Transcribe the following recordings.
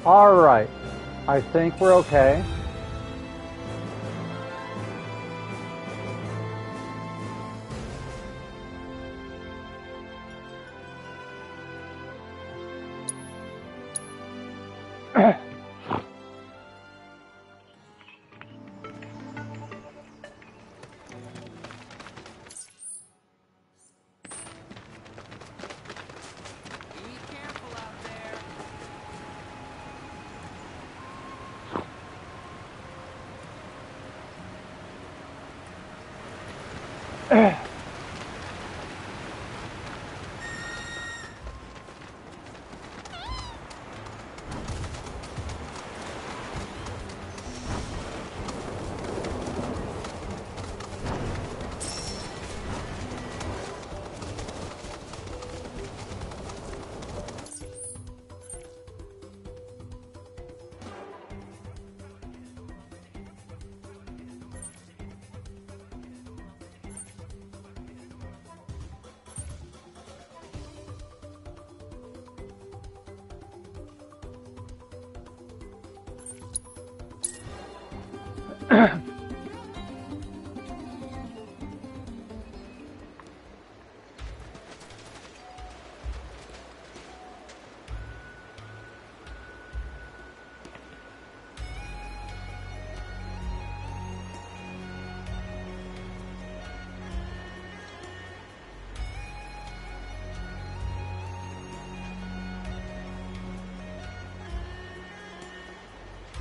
Alright. I think we're okay.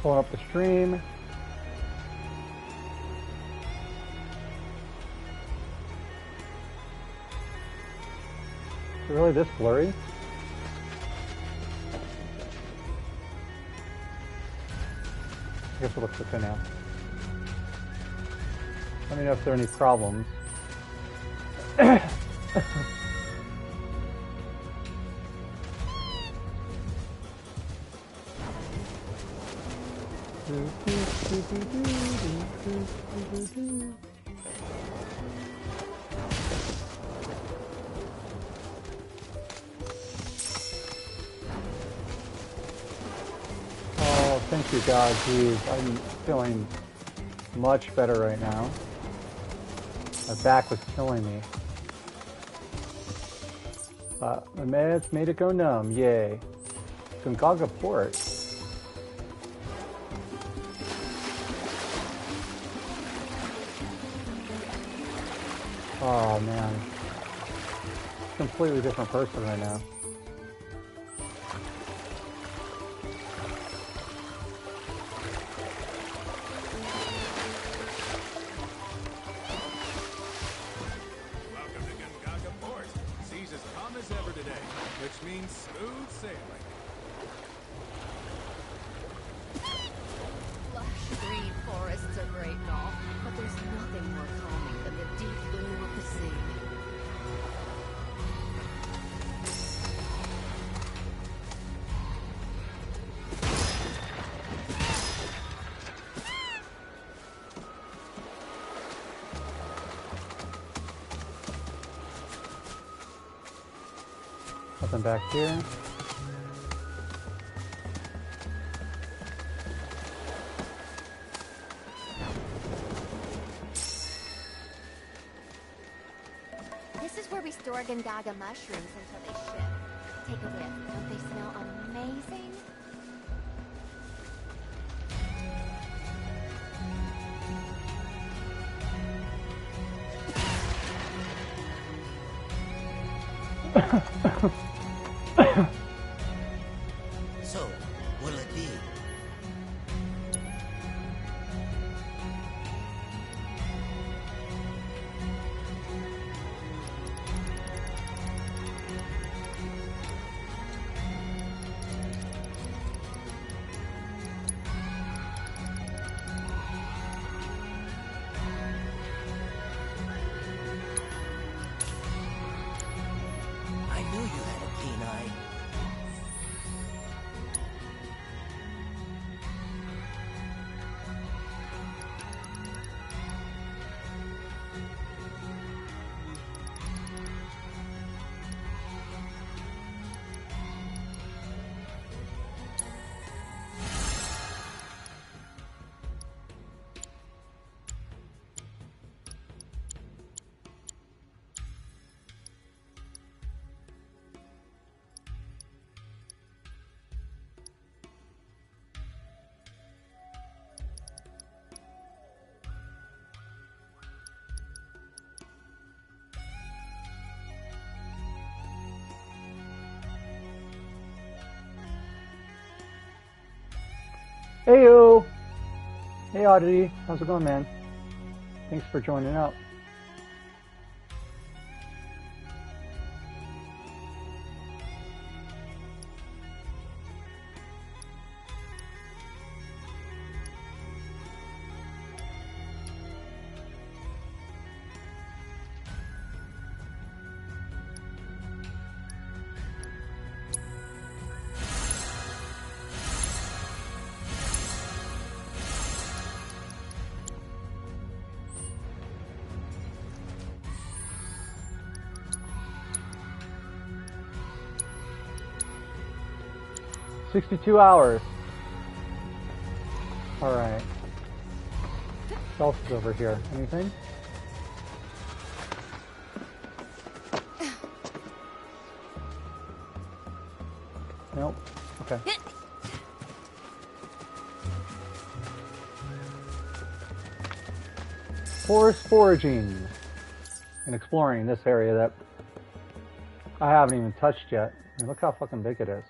Pulling up the stream. Is it really this blurry? I guess it looks okay now. Let me know if there are any problems. Oh, thank you God, geez. I'm feeling much better right now. My back was killing me. My meds made it go numb, yay. Gungaga Port. Oh man, completely different person right now. Welcome to Gungaga Port. Seas as calm as ever today, which means smooth sailing. Lush green forests are great and all, but there's nothing more calming than the deep blue of the sea. Nothing back here. This is where we store Gungaga mushrooms until they ship. Take a whiff. Don't they smell amazing? So, what'll it be? I knew you had a keen eye. Heyo! Hey Oddity, how's it going, man? Thanks for joining up. $62 hours. Alright. What else is over here? Anything? Nope. Okay. Forest foraging and exploring this area that I haven't even touched yet. And look how fucking big it is.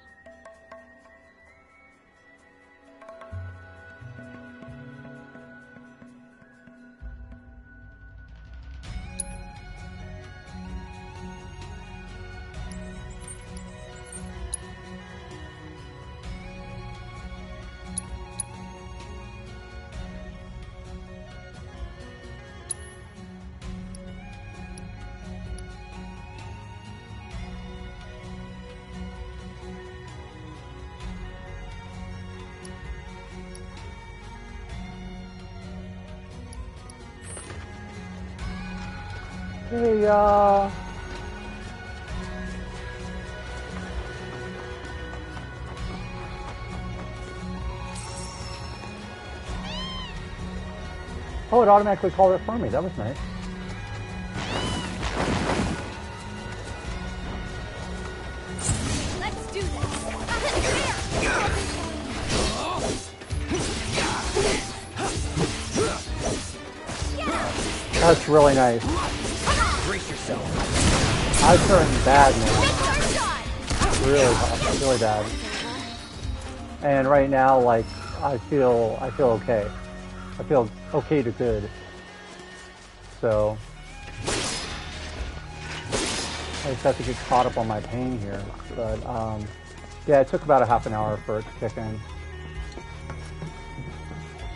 Hey, oh, it automatically called it for me. That was nice. Let's do this. That's really nice. Brace yourself. I turned bad, man. Really bad. And right now, like, I feel okay. I feel okay to good. So I just have to get caught up on my pain here. But yeah, it took about a half an hour for it to kick in.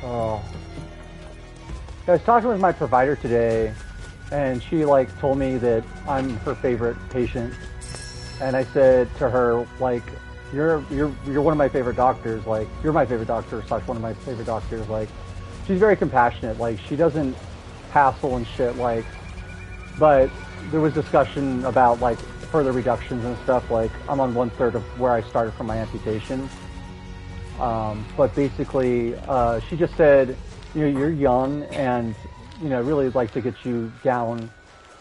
Oh. I was talking with my provider today, and she like told me that I'm her favorite patient, and I said to her, like, you're one of my favorite doctors, like you're my favorite doctor / one of my favorite doctors. Like, she's very compassionate, like she doesn't hassle and shit, like, but there was discussion about like further reductions and stuff. Like, I'm on 1/3 of where I started from my amputation, but basically she just said, you know, you're young, and you know, really like to get you down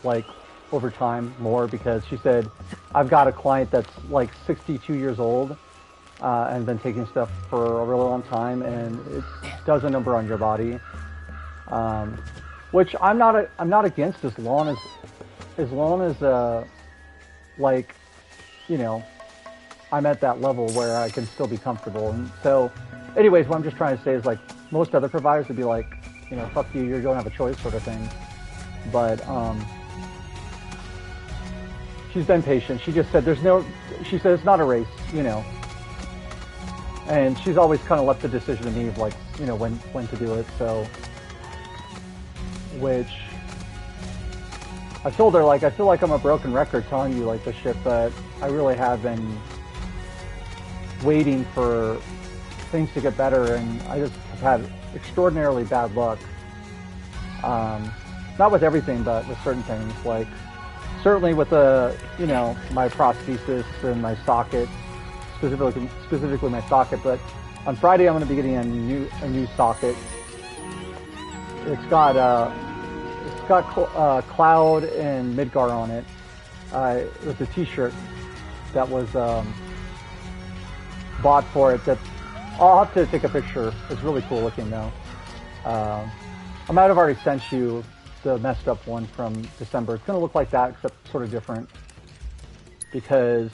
like over time more, because she said, I've got a client that's like 62 years old and been taking stuff for a really long time, and it does a number on your body, which I'm not against, as long as like, you know, I'm at that level where I can still be comfortable. And so anyways, what I'm just trying to say is, like, most other providers would be like, you know, fuck you, you don't have a choice, sort of thing. But she's been patient. She just said she said it's not a race, you know. And she's always kind of left the decision to me of, like, you know, when to do it. So, which I told her, like, I feel like I'm a broken record telling you like this shit, but I really have been waiting for things to get better, and I just have had extraordinarily bad luck. Not with everything, but with certain things. Like, certainly with you know, my prosthesis and my socket, specifically my socket. But on Friday, I'm going to be getting a new socket. It's got Cloud and Midgar on it. It was a T-shirt that was bought for it. That I'll have to take a picture. It's really cool looking, though. I might have already sent you the messed up one from December. It's going to look like that, except sort of different, because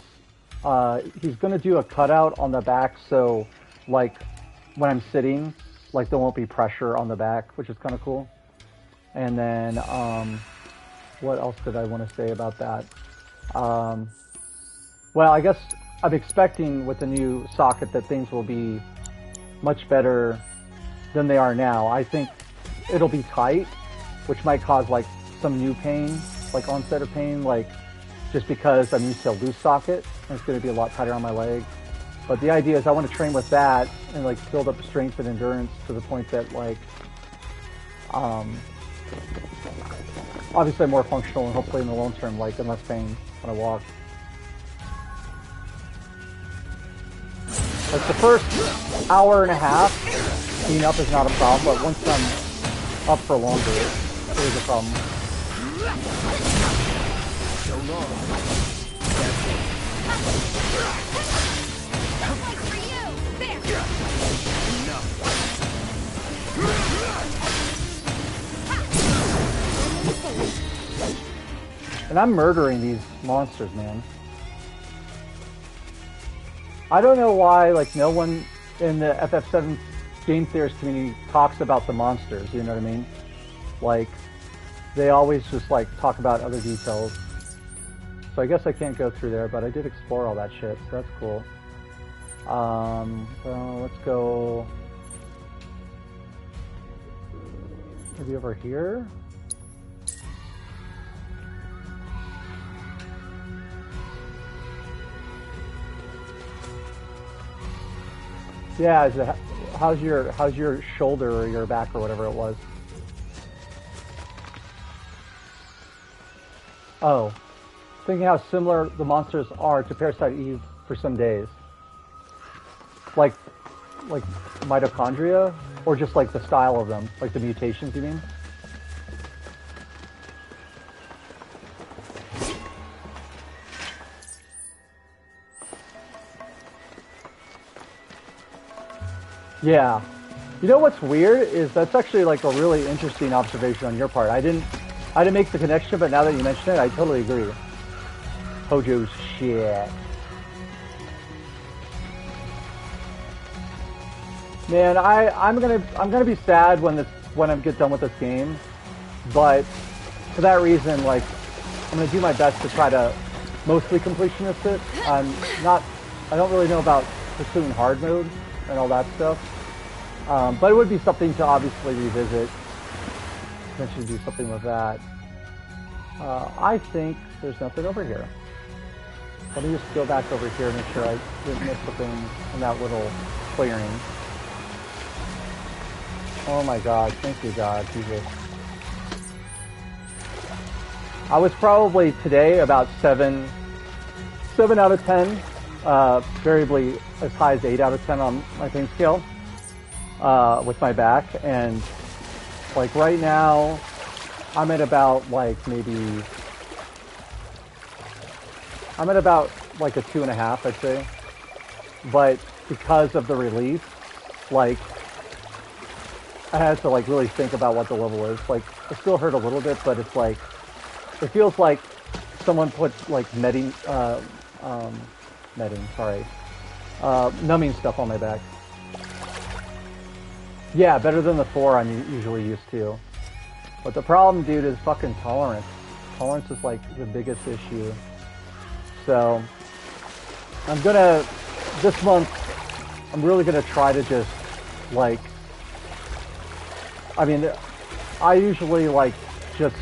he's going to do a cutout on the back, so like when I'm sitting, like there won't be pressure on the back, which is kind of cool. And then, what else did I want to say about that? Well, I guess I'm expecting with the new socket that things will be much better than they are now. I think it'll be tight, which might cause like some new pain, like onset of pain, like just because I'm used to a loose socket and it's going to be a lot tighter on my leg. But the idea is I want to train with that and like build up strength and endurance to the point that like, obviously more functional and hopefully in the long term, like in less pain when I walk. Like the first hour and a half, being up is not a problem, but once I'm up for longer, it is a problem. So long. One for you! There! And I'm murdering these monsters, man. I don't know why, like, no one in the FF7 game theorist community talks about the monsters, you know what I mean? Like, they always just, like, talk about other details. So I guess I can't go through there, but I did explore all that shit, so that's cool. So let's go... maybe over here? Yeah, how's your shoulder or your back or whatever it was? Oh, thinking how similar the monsters are to Parasite Eve for some days. Like mitochondria, or just like the style of them, like the mutations, you mean? Yeah. You know what's weird is that's actually like a really interesting observation on your part. I didn't make the connection, but now that you mention it, I totally agree. Hojo's shit. Man, I'm gonna be sad when I get done with this game, but for that reason, like I'm gonna do my best to try to mostly completionist it. I don't really know about pursuing hard mode and all that stuff. But it would be something to obviously revisit. Potentially do something with that. I think there's nothing over here. Let me just go back over here and make sure I didn't miss something in that little clearing. Oh my god, thank you God, Jesus. I was probably today about 7 out of 10. Variably as high as 8 out of 10 on my pain scale. With my back, and like right now I'm at about like a 2.5, I'd say. But because of the relief, like I had to like really think about what the level is. Like it still hurt a little bit, but it's like it feels like someone put like numbing stuff on my back. Yeah, better than the 4 I'm usually used to. But the problem, dude, is fucking tolerance. Tolerance is like the biggest issue. So, this month, I'm really gonna try to just, like, I mean, I usually, like, just,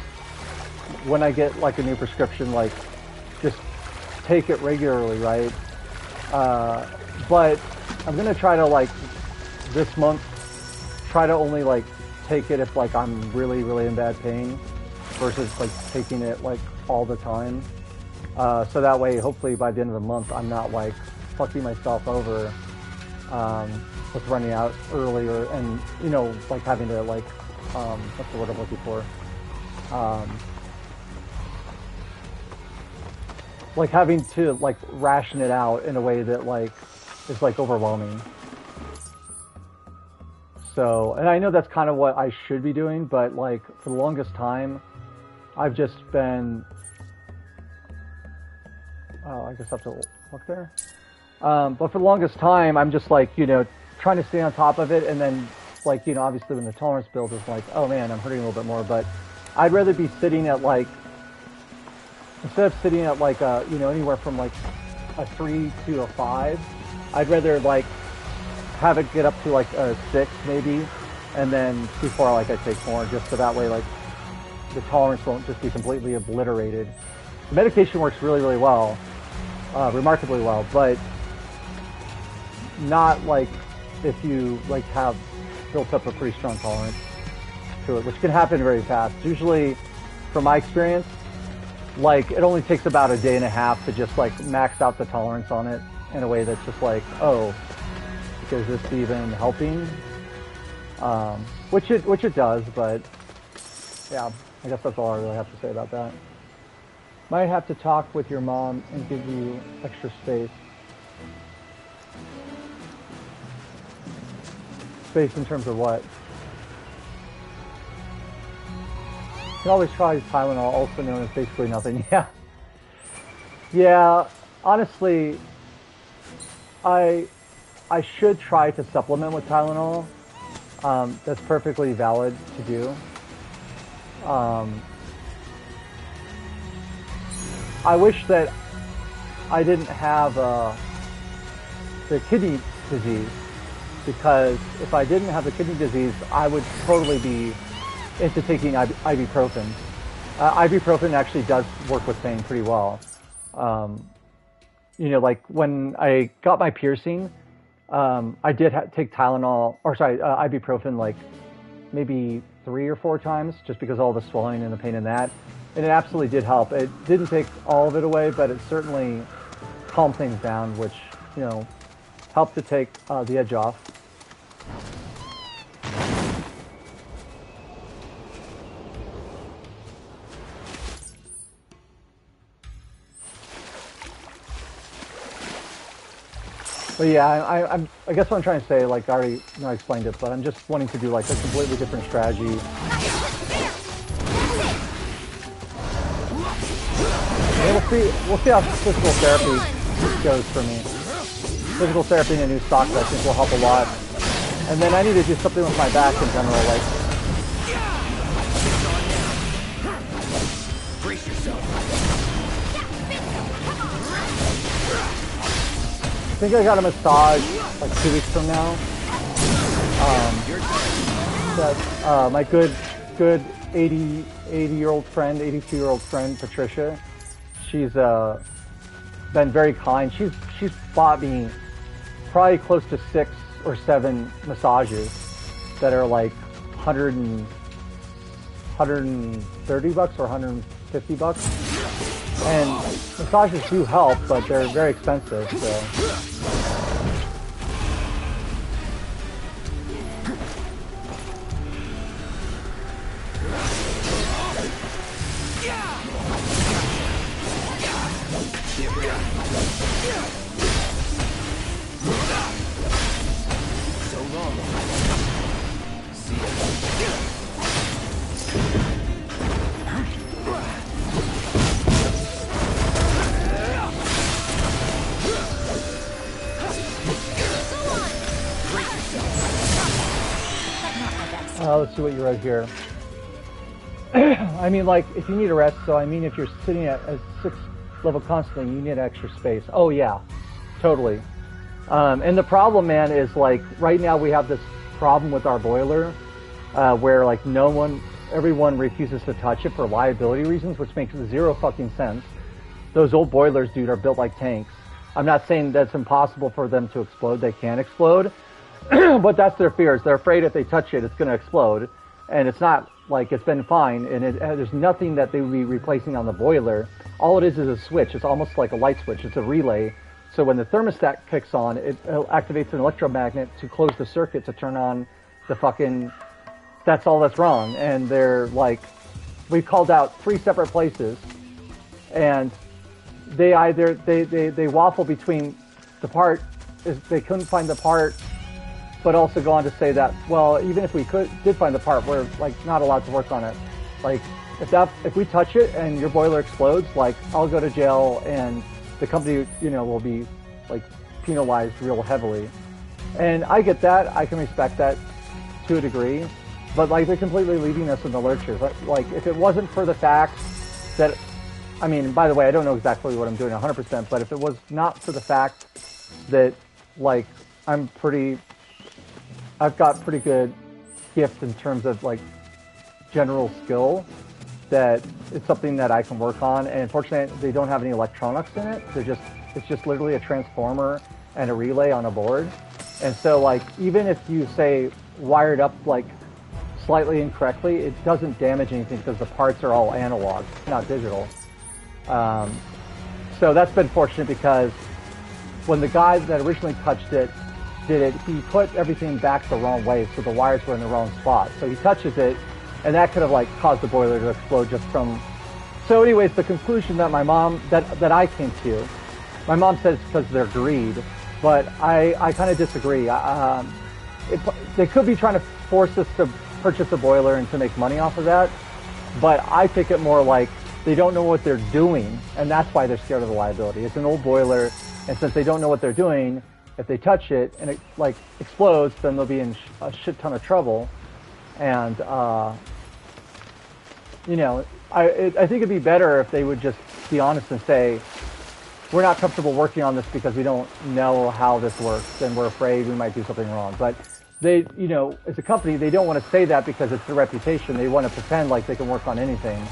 when I get, like, a new prescription, like, just take it regularly, right? But I'm gonna try to, like, this month, try to only like take it if like I'm really in bad pain versus like taking it like all the time, so that way hopefully by the end of the month I'm not like fucking myself over with running out earlier and you know like having to like what's the word I'm looking for, like having to like ration it out in a way that like is like overwhelming. So, and I know that's kind of what I should be doing, but like for the longest time, I've just been, oh, I guess I have to look there. But for the longest time, I'm just like, you know, trying to stay on top of it, and then, like, you know, obviously when the tolerance build is like, oh man, I'm hurting a little bit more, but I'd rather be sitting at like, instead of sitting at like a, you know, anywhere from like a 3 to a 5, I'd rather like have it get up to like a 6 maybe, and then before like I take more, just so that way like the tolerance won't just be completely obliterated. The medication works really, really well, remarkably well, but not like if you like have built up a pretty strong tolerance to it, which can happen very fast. Usually, from my experience, like it only takes about a day and a half to just like max out the tolerance on it in a way that's just like, oh, is this even helping? Which it does, but yeah, I guess that's all I really have to say about that. Might have to talk with your mom and give you extra space. Space in terms of what? You can always try Tylenol, also known as basically nothing. Yeah. Yeah, honestly, I should try to supplement with Tylenol. That's perfectly valid to do. I wish that I didn't have the kidney disease, because if I didn't have the kidney disease, I would totally be into taking ibuprofen. Ibuprofen actually does work with pain pretty well. You know, like when I got my piercing, I did take Tylenol, or sorry, ibuprofen like maybe 3 or 4 times, just because of all the swelling and the pain in that. And it absolutely did help. It didn't take all of it away, but it certainly calmed things down, which, you know, helped to take the edge off. But yeah, I guess what I'm trying to say, like I already know I explained it, but I'm just wanting to do like a completely different strategy. And we'll see how physical therapy goes for me. Physical therapy and a new stock I think will help a lot. And then I need to do something with my back in general, like. Brace yourself. I think I got a massage like 2 weeks from now. My good 82-year-old friend Patricia, she's been very kind. She's bought me probably close to 6 or 7 massages that are like 130 bucks or 150 bucks. And massages do help, but they're very expensive, so. So long. See ya. Let's see what you wrote here. I mean, like, if you need a rest, so I mean, if you're sitting at a 6 level constantly, you need extra space. Oh yeah, totally. And the problem, man, is like, right now we have this problem with our boiler, where like everyone refuses to touch it for liability reasons, which makes 0 fucking sense. Those old boilers, dude, are built like tanks. I'm not saying that's impossible for them to explode. They can explode. But that's their fears. They're afraid if they touch it, it's going to explode. And it's not like it's been fine. And there's nothing that they would be replacing on the boiler. All it is a switch. It's almost like a light switch. It's a relay. So when the thermostat kicks on, it activates an electromagnet to close the circuit to turn on the fucking... That's all that's wrong. And they're like... We called out 3 separate places. And they either... They waffle between the part... They couldn't find the part... But also go on to say that, well, even if we did find the part, we're like not allowed to work on it. Like, if we touch it and your boiler explodes, like, I'll go to jail and the company, you know, will be like penalized real heavily. And I get that. I can respect that to a degree. But like they're completely leaving us in the lurches. Like if it wasn't for the fact that, I mean, by the way, I don't know exactly what I'm doing 100%, but if it was not for the fact that like I've got pretty good gift in terms of like general skill, that it's something that I can work on. And unfortunately, they don't have any electronics in it. It's just literally a transformer and a relay on a board. And so like even if you say wired up like slightly incorrectly, it doesn't damage anything because the parts are all analog, not digital. So that's been fortunate because when the guy that originally touched it did it, he put everything back the wrong way, so the wires were in the wrong spot. So he touches it, and that could have like caused the boiler to explode just from. So, anyways, the conclusion that my mom that I came to, my mom said it's because of their greed, but I kind of disagree. They could be trying to force us to purchase a boiler and to make money off of that, but I take it more like they don't know what they're doing, and that's why they're scared of the liability. It's an old boiler, and since they don't know what they're doing, if they touch it and it like explodes, then they'll be in a shit ton of trouble. And you know, I think it'd be better if they would just be honest and say, we're not comfortable working on this because we don't know how this works, and we're afraid we might do something wrong. But they, you know, as a company, they don't want to say that because it's their reputation. They want to pretend like they can work on anything.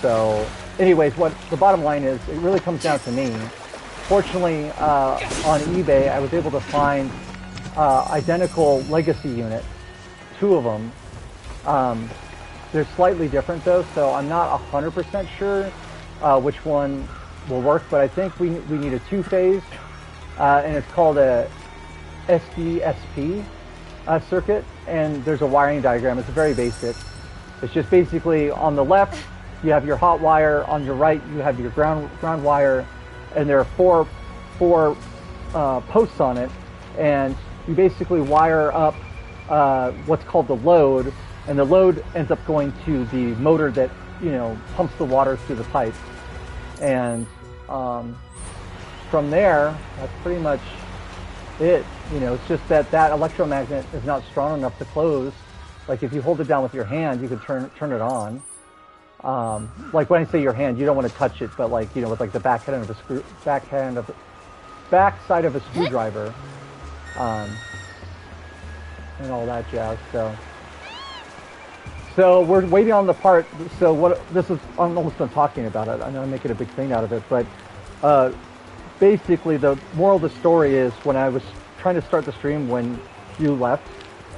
So, anyways, what the bottom line is, it really comes down to me. Fortunately, on eBay, I was able to find identical legacy units, 2 of them. They're slightly different though, so I'm not 100% sure which one will work, but I think we need a 2-phase, and it's called a SDSP circuit, and there's a wiring diagram. It's very basic. It's just basically on the left, you have your hot wire, on your right, you have your ground wire, and there are four posts on it, and you basically wire up what's called the load, and the load ends up going to the motor that, you know, pumps the water through the pipe. And from there, that's pretty much it. You know, it's just that electromagnet is not strong enough to close. Like if you hold it down with your hand, you can turn it on. Like when I say your hand, you don't want to touch it, but like, you know, with like the backside of a screwdriver, and all that jazz. So we're waiting on the part. So I'm almost done talking about it. I know I'm making a big thing out of it, but basically the moral of the story is, when I was trying to start the stream when you left,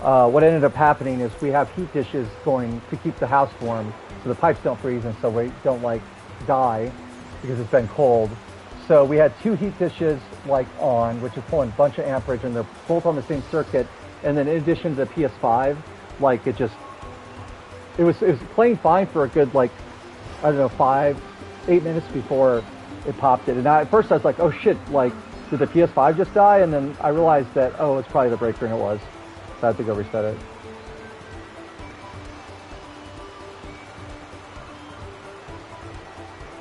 what ended up happening is we have heat dishes going to keep the house warm, so the pipes don't freeze and so we don't like die because it's been cold. So we had 2 heat dishes like on, which is pulling a bunch of amperage, and they're both on the same circuit. And then in addition to the PS5, like it was playing fine for a good, like, I don't know, 5-8 minutes before it popped it. And at first I was like, oh shit, like, did the PS5 just die? And then I realized that, oh, it's probably the breaker, and it was. So I had to go reset it.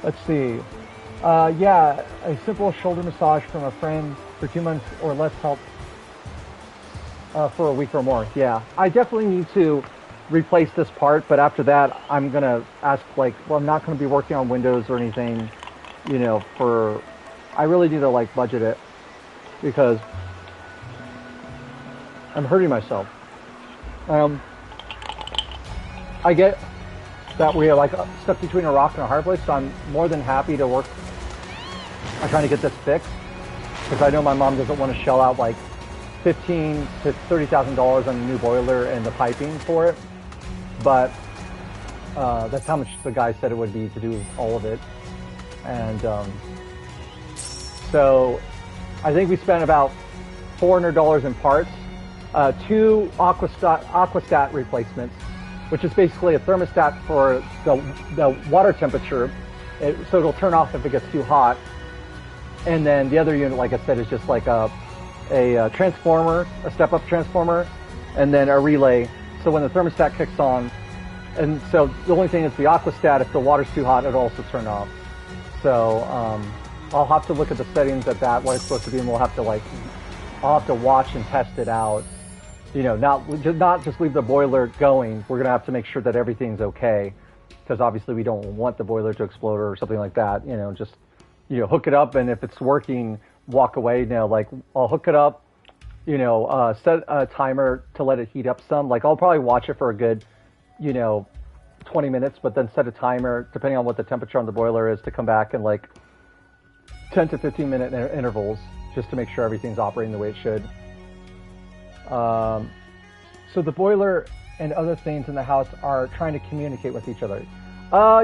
Let's see. Yeah, a simple shoulder massage from a friend for 2 months or less helped for a week or more. Yeah, I definitely need to replace this part, but after that, I'm going to ask, like, well, I'm not going to be working on Windows or anything, you know, I really need to, like, budget it, because I'm hurting myself. I get that we are, like, stuck between a rock and a hard place, so I'm more than happy to work on trying to get this fixed, because I know my mom doesn't want to shell out, like, $15,000 to $30,000 on a new boiler and the piping for it. But that's how much the guy said it would be to do all of it. And so I think we spent about $400 in parts, 2 aquastat replacements, which is basically a thermostat for the water temperature, so it'll turn off if it gets too hot. And then the other unit, like I said, is just like a transformer, a step-up transformer, and then a relay. So when the thermostat kicks on, and so the only thing is the aquastat, if the water's too hot, it'll also turn off. So I'll have to look at the settings at that, what it's supposed to be, and we'll have to, like, I'll have to watch and test it out. You know, not just leave the boiler going. We're gonna have to make sure that everything's okay, because obviously we don't want the boiler to explode or something like that. You know, just hook it up, and if it's working, walk away. Now, like I'll hook it up. Set a timer to let it heat up some. Like I'll probably watch it for a good, 20 minutes, but then set a timer depending on what the temperature on the boiler is to come back in like 10 to 15 minute intervals, just to make sure everything's operating the way it should. So the boiler and other things in the house are trying to communicate with each other.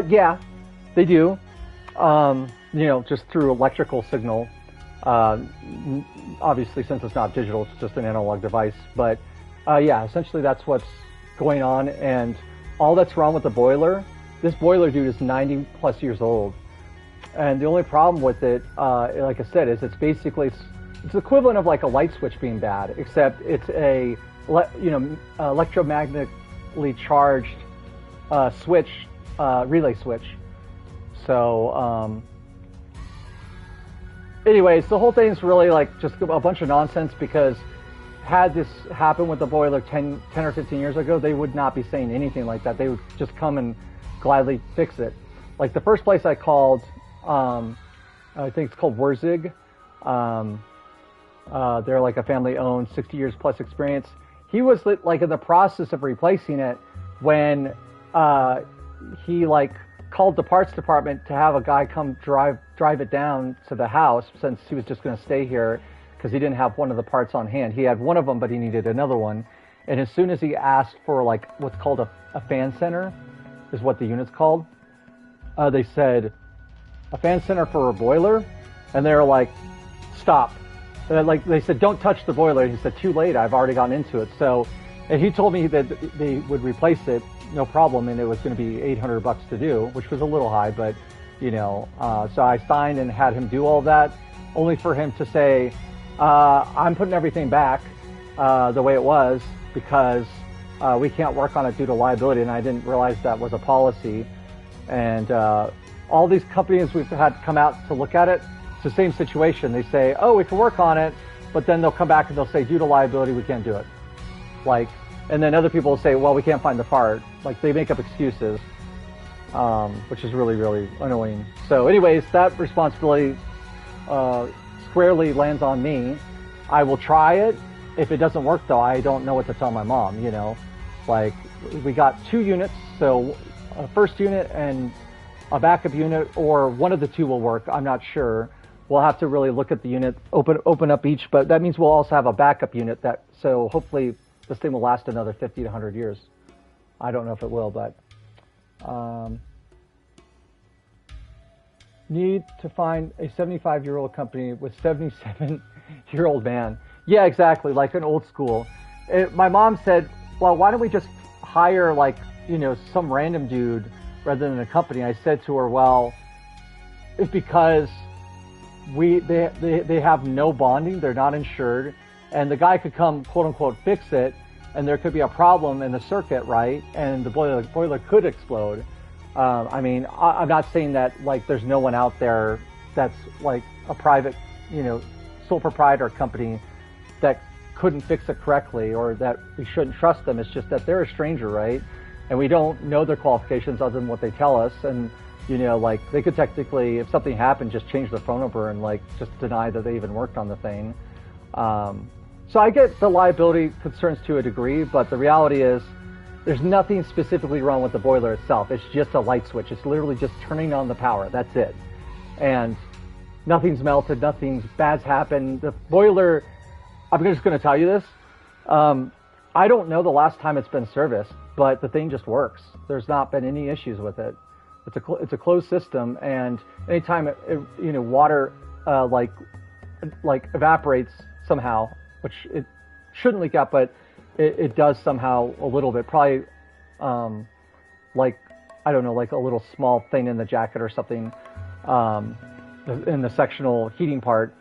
Yeah, they do. Just through electrical signal. Obviously, since it's not digital, it's just an analog device. But yeah, essentially that's what's going on. And all that's wrong with the boiler, this boiler, dude, is 90 plus years old. And the only problem with it, like I said, is it's basically, it's equivalent of like a light switch being bad, except it's a, electromagnetically charged switch, relay switch. So, anyways, the whole thing's really like just a bunch of nonsense, because had this happened with the boiler 10 or 15 years ago, they would not be saying anything like that. They would just come and gladly fix it. Like the first place I called, I think it's called Wurzig. They're like a family-owned, 60 years plus experience. He was like in the process of replacing it when he like called the parts department to have a guy come drive it down to the house, since he was just going to stay here because he didn't have one of the parts on hand. He had one of them, but he needed another one. And as soon as he asked for like what's called a fan center, is what the unit's called, they said, a fan center for a boiler? And they're like, stop. Like they said, don't touch the boiler. And he said, too late, I've already gone into it. So, and he told me that they would replace it, no problem, and it was going to be $800 to do, which was a little high, but so I signed and had him do all that, only for him to say, I'm putting everything back the way it was, because we can't work on it due to liability. And I didn't realize that was a policy. And all these companies we've had come out to look at it, it's the same situation. They say, oh, we can work on it, but then they'll come back and they'll say, due to liability, we can't do it. Like, and then other people will say, well, we can't find the part. Like, they make up excuses, which is really, really annoying. So anyways, that responsibility squarely lands on me. I will try it. If it doesn't work, though, I don't know what to tell my mom, Like, we got 2 units, so a first unit and a backup unit, or one of the 2 will work. I'm not sure. We'll have to really look at the unit, open up each, but that means we'll also have a backup unit, so hopefully this thing will last another 50 to 100 years. I don't know if it will, but need to find a 75-year-old company with 77-year-old man. Yeah, exactly, like an old school. My mom said, well, why don't we just hire some random dude rather than a company? I said to her, well, it's because they have no bonding, they're not insured, and the guy could come, quote unquote, fix it, and there could be a problem in the circuit, right? And the boiler could explode. I mean, I'm not saying that there's no one out there that's like a private, sole proprietor company that couldn't fix it correctly, or that we shouldn't trust them. It's just that they're a stranger, right? And we don't know their qualifications other than what they tell us. And they could technically, if something happened, just change the phone number and just deny that they even worked on the thing. So I get the liability concerns to a degree, but the reality is there's nothing specifically wrong with the boiler itself. It's just a light switch. It's literally just turning on the power. That's it. And nothing's melted, nothing's bad's happened. The boiler, I'm just going to tell you this. I don't know the last time it's been serviced, but the thing just works. There's not been any issues with it. It's a closed system, and anytime water evaporates somehow, which it shouldn't leak out, but it does somehow a little bit. Probably I don't know, like a little small thing in the jacket or something, in the sectional heating part,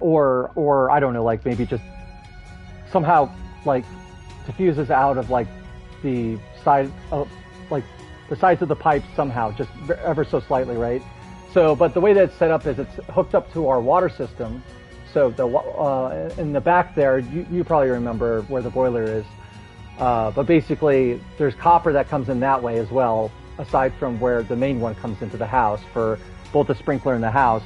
or I don't know, maybe just somehow diffuses out of the side of the sides of the pipe somehow, just ever so slightly, right? So, but the way that it's set up is it's hooked up to our water system. So in the back there, you probably remember where the boiler is. But basically, there's copper that comes in that way as well, aside from where the main one comes into the house for both the sprinkler and the house.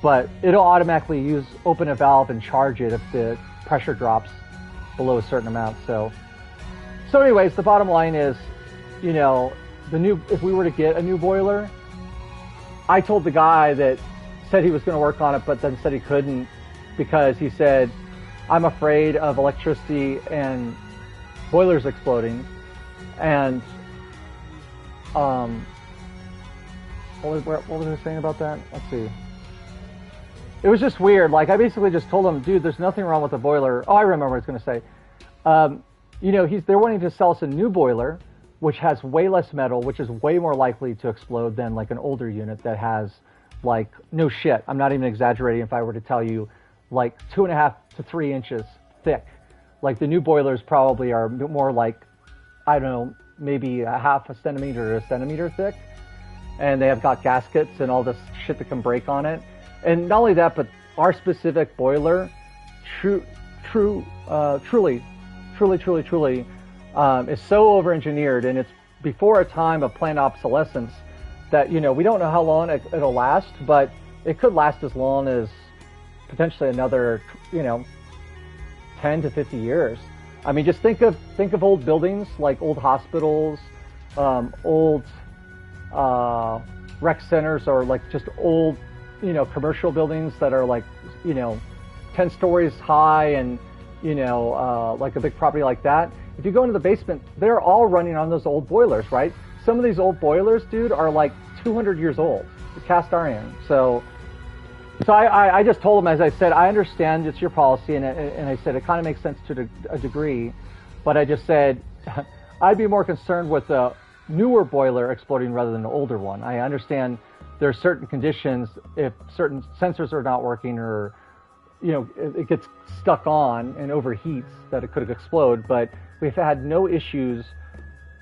But it'll automatically open a valve and charge it if the pressure drops below a certain amount. So anyways, the bottom line is, if we were to get a new boiler, I told the guy that said he was going to work on it, but then said he couldn't because he said, I'm afraid of electricity and boilers exploding. And what was I saying about that? Let's see. It was just weird. Like, I basically just told him, dude, there's nothing wrong with the boiler. Oh, I remember what I was going to say. They're wanting to sell us a new boiler, which has way less metal, which is way more likely to explode than like an older unit that has, like, no shit, I'm not even exaggerating if I were to tell you, like 2.5 to 3 inches thick. Like, the new boilers probably are more like, I don't know, maybe a half a centimeter to a centimeter thick. And they have got gaskets and all this shit that can break on it. And not only that, but our specific boiler, truly, is so over-engineered, and it's before a time of planned obsolescence that, we don't know how long it'll last, but it could last as long as potentially another, 10 to 50 years. I mean, just think of old buildings, like old hospitals, old rec centers, or like just old, commercial buildings that are like, 10 stories high and, like a big property like that. If you go into the basement, they're all running on those old boilers, right? Some of these old boilers, dude, are like 200 years old, cast iron. So I just told him, as I said, I understand it's your policy, and I said it kind of makes sense to a degree, but I just said I'd be more concerned with a newer boiler exploding rather than an older one. I understand there are certain conditions, if certain sensors are not working, or it gets stuck on and overheats, that it could explode, but we've had no issues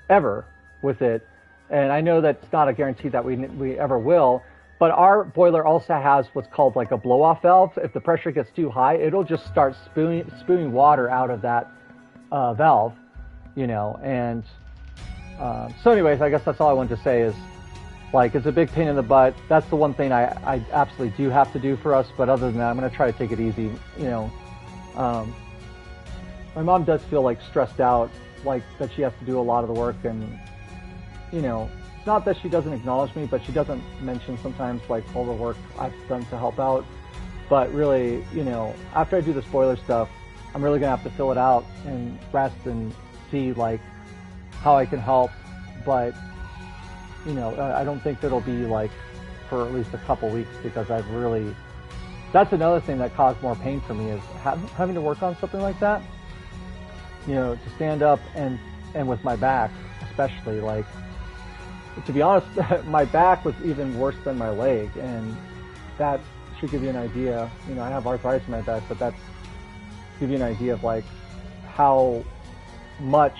ever with it, and I know that's not a guarantee that we ever will. But our boiler also has what's called like a blow-off valve. If the pressure gets too high, it'll just start spewing water out of that valve, and so anyways, I guess that's all I wanted to say is, like, it's a big pain in the butt. That's the one thing I absolutely do have to do for us, but other than that, I'm going to try to take it easy. My mom does feel like stressed out, like that she has to do a lot of the work, and it's not that she doesn't acknowledge me, but she doesn't mention sometimes like all the work I've done to help out. But really, after I do this boiler stuff, I'm really going to have to fill it out and rest and see like how I can help. But I don't think it'll be like for at least a couple weeks, because that's another thing that caused more pain for me, is having to work on something like that, to stand up and with my back, especially, like, to be honest, my back was even worse than my leg, and that should give you an idea. I have arthritis in my back, but that's give you an idea of like how much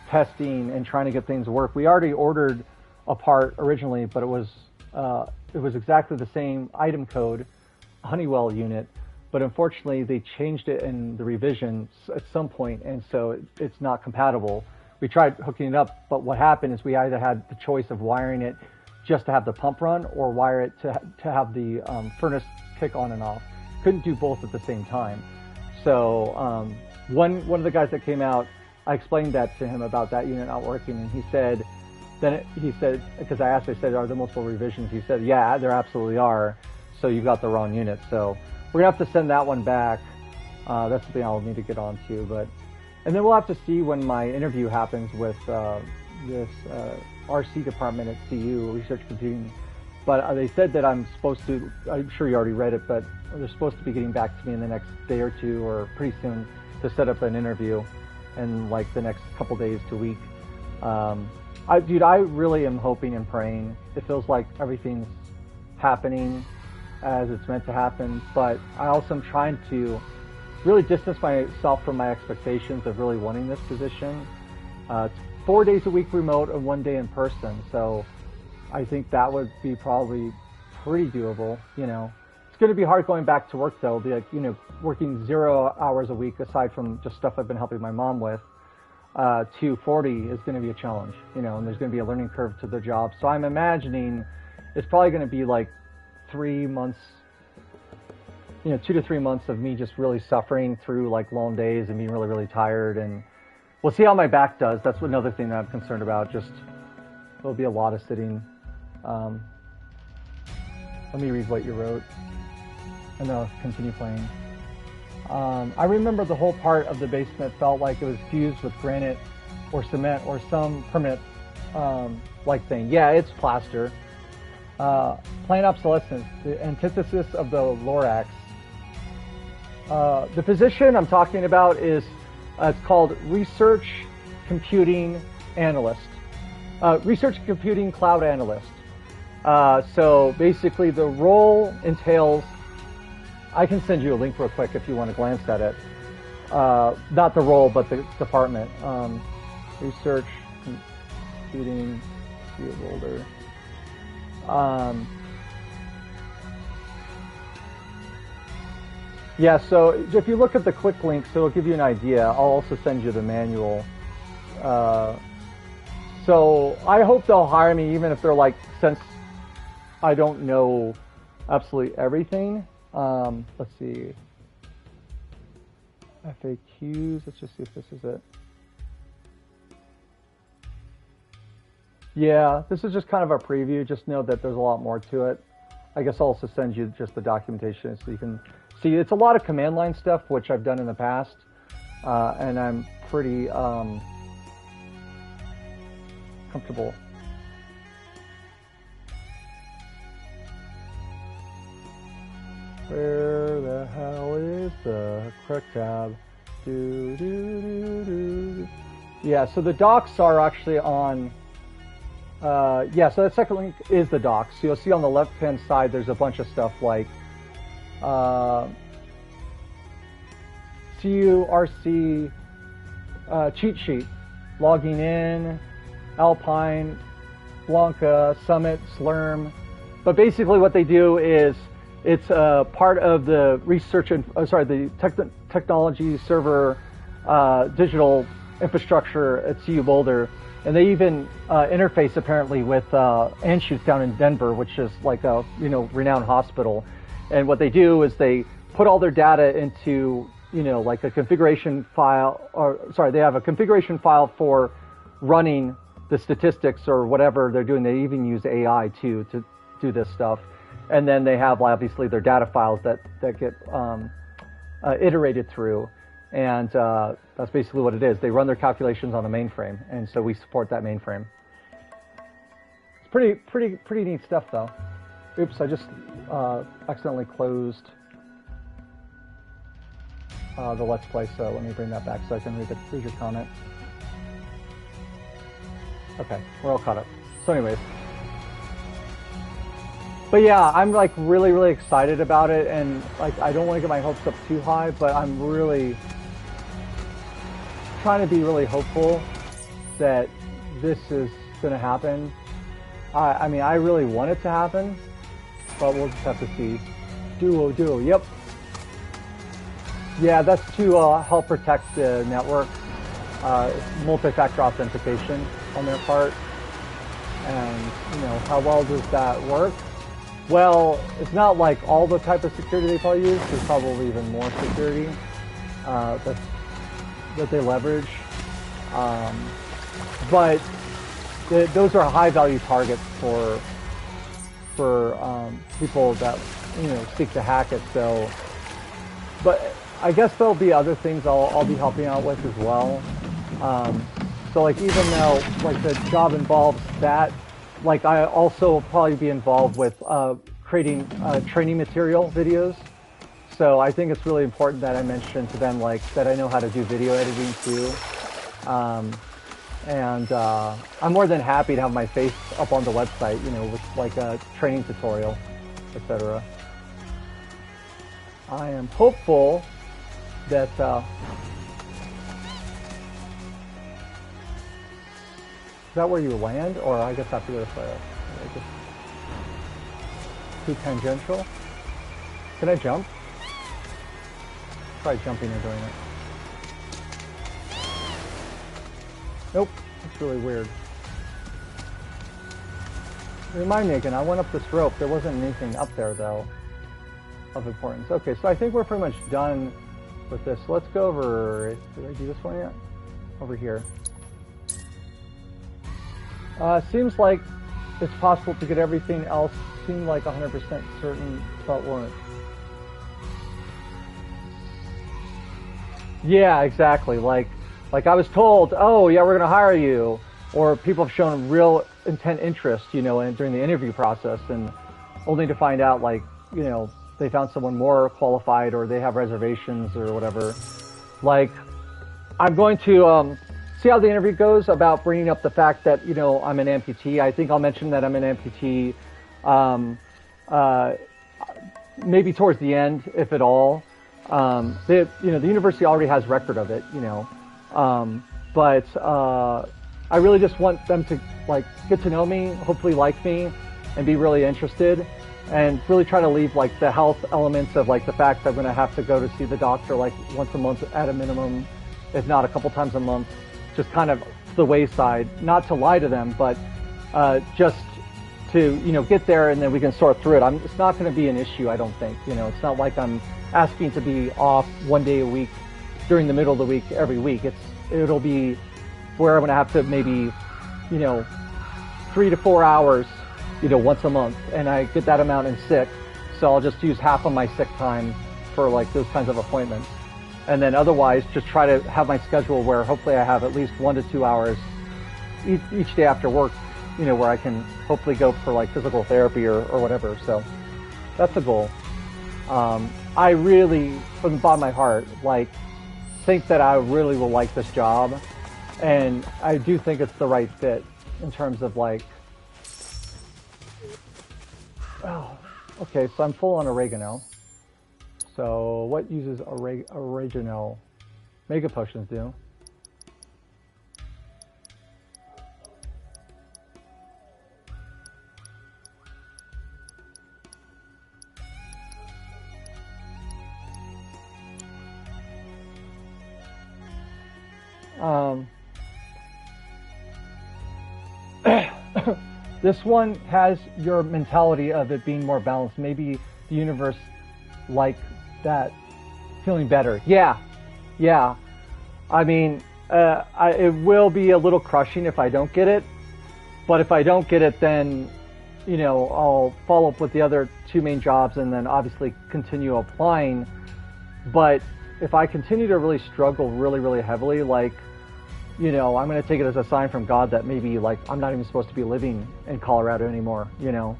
testing and trying to get things work. We already ordered a part originally, but it was exactly the same item code, Honeywell unit, but unfortunately they changed it in the revision at some point, and so it's not compatible. We tried hooking it up, but what happened is we either had the choice of wiring it just to have the pump run, or wire it to have the furnace kick on and off. Couldn't do both at the same time. So one of the guys that came out, I explained that to him about that unit not working, and he said, because I said, are there multiple revisions? He said, yeah, there absolutely are. So you've got the wrong unit. So we're gonna have to send that one back. That's something I'll need to get on to, and then we'll have to see when my interview happens with this RC department at CU, Research Computing. But they said that I'm sure you already read it, but they're supposed to be getting back to me in the next day or two, or pretty soon, to set up an interview in like the next couple days to a week. I really am hoping and praying. It feels like everything's happening as it's meant to happen, but I also am trying to really distance myself from my expectations of really wanting this position. It's 4 days a week remote and 1 day in person, so I think that would be probably pretty doable. going to be hard going back to work though. It'll be like, you know, working 0 hours a week aside from just stuff I've been helping my mom with. To 40 is going to be a challenge, you know, and there's going to be a learning curve to the job. So I'm imagining it's probably going to be like 3 months, you know, 2 to 3 months of me just really suffering through like long days and being really, really tired. And we'll see how my back does. That's another thing that I'm concerned about. Just there'll be a lot of sitting. Let me read what you wrote, and then I'll continue playing. I remember the whole part of the basement felt like it was fused with granite or cement or some permanent like thing. Yeah, it's plaster. Plain obsolescence, the antithesis of the Lorax. The position I'm talking about is it's called Research Computing Analyst. Research Computing Cloud Analyst. So basically the role entails, I can send you a link real quick if you want to glance at it. Not the role, but the department. Research Computing, field holder. Yeah, so if you look at the quick links, it'll give you an idea. I'll also send you the manual. So I hope they'll hire me, even if they're like, since I don't know absolutely everything. Let's see. FAQs, let's just see if this is it. Yeah, this is just kind of a preview. Just know that there's a lot more to it. I guess I'll also send you just the documentation so you can see. It's a lot of command line stuff, which I've done in the past. And I'm pretty comfortable. Where the hell is the correct tab? Yeah, so the docs are actually on. Yeah, so that second link is the docs. So you'll see on the left-hand side, there's a bunch of stuff like CURC cheat sheet, logging in, Alpine, Blanca, Summit, Slurm. But basically what they do is it's part of the research and the technology server digital infrastructure at CU Boulder, and they even interface apparently with Anschutz down in Denver, which is like a renowned hospital. And what they do is they put all their data into like a configuration file, they have a configuration file for running the statistics or whatever they're doing. They even use AI to do this stuff. And then they have obviously their data files that get iterated through, and that's basically what it is. They run their calculations on the mainframe, and so we support that mainframe. It's pretty neat stuff, though. Oops, I just accidentally closed the Let's Play, so let me bring that back so I can read your comment. Okay, we're all caught up. So anyways. But yeah, I'm like really, really excited about it, and like I don't want to get my hopes up too high, but I'm really trying to be really hopeful that this is going to happen. I mean, I really want it to happen, but we'll just have to see. Duo, yep. Yeah, that's to help protect the network. Multi-factor authentication on their part, and how well does that work? Well, it's not like all the type of security they probably use. There's probably even more security that they leverage. But those are high-value targets for people that seek to hack it. So, but I guess there'll be other things I'll be helping out with as well. So like even though like the job involves that. Like I also will probably be involved with creating training material videos. So I think it's really important that I mention to them like that I know how to do video editing too. And I'm more than happy to have my face up on the website, with like a training tutorial, etc. I am hopeful that is that where you land, or I guess after this, too tangential? Can I jump? Try jumping and doing it. Nope, that's really weird. Remind me again, I went up this rope. There wasn't anything up there, though, of importance. Okay, so I think we're pretty much done with this. So let's go over... Did I do this one yet? Over here. Seems like it's possible to get everything else. Seemed like 100% certain, but weren't. Yeah, exactly. Like I was told, oh yeah, we're gonna hire you, or people have shown real intent interest, you know, during the interview process, and only to find out, like, you know, they found someone more qualified, or they have reservations or whatever. Like, I'm going to see how the interview goes about bringing up the fact that, you know, I'm an amputee. I think I'll mention that I'm an amputee, maybe towards the end, if at all. The university already has record of it, you know, but I really just want them to, like, get to know me, hopefully like me, and be really interested, and really try to leave, like, the health elements of, like, the fact that I'm going to have to go to see the doctor, like, once a month at a minimum, if not a couple times a month, just kind of to the wayside. Not to lie to them, but just to, you know, get there, and then we can sort through it. It's not going to be an issue, I don't think. You know, it's not like I'm asking to be off one day a week during the middle of the week every week. It'll be where I'm going to have to maybe, you know, 3 to 4 hours, you know, once a month, and I get that amount in sick, so I'll just use half of my sick time for, like, those kinds of appointments, and then otherwise just try to have my schedule where hopefully I have at least 1 to 2 hours each day after work, you know, where I can hopefully go for, like, physical therapy or whatever. So that's the goal. I really, from the bottom of my heart, like, think that I really will like this job, and I do think it's the right fit in terms of, like, oh, okay, so I'm full on oregano. So what uses oregano? Mega potions do. This one has your mentality of it being more balanced. Maybe the universe like that, feeling better. Yeah. I mean, it will be a little crushing if I don't get it. But if I don't get it, then, you know, I'll follow up with the other 2 main jobs and then obviously continue applying. But if I continue to really struggle really, really heavily, like, you know, I'm going to take it as a sign from God that maybe, like, I'm not even supposed to be living in Colorado anymore, you know.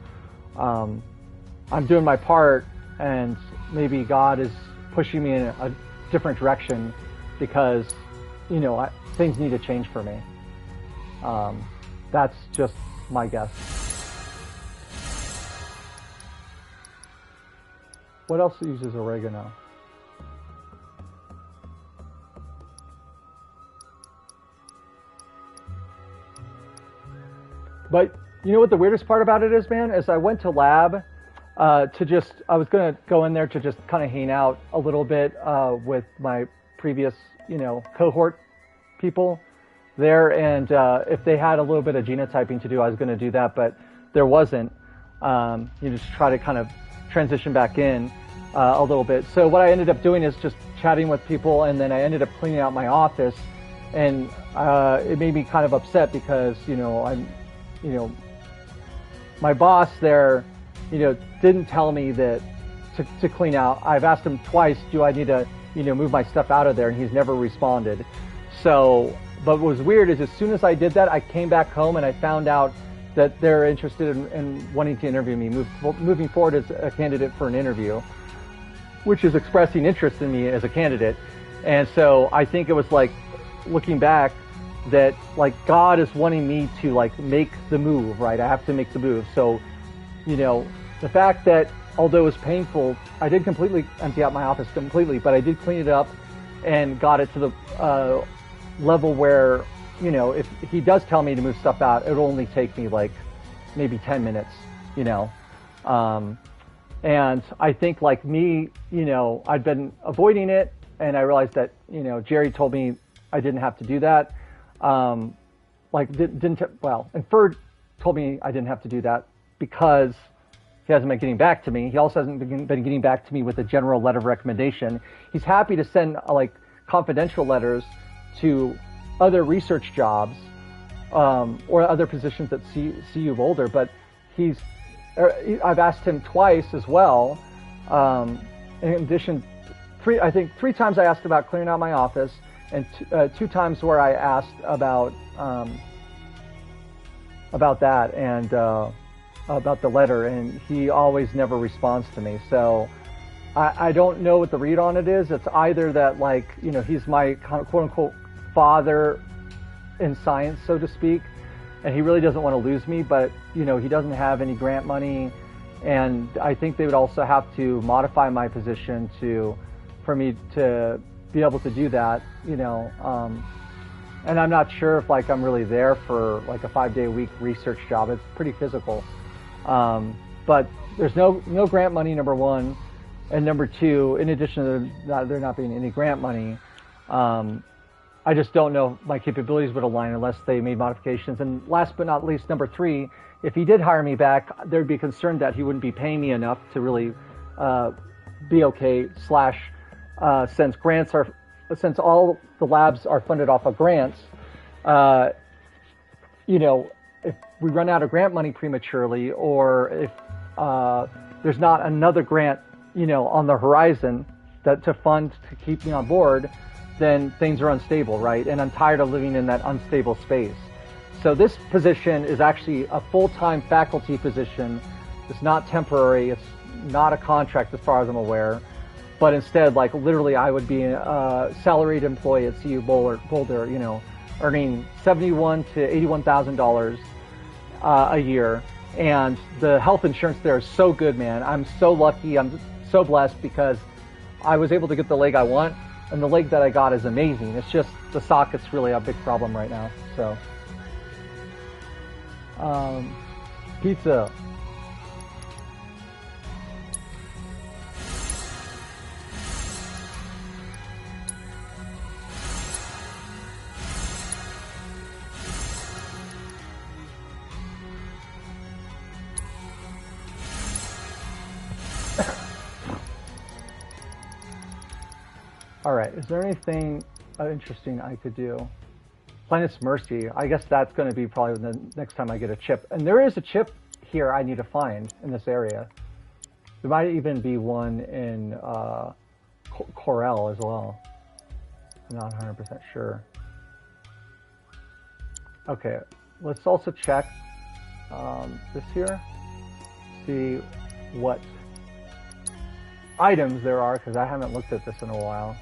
I'm doing my part, and maybe God is pushing me in a different direction because, you know, things need to change for me. That's just my guess. What else uses oregano? But you know what the weirdest part about it is, man? Is I went to lab I was going to go in there to just kind of hang out a little bit with my previous, you know, cohort people there. And if they had a little bit of genotyping to do, I was going to do that, but there wasn't. You just try to kind of transition back in a little bit. So what I ended up doing is just chatting with people, and then I ended up cleaning out my office, and it made me kind of upset because, you know, my boss there, you know, didn't tell me that to clean out. I've asked him twice, do I need to, you know, move my stuff out of there, and he's never responded. So, but what was weird is as soon as I did that, I came back home and I found out that they're interested in wanting to interview me, moving forward as a candidate for an interview, which is expressing interest in me as a candidate. And so I think it was like, looking back, that like God is wanting me to like make the move, right? I have to make the move. So, you know, the fact that although it was painful, I did completely empty out my office completely, but I did clean it up and got it to the level where, you know, if he does tell me to move stuff out, it'll only take me like maybe 10 minutes, you know. And I think like me, you know, I'd been avoiding it, and I realized that, you know, Jerry told me I didn't have to do that. Inferred told me I didn't have to do that because he hasn't been getting back to me. He also hasn't been getting back to me with a general letter of recommendation. He's happy to send like confidential letters to other research jobs or other positions at CU Boulder, but I've asked him twice as well. In addition, three times I asked about clearing out my office, and two times where I asked about that and about the letter, and he always never responds to me. So I don't know what the read on it is. It's either that, like, you know, he's my kind of quote unquote father in science, so to speak, and he really doesn't want to lose me, but, you know, he doesn't have any grant money, and I think they would also have to modify my position for me to be able to do that, you know, and I'm not sure if like I'm really there for like a 5-day-a-week research job. It's pretty physical, but there's no grant money, number one, and number two, in addition to there not being any grant money, I just don't know if my capabilities would align unless they made modifications. And last but not least, number three, if he did hire me back, there'd be concern that he wouldn't be paying me enough to really be okay. Since all the labs are funded off of grants, you know, if we run out of grant money prematurely, or if there's not another grant, you know, on the horizon to fund to keep me on board, then things are unstable, right? And I'm tired of living in that unstable space. So this position is actually a full-time faculty position. It's not temporary. It's not a contract as far as I'm aware. But instead, like, literally, I would be a salaried employee at CU Boulder, you know, earning $71,000 to $81,000 a year. And the health insurance there is so good, man. I'm so lucky. I'm so blessed because I was able to get the leg I want, and the leg that I got is amazing. It's just the socket's really a big problem right now. So, pizza. All right, is there anything interesting I could do? Planet's Mercy, I guess that's going to be probably the next time I get a chip. And there is a chip here I need to find in this area. There might even be one in Corel as well. I'm not 100% sure. Okay, let's also check this here. See what items there are, because I haven't looked at this in a while.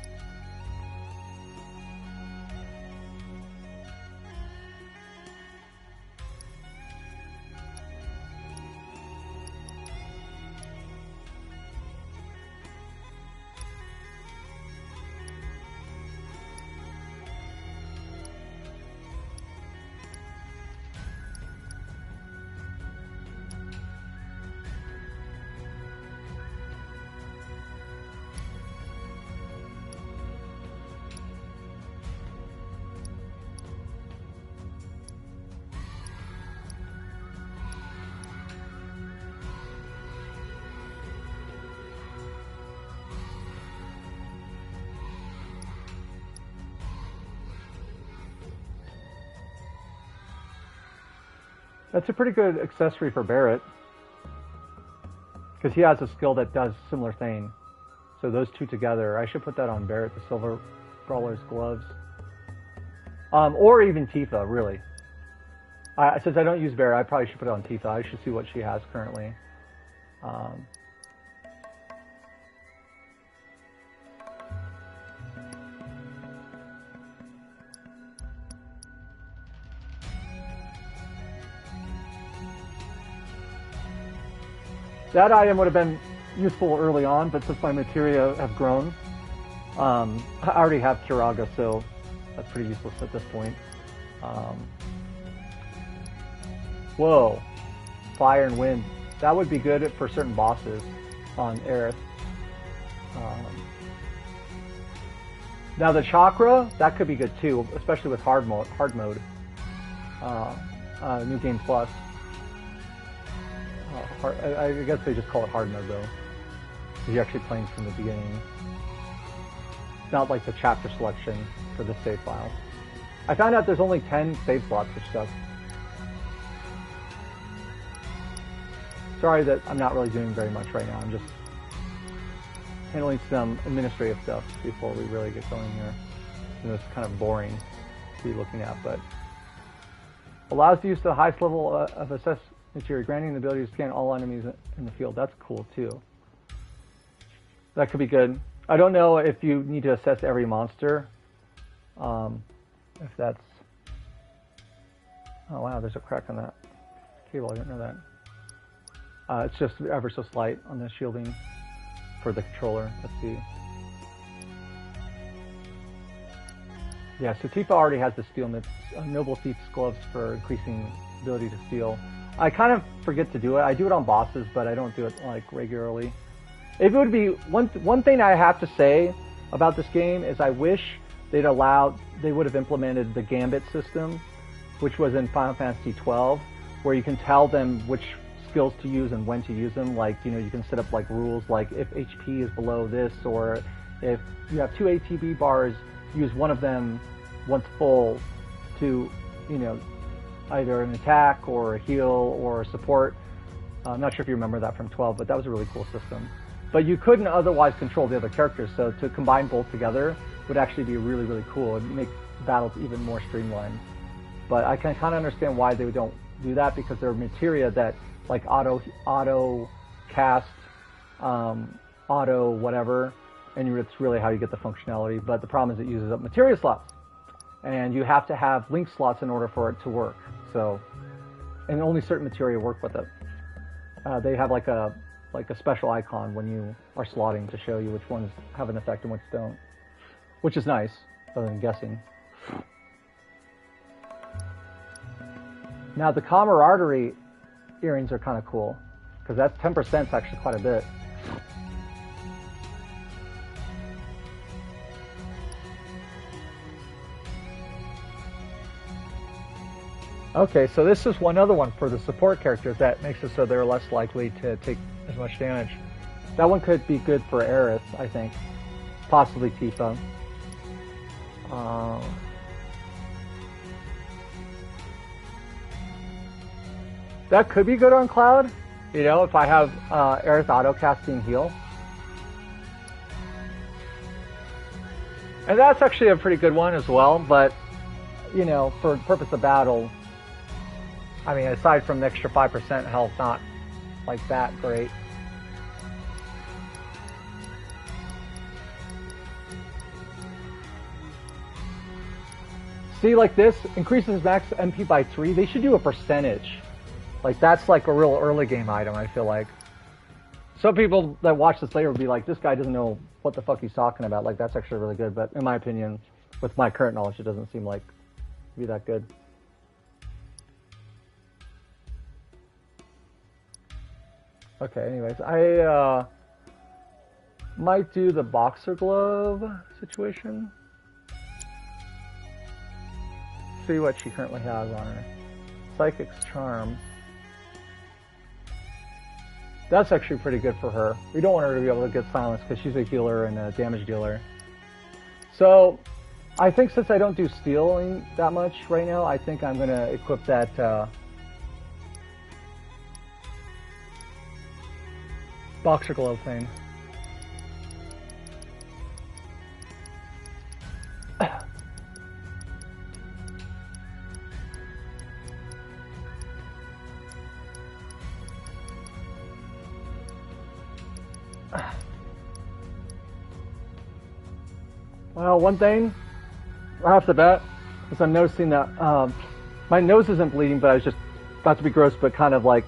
That's a pretty good accessory for Barrett, because he has a skill that does similar thing. So those two together, I should put that on Barrett, the Silver Brawler's gloves. Or even Tifa, really. Since I don't use Barrett, I probably should put it on Tifa. I should see what she has currently. That item would have been useful early on, but since my materia have grown, I already have Kiraga, so that's pretty useless at this point. Whoa, fire and wind. That would be good for certain bosses. on Aerith. Now the chakra, that could be good too, especially with hard mode. New Game Plus. I guess they just call it hard mode though, because you're actually playing from the beginning. It's not like the chapter selection for the save file. I found out there's only 10 save slots, which sucks. Sorry that I'm not really doing very much right now. I'm just handling some administrative stuff before we really get going here. You know, it's kind of boring to be looking at, but allows the use of the highest level of assess material, granting the ability to scan all enemies in the field. That's cool too. That could be good. I don't know if you need to assess every monster. If that's... Oh wow, there's a crack on that cable. I didn't know that. It's just ever so slight on the shielding for the controller. Let's see. Yeah, so Tifa already has the steel Noble Thief's gloves for increasing ability to steal. I kind of forget to do it. I do it on bosses, but I don't do it like regularly. If it would be one thing I have to say about this game is I wish they would have implemented the Gambit system, which was in Final Fantasy XII, where you can tell them which skills to use and when to use them. Like, you know, you can set up like rules like if HP is below this, or if you have 2 ATB bars, use one of them once full to, you know, either an attack or a heal or a support. I'm not sure if you remember that from 12, but that was a really cool system. But you couldn't otherwise control the other characters, so to combine both together would actually be really, really cool and make battles even more streamlined. But I can kind of understand why they don't do that, because there are materia that like auto cast, auto whatever, and it's really how you get the functionality. But the problem is it uses up materia slots, and you have to have link slots in order for it to work. So, and only certain materia work with it. They have like a special icon when you are slotting to show you which ones have an effect and which don't, which is nice, other than guessing. Now the camaraderie earrings are kind of cool, because that's 10% is actually quite a bit. Okay, so this is one other one for the support characters that makes it so they're less likely to take as much damage. That one could be good for Aerith, I think. Possibly Tifa. That could be good on Cloud, you know, if I have Aerith auto-casting heal. And that's actually a pretty good one as well, but, you know, for the purpose of battle, I mean, aside from the extra 5% health, not like that great. See, like this, increases max MP by 3. They should do a percentage. Like, that's like a real early game item, I feel like. Some people that watch this later will be like, this guy doesn't know what the fuck he's talking about. Like, that's actually really good. But in my opinion, with my current knowledge, it doesn't seem like to be that good. Okay, anyways, I might do the boxer glove situation. See what she currently has on her. Psychic's Charm. That's actually pretty good for her. We don't want her to be able to get silence because she's a healer and a damage dealer. So, I think since I don't do stealing that much right now, I think I'm going to equip that boxer glove thing. Well, one thing right off the bat is I'm noticing that my nose isn't bleeding, but I was just about to be gross, but kind of like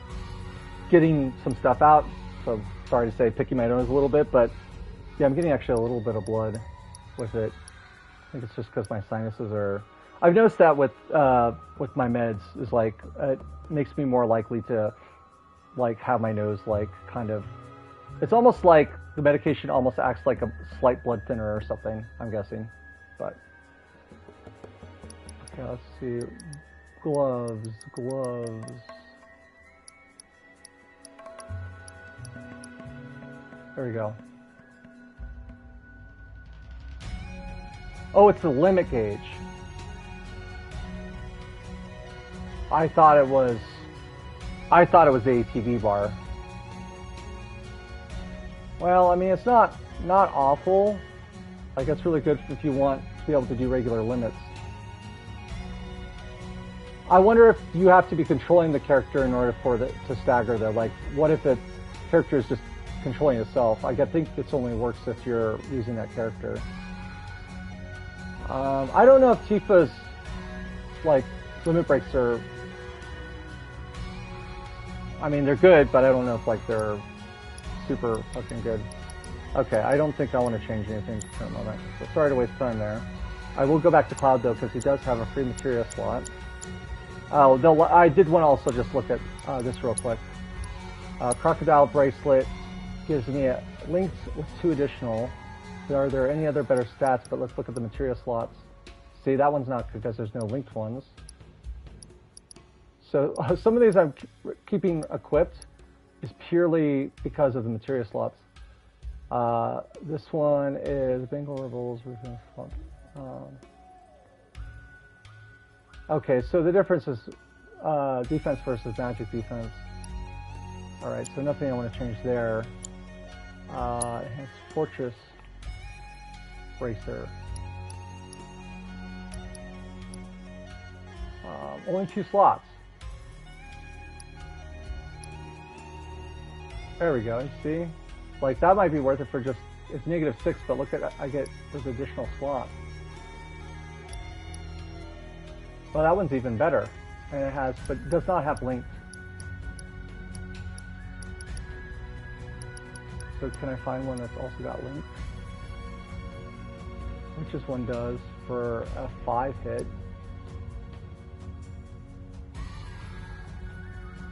getting some stuff out. So sorry to say, picking my nose a little bit, but yeah, I'm getting actually a little bit of blood with it. I think it's just because my sinuses are. I've noticed that with my meds is like it makes me more likely to like have my nose like kind of It's almost like the medication almost acts like a slight blood thinner or something, I'm guessing. But okay, let's see. Gloves. There we go. Oh, it's the limit gauge. I thought it was the ATV bar. Well, I mean, it's not awful. Like, it's really good if you want to be able to do regular limits. I wonder if you have to be controlling the character in order for it to stagger though. Like, what if the character is just controlling itself? I think this only works if you're using that character. I don't know if Tifa's, like, limit breaks are... I mean, they're good, but I don't know if, like, they're super fucking good. Okay, I don't think I want to change anything at the current moment. So sorry to waste time there. I will go back to Cloud, though, because he does have a free materia slot. Oh, I did want to also just look at this real quick. Crocodile Bracelet gives me a linked with 2 additional. Are there any other better stats? But let's look at the materia slots. See, that one's not because there's no linked ones. So some of these I'm keeping equipped is purely because of the materia slots. This one is Bengal Rebels. Okay, so the difference is defense versus magic defense. Alright, so nothing I want to change there. Enhanced Fortress Bracer. Only 2 slots. There we go, you see? Like, that might be worth it for just, it's -6, but look at, I get those additional slots. Well, that one's even better. And it has, but it does not have linked. So can I find one that's also got linked? Which this one does for a 5 hit.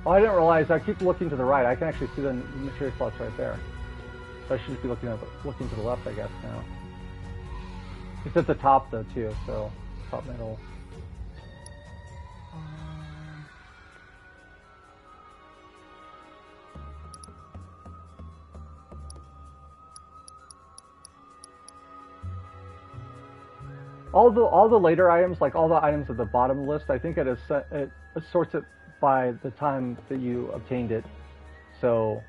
Oh, I didn't realize, I keep looking to the right. I can actually see the materia slots right there. So I should just be looking to the left, I guess, now. It's at the top, though, too, so top middle. All the later items, like all the items at the bottom of the list, I think it sorts it by the time that you obtained it. So,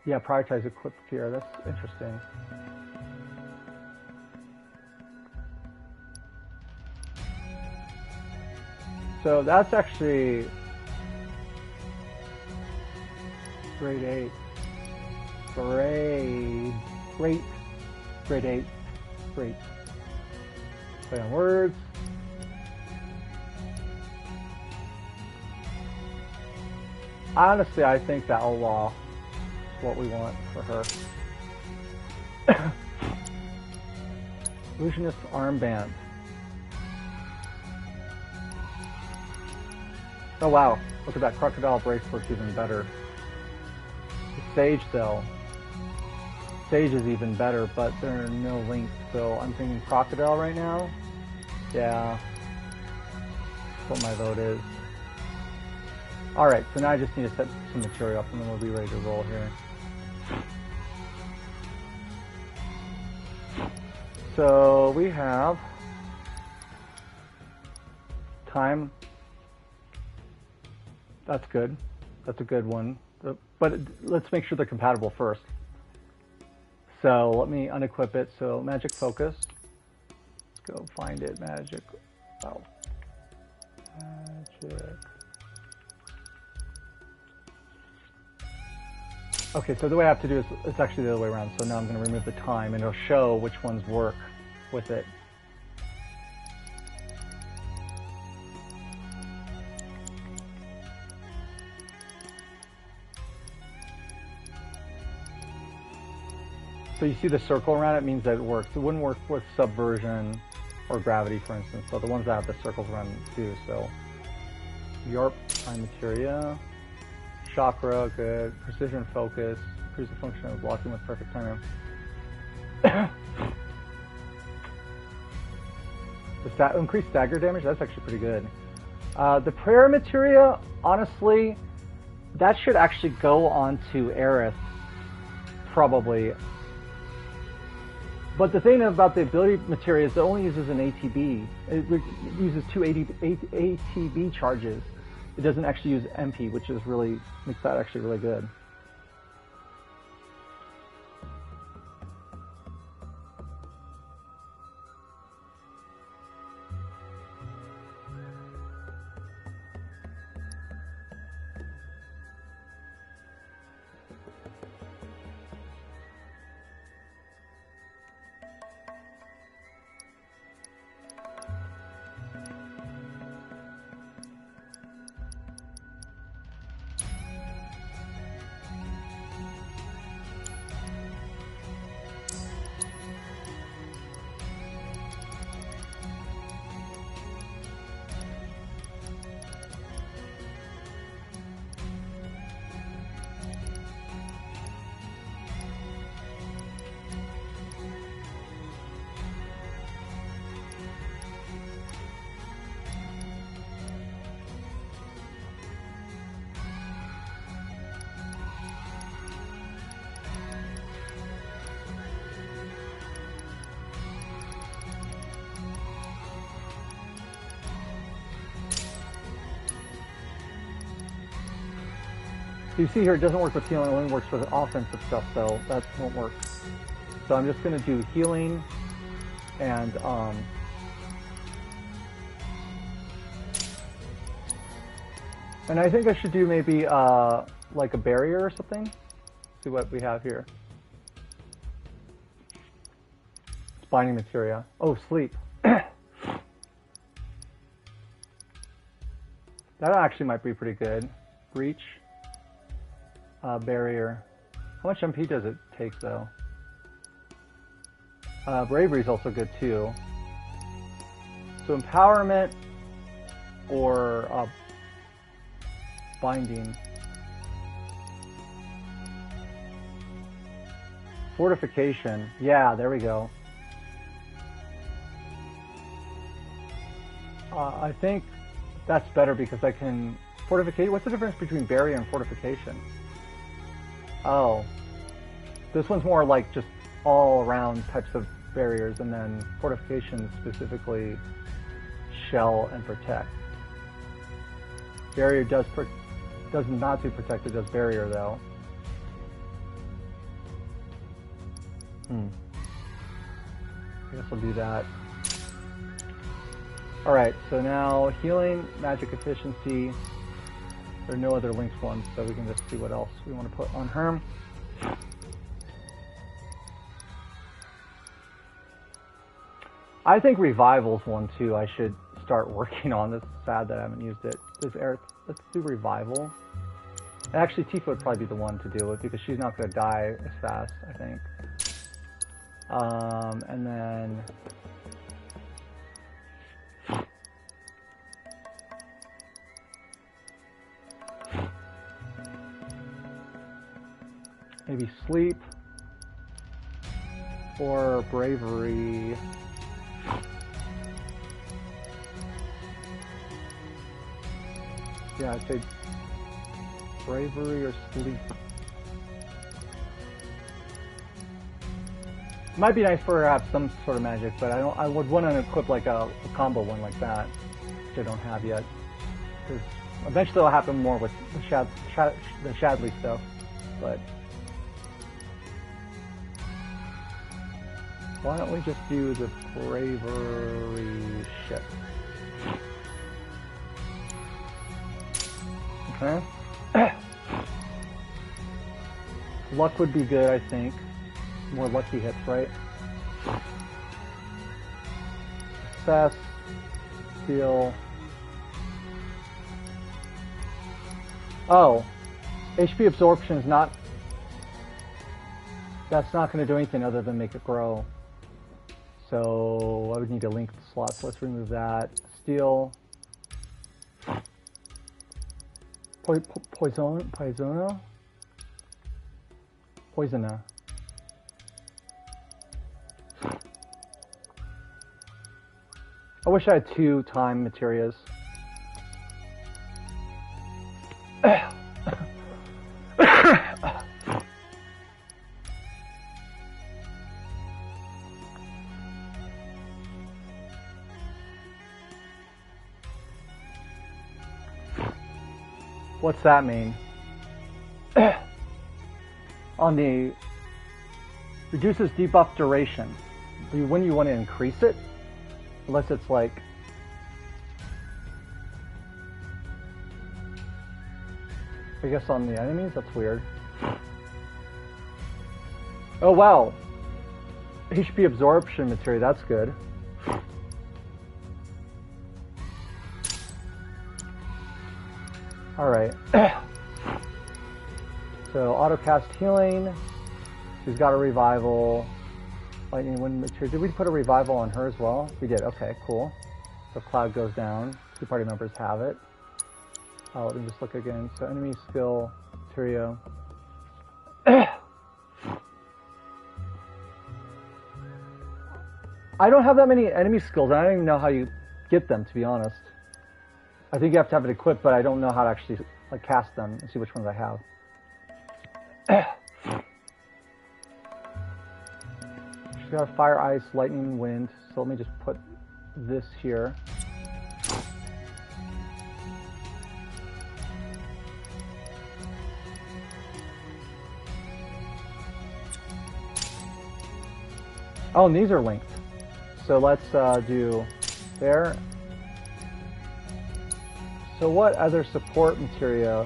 yeah, prioritize equip gear. That's interesting. So that's actually grade 8. Grade 8. Great. Play on words. Honestly, I think that outlaw is what we want for her. Illusionist armband. Oh wow, look at that crocodile bracelet's even better. The sage though. Sage is even better, but there are no links, so I'm thinking crocodile right now. Yeah, that's what my vote is. Alright, so now I just need to set some material up and then we'll be ready to roll here. So we have time. That's good. That's a good one. But let's make sure they're compatible first. So let me unequip it. So magic focus. Let's go find it. Magic. Oh. Magic. Okay, so the way I have to do is it's actually the other way around. So now I'm going to remove the time and it'll show which ones work with it. So you see the circle around it means that it works. It wouldn't work with subversion or gravity, for instance. So the ones that have the circles around them do. So Yarp, time materia, Chakra, good. Precision focus. Improves the function of blocking with perfect timing. The increased stagger damage, that's actually pretty good. The prayer materia, honestly, that should actually go on to Aerith, probably. But the thing about the ability materia is it only uses an ATB. It uses two ATB charges. It doesn't actually use MP, which is really makes that actually really good. You see here, it doesn't work with healing, it only works with offensive stuff, so that won't work. So I'm just going to do healing, and I think I should do maybe like a barrier or something. See what we have here. It's binding materia. Oh, sleep. That actually might be pretty good. Reach. Barrier. How much MP does it take though? Bravery is also good too. So empowerment or binding. Fortification. Yeah, there we go. I think that's better because I can fortificate. What's the difference between barrier and fortification? Oh, this one's more like just all around types of barriers, and then fortification specifically shell and protect. Barrier does not do protect, it does barrier though. I guess I'll do that. Alright, so now healing, magic efficiency. There are no other linked ones, so we can just see what else we want to put on her. I think Revival's one too I should start working on. This is sad that I haven't used it. Let's do Revival. Actually, Tifa would probably be the one to deal with because she's not going to die as fast, I think. And then... maybe sleep or bravery. Yeah, I'd say bravery or sleep. Might be nice for her to have some sort of magic, but I would want to equip like a combo one like that, which I don't have yet. Because eventually it'll happen more with the Shadley stuff, but. Why don't we just do the bravery ship? Okay. Luck would be good, I think. More lucky hits, right? Success. Steal. Oh. HP absorption is not... That's not going to do anything other than make it grow. So I would need a linked slot, so let's remove that. Steal. Poisona? Poisona. I wish I had 2 time materials. What's that mean? On the reduces debuff duration. When you want to increase it, unless it's like I guess on the enemies, that's weird. Oh wow. HP absorption material, that's good. Alright. So auto cast healing. She's got a revival. Lightning wind material. Did we put a revival on her as well? We did. Okay, cool. So cloud goes down. 2 party members have it. Let me just look again. So enemy skill material. I don't have that many enemy skills. I don't even know how you get them, to be honest. I think you have to have it equipped, but I don't know how to actually like cast them and see which ones I have. She's got fire, ice, lightning, wind. So let me just put this here. Oh, and these are linked. So let's do there. So what other support materia?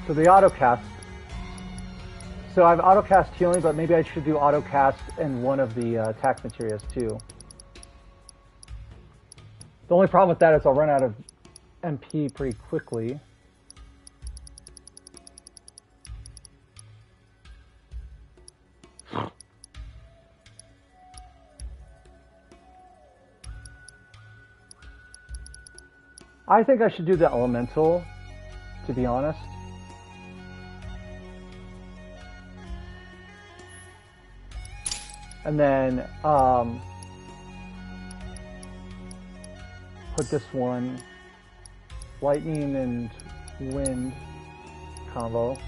So the auto cast. So I've auto cast healing, but maybe I should do auto cast in one of the attack materials too. The only problem with that is I'll run out of MP pretty quickly. I think I should do the elemental, to be honest. And then put this one, lightning and wind combo.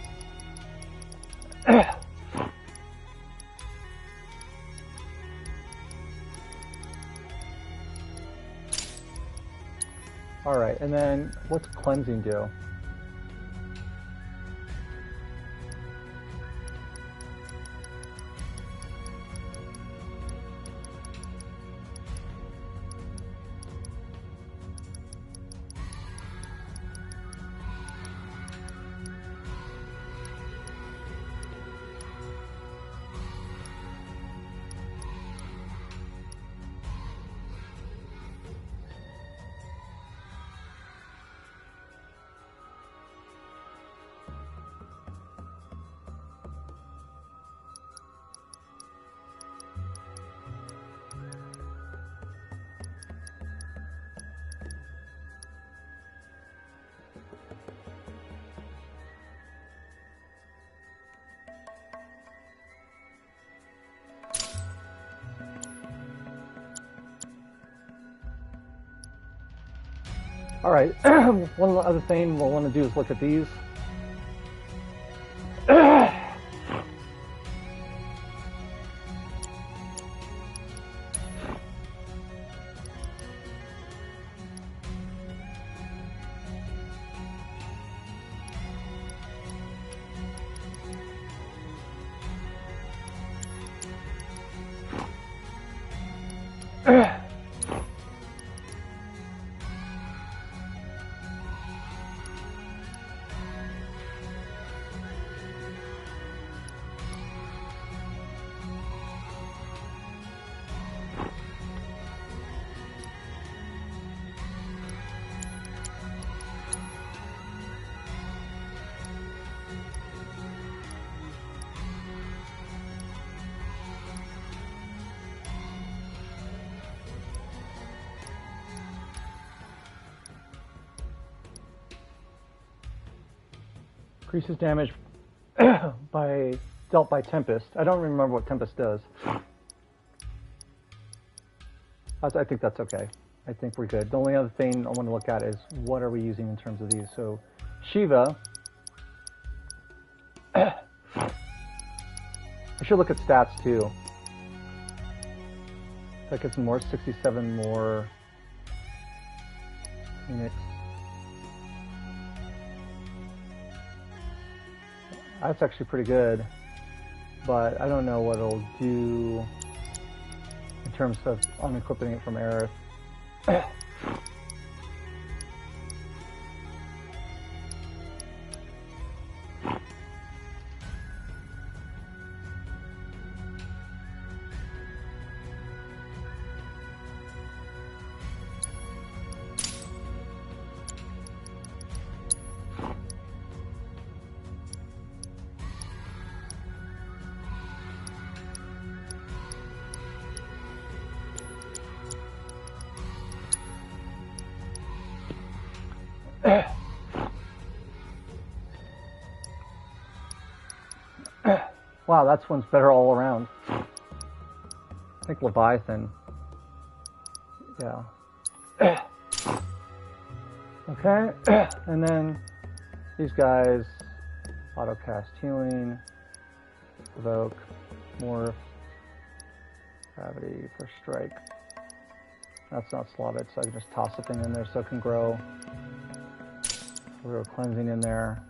All right, and then what's cleansing do? All right, one other thing we'll want to do is look at these. Increases damage dealt by Tempest. I don't remember what Tempest does. I think that's okay. I think we're good. The only other thing I want to look at is what are we using in terms of these. So Shiva. I should look at stats too. That gets more, 67 more Phoenix. That's actually pretty good, but I don't know what it'll do in terms of unequipping it from Aerith. Wow, that one's better all around. I think Leviathan. Yeah. Okay, and then these guys, auto cast healing, evoke, morph, gravity for strike. That's not slotted, so I can just toss a thing in there so it can grow. A little cleansing in there.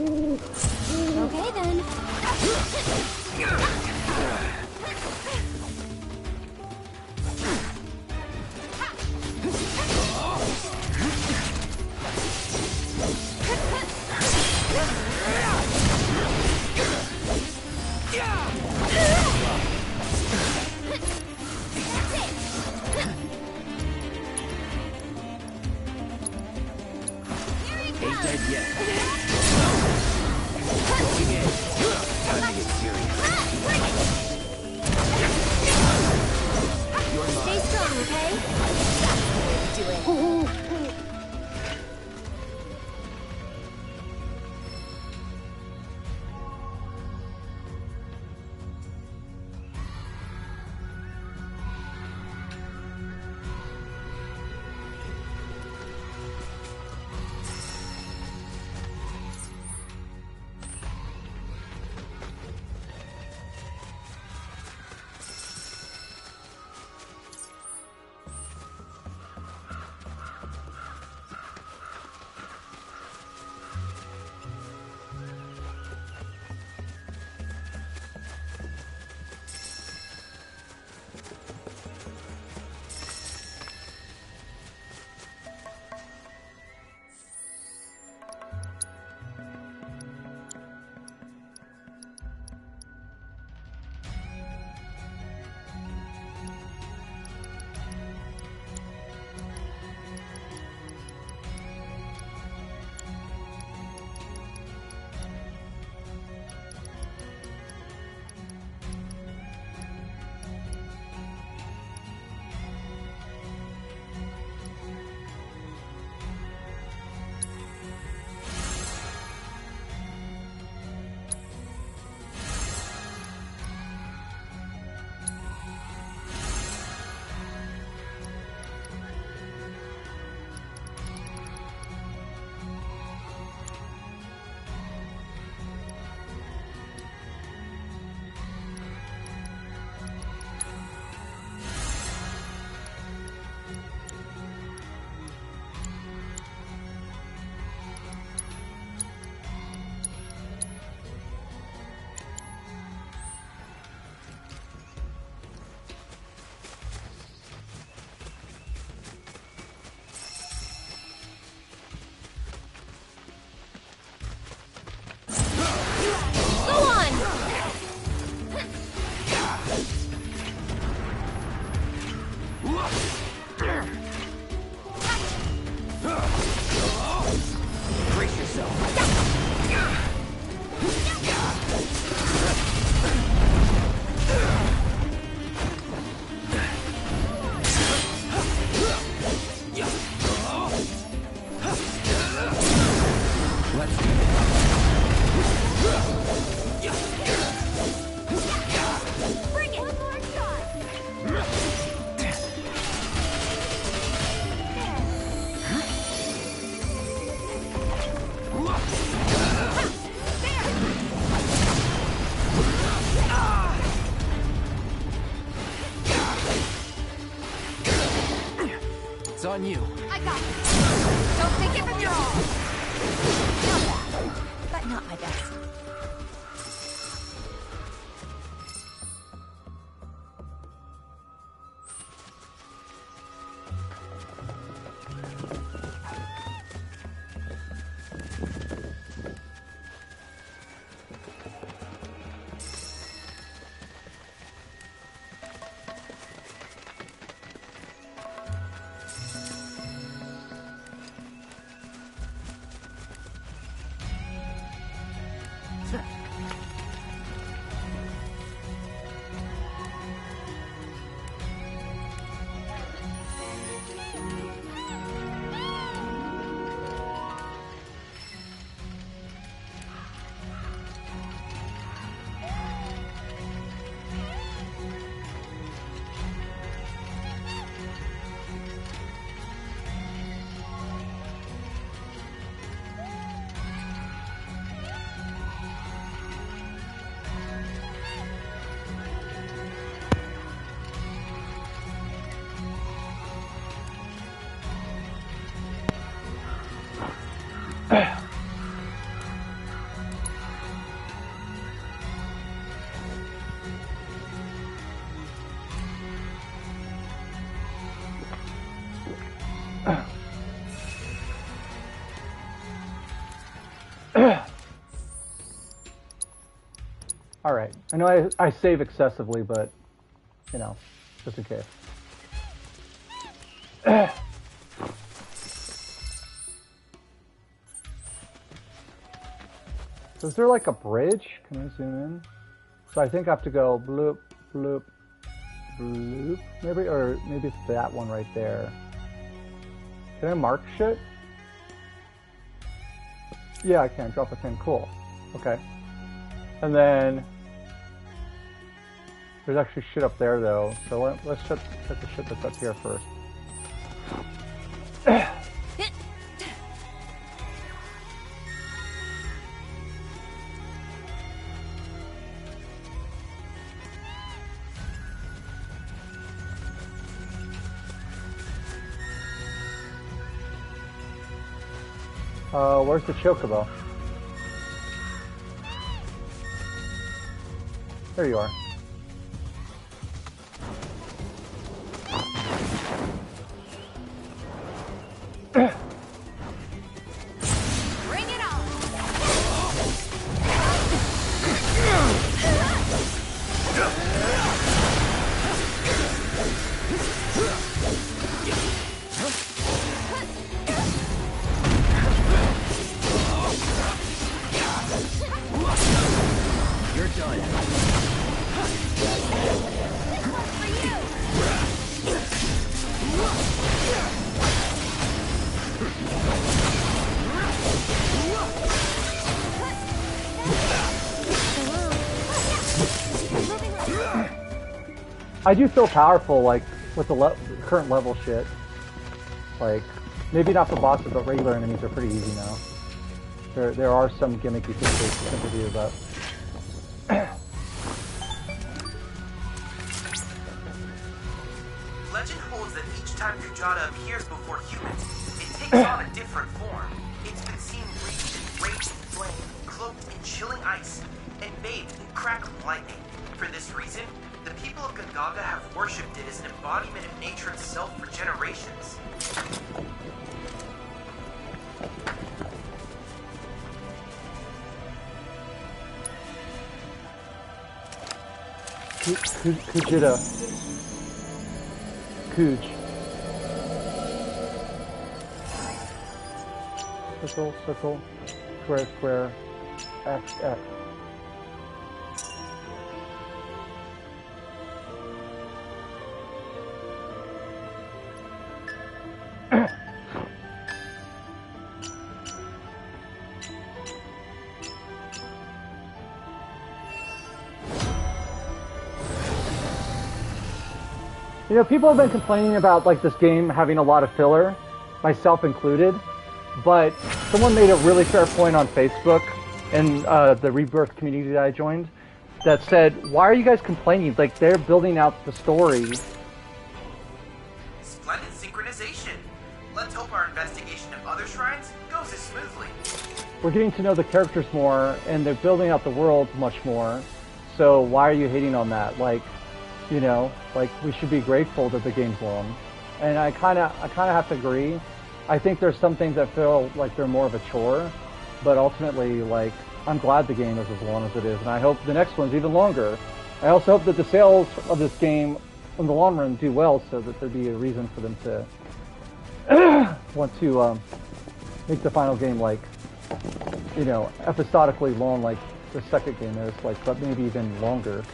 Okay then. Ain't dead yet. Going in. Time to get serious. Brace yourself. Let's do it. Bring it! One more shot! It's on you. I got it. Don't take it from your all. Not bad, but not my best. All right. I know I save excessively, but, you know, just in case. So is there like a bridge? Can I zoom in? So I think I have to go bloop, bloop, bloop, maybe, or maybe it's that one right there. Can I mark shit? Yeah, I can. Drop a pin. Cool. Okay. And then there's actually shit up there though. So let's check the shit that's up here first. Where's the chocobo? There you are. Bring it on! You're done. This one's for you! I do feel powerful, like, with the current level shit. Like, maybe not for bosses, but regular enemies are pretty easy now. There are some gimmicky things to do, but... Legend holds that each time Kujata appears before humans, it takes on a different form. It's been seen wreathed in raging flame, cloaked in chilling ice, and bathed in crackling lightning. For this reason, the people of Gongaga have worshipped it as an embodiment of nature itself for generations. Kujita. Kuj. Circle, circle, square, square, X, X. You know, people have been complaining about like this game having a lot of filler, myself included, but someone made a really fair point on Facebook in the Rebirth community that I joined that said, why are you guys complaining? Like, they're building out the story. Splendid synchronization. Let's hope our investigation of other shrines goes as smoothly. We're getting to know the characters more, and they're building out the world much more, so why are you hating on that? Like, you know, like, we should be grateful that the game's long. And I kind of have to agree. I think there's some things that feel like they're more of a chore, but ultimately, like, I'm glad the game is as long as it is, and I hope the next one's even longer. I also hope that the sales of this game in the long run do well, so that there'd be a reason for them to want to make the final game, like, you know, episodically long, like the second game is, like, but maybe even longer.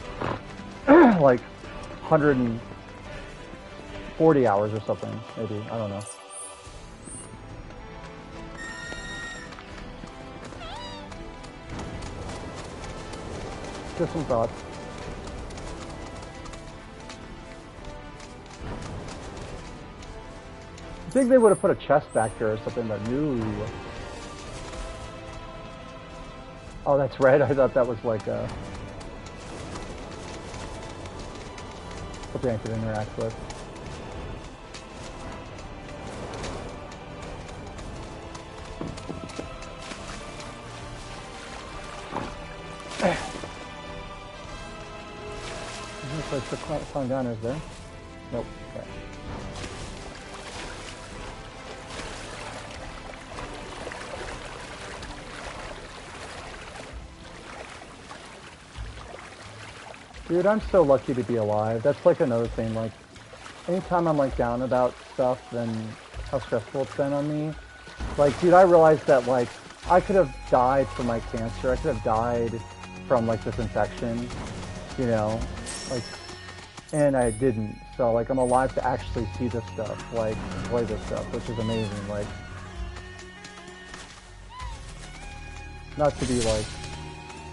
Like 140 hours or something, maybe. I don't know. Just some thoughts. I think they would have put a chest back there or something, but no. Oh, that's red? I thought that was like a... something I could interact with. Is this like the climb down is there? Nope. Okay. Dude, I'm so lucky to be alive. That's like another thing. Like, anytime I'm like down about stuff and how stressful it's been on me, like, dude, I realized that like I could have died from my cancer. I could have died from like this infection, you know, like, and I didn't. So like, I'm alive to actually see this stuff, like play this stuff, which is amazing. Like, not to be like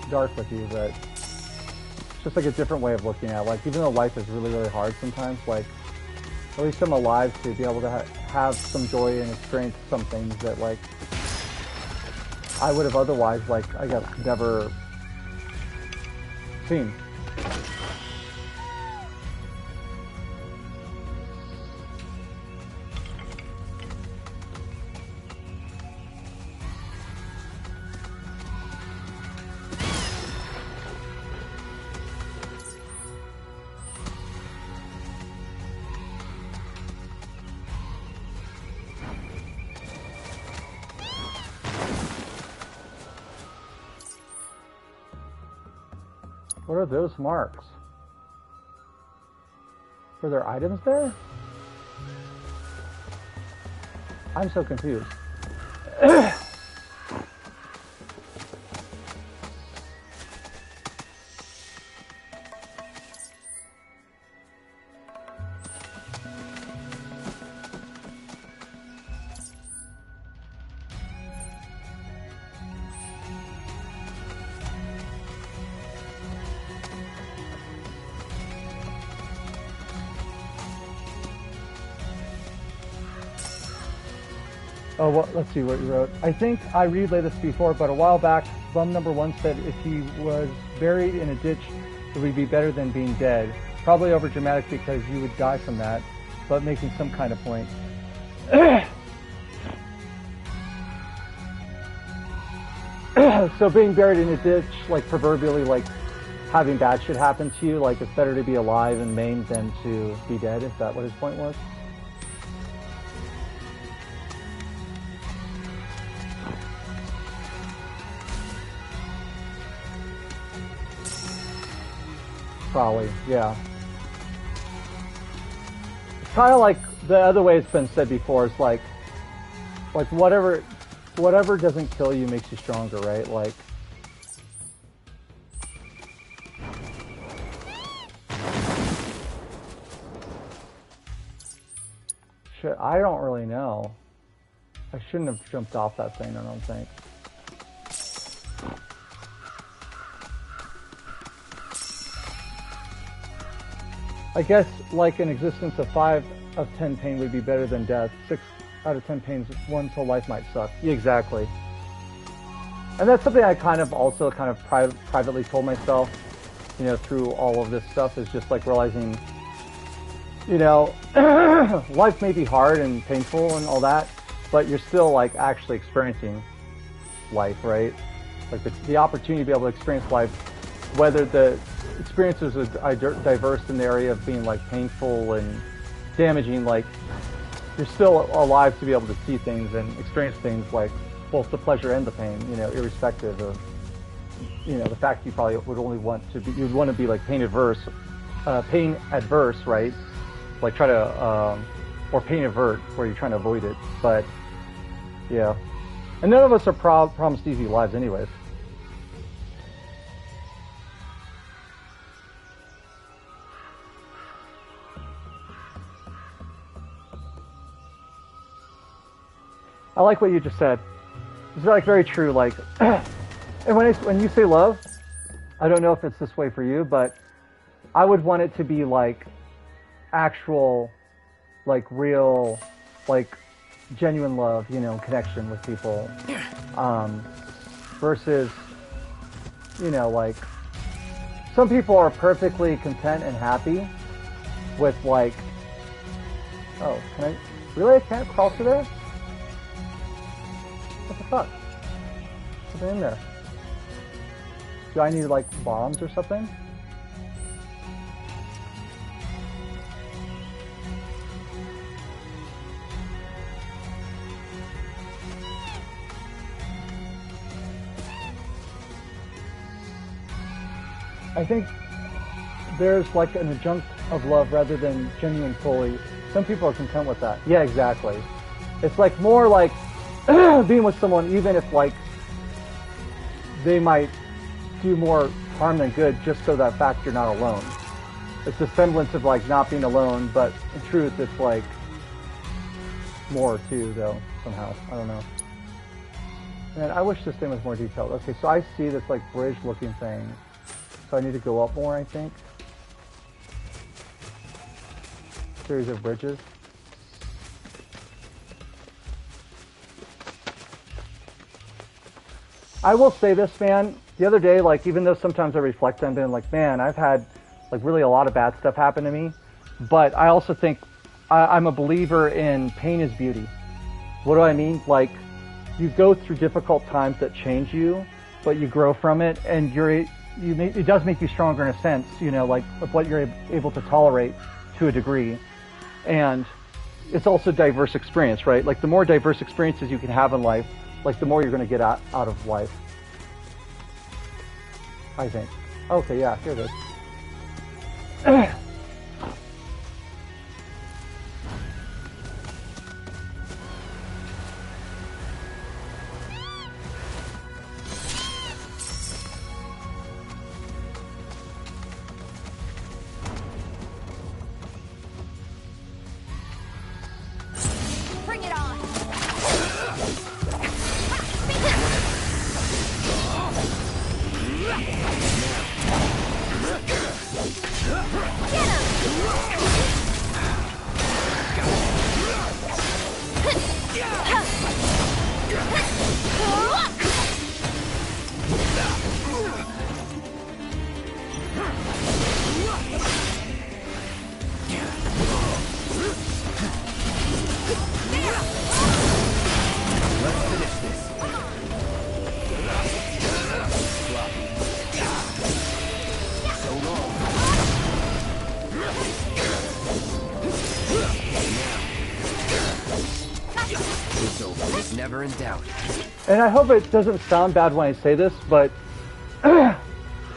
dark with you, but just like a different way of looking at it. Like, even though life is really, really hard sometimes, like, at least I'm alive to be able to have some joy and experience some things that, like, I would have otherwise, like, I guess, never seen. What are those marks? Were there items there? I'm so confused. Oh, well, let's see what you wrote. I think I relayed this before, but a while back, bum number one said if he was buried in a ditch, it would be better than being dead. Probably over dramatic because you would die from that, but making some kind of point. So being buried in a ditch, like proverbially, like having bad shit happen to you, like it's better to be alive and maimed than to be dead. Is that what his point was? Probably, yeah. It's kind of like the other way it's been said before. It's like whatever, whatever doesn't kill you makes you stronger, right? Like, shit, I don't really know. I shouldn't have jumped off that thing, I don't think. I guess, like, an existence of 5 of 10 pain would be better than death. 6 out of 10 pains, 1 till life might suck. Yeah, exactly. And that's something I kind of also kind of privately told myself, you know, through all of this stuff, is just like realizing, you know, life may be hard and painful and all that, but you're still like actually experiencing life, right? Like the opportunity to be able to experience life, whether the experiences are diverse in the area of being like painful and damaging, like you're still alive to be able to see things and experience things, like both the pleasure and the pain, you know, irrespective of, you know, the fact you probably would only want to be, you'd want to be like pain adverse, right? Like try to, or pain avert, where you're trying to avoid it. But yeah, and none of us are promised easy lives anyways. I like what you just said. It's like very true. Like, and when you say love, I don't know if it's this way for you, but I would want it to be like actual, like real, like genuine love, you know, connection with people, versus, you know, like some people are perfectly content and happy with like, oh, can I really? I can't crawl through there? What the fuck? What's in there? Do I need like bombs or something? I think there's like an adjunct of love rather than genuine fully. Some people are content with that. Yeah, exactly. It's like more like being with someone, even if like they might do more harm than good, just so that fact you're not alone. It's a semblance of like not being alone, but in truth it's like more too, though, somehow. I don't know. Man, I wish this thing was more detailed. Okay, so I see this like bridge looking thing. So I need to go up more, I think. Series of bridges. I will say this, man. The other day, like, even though sometimes I reflect on being like, man, I've had like really a lot of bad stuff happen to me, but I also think I'm a believer in pain is beauty. What do I mean? Like, you go through difficult times that change you, but you grow from it, and it does make you stronger in a sense, you know, like of what you're able to tolerate to a degree. And it's also diverse experience, right? Like the more diverse experiences you can have in life, like the more you're going to get out of life, I think. Okay, yeah, here it is. Never in doubt. And I hope it doesn't sound bad when I say this, but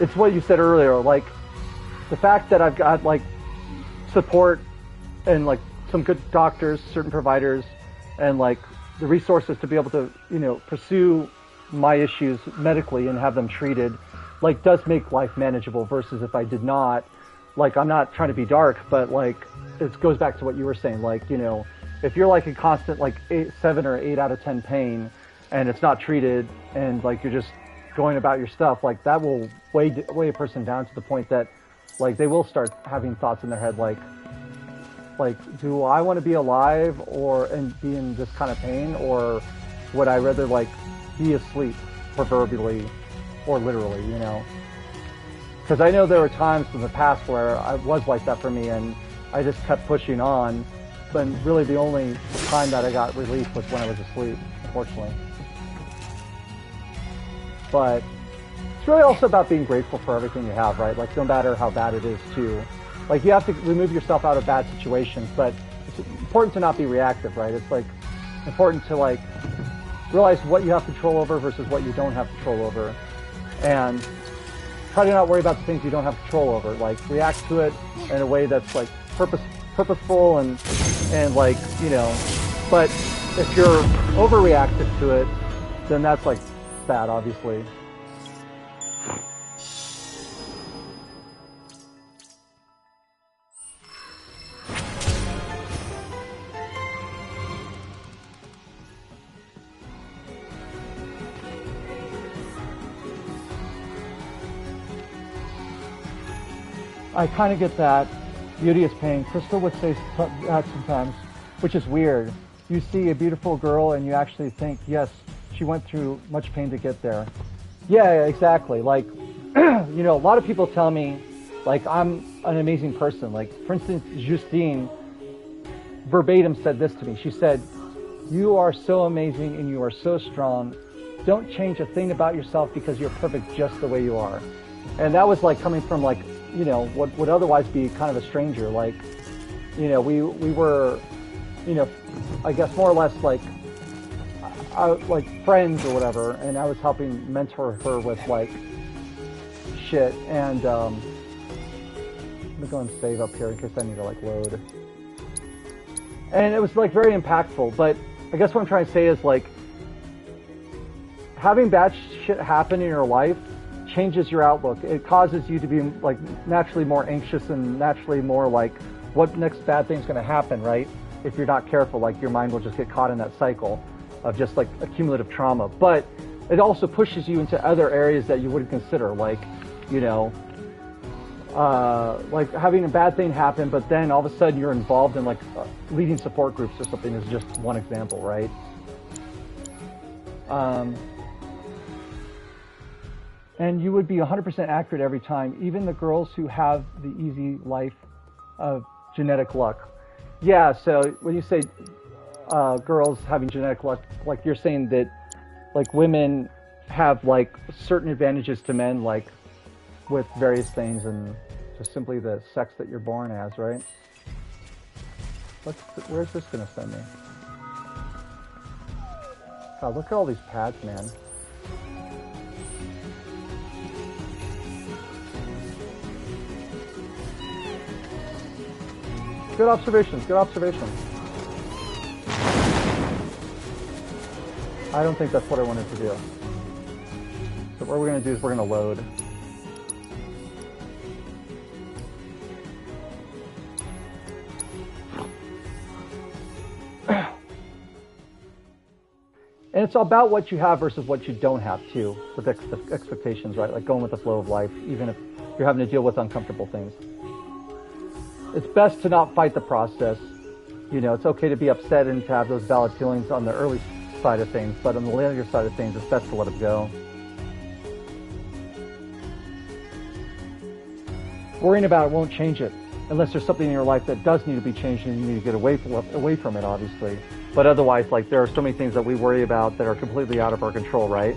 it's what you said earlier, like the fact that I've got like support and like some good doctors, certain providers, and like the resources to be able to, pursue my issues medically and have them treated, like, does make life manageable versus if I did not. Like, I'm not trying to be dark, but, like, it goes back to what you were saying. Like, if you're, like, in constant, like, 7 or 8 out of 10 pain and it's not treated and, like, you're just going about your stuff, like, that will weigh a person down to the point that, like, they will start having thoughts in their head, like, do I want to be alive and be in this kind of pain, or would I rather, like, be asleep, proverbially or literally, Because I know there were times in the past where I was like that for me, and I just kept pushing on. But really, the only time that I got relief was when I was asleep, unfortunately. But it's really also about being grateful for everything you have, right? Like, no matter how bad it is, too. Like, you have to remove yourself out of bad situations, but it's important to not be reactive, right? It's, like, important to, like, realize what you have control over versus what you don't have control over. And try to not worry about the things you don't have control over. Like, react to it in a way that's, like, purposeful and like, but if you're overreactive to it, then that's, like, bad, obviously. I kind of get that. Beauty is pain. Crystal would say that sometimes, which is weird. You see a beautiful girl and you actually think, yes, she went through much pain to get there. Yeah, exactly. Like, a lot of people tell me, like, I'm an amazing person. Like, for instance, Justine verbatim said this to me. She said, "You are so amazing and you are so strong. Don't change a thing about yourself because you're perfect just the way you are." And that was, like, coming from, like, what would otherwise be kind of a stranger. Like, we were, I guess more or less like friends or whatever, and I was helping mentor her with, like, shit. And let me go and save up here in case I need to, like, load. And it was, like, very impactful. But I guess what I'm trying to say is, like, having bad shit happen in your life changes your outlook. It causes you to be, like, naturally more anxious and naturally more like, what next bad thing's going to happen, right? If you're not careful, like, your mind will just get caught in that cycle of just, like, accumulative trauma. But it also pushes you into other areas that you wouldn't consider, like, like having a bad thing happen, but then all of a sudden you're involved in, like, leading support groups or something is just one example, right? And you would be 100% accurate every time, even the girls who have the easy life of genetic luck. Yeah, so when you say girls having genetic luck, like, you're saying that, like, women have, like, certain advantages to men, like, with various things, and just simply the sex that you're born as, right? Where's this going to send me? God, look at all these pads, man. Good observations, good observations. I don't think that's what I wanted to do. So what we're going to do is we're going to load. And it's about what you have versus what you don't have, too, with expectations, right? Like, going with the flow of life, even if you're having to deal with uncomfortable things. It's best to not fight the process. It's okay to be upset and to have those valid feelings on the early side of things, but on the later side of things, it's best to let it go. Worrying about it won't change it, unless there's something in your life that does need to be changed and you need to get away from it, obviously. But otherwise, like, there are so many things that we worry about that are completely out of our control, right?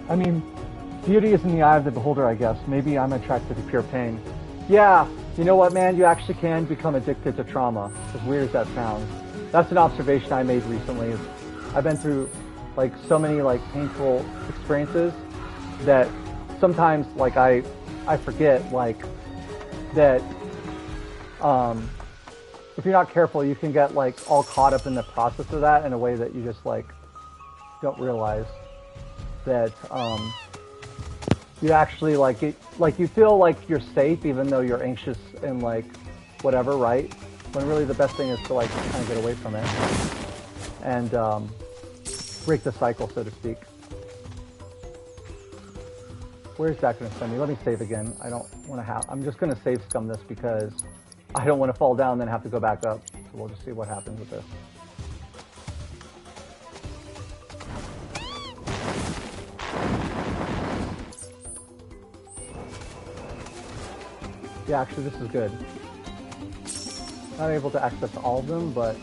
I mean, beauty is in the eye of the beholder, I guess. Maybe I'm attracted to pure pain. Yeah, You know what, man? You actually can become addicted to trauma, as weird as that sounds. That's an observation I made recently. Is I've been through like so many like painful experiences that sometimes like I forget like that if you're not careful, you can get like all caught up in the process of that in a way that you just like don't realize that you actually like it, like you feel like you're safe even though you're anxious and like whatever, right? When really the best thing is to like kind of get away from it and break the cycle, so to speak. Where's that going to send me? Let me save again. I don't want to have... I'm just going to save scum this because I don't want to fall down and then have to go back up. So we'll just see what happens with this. Yeah, actually this is good. Not able to access all of them, but...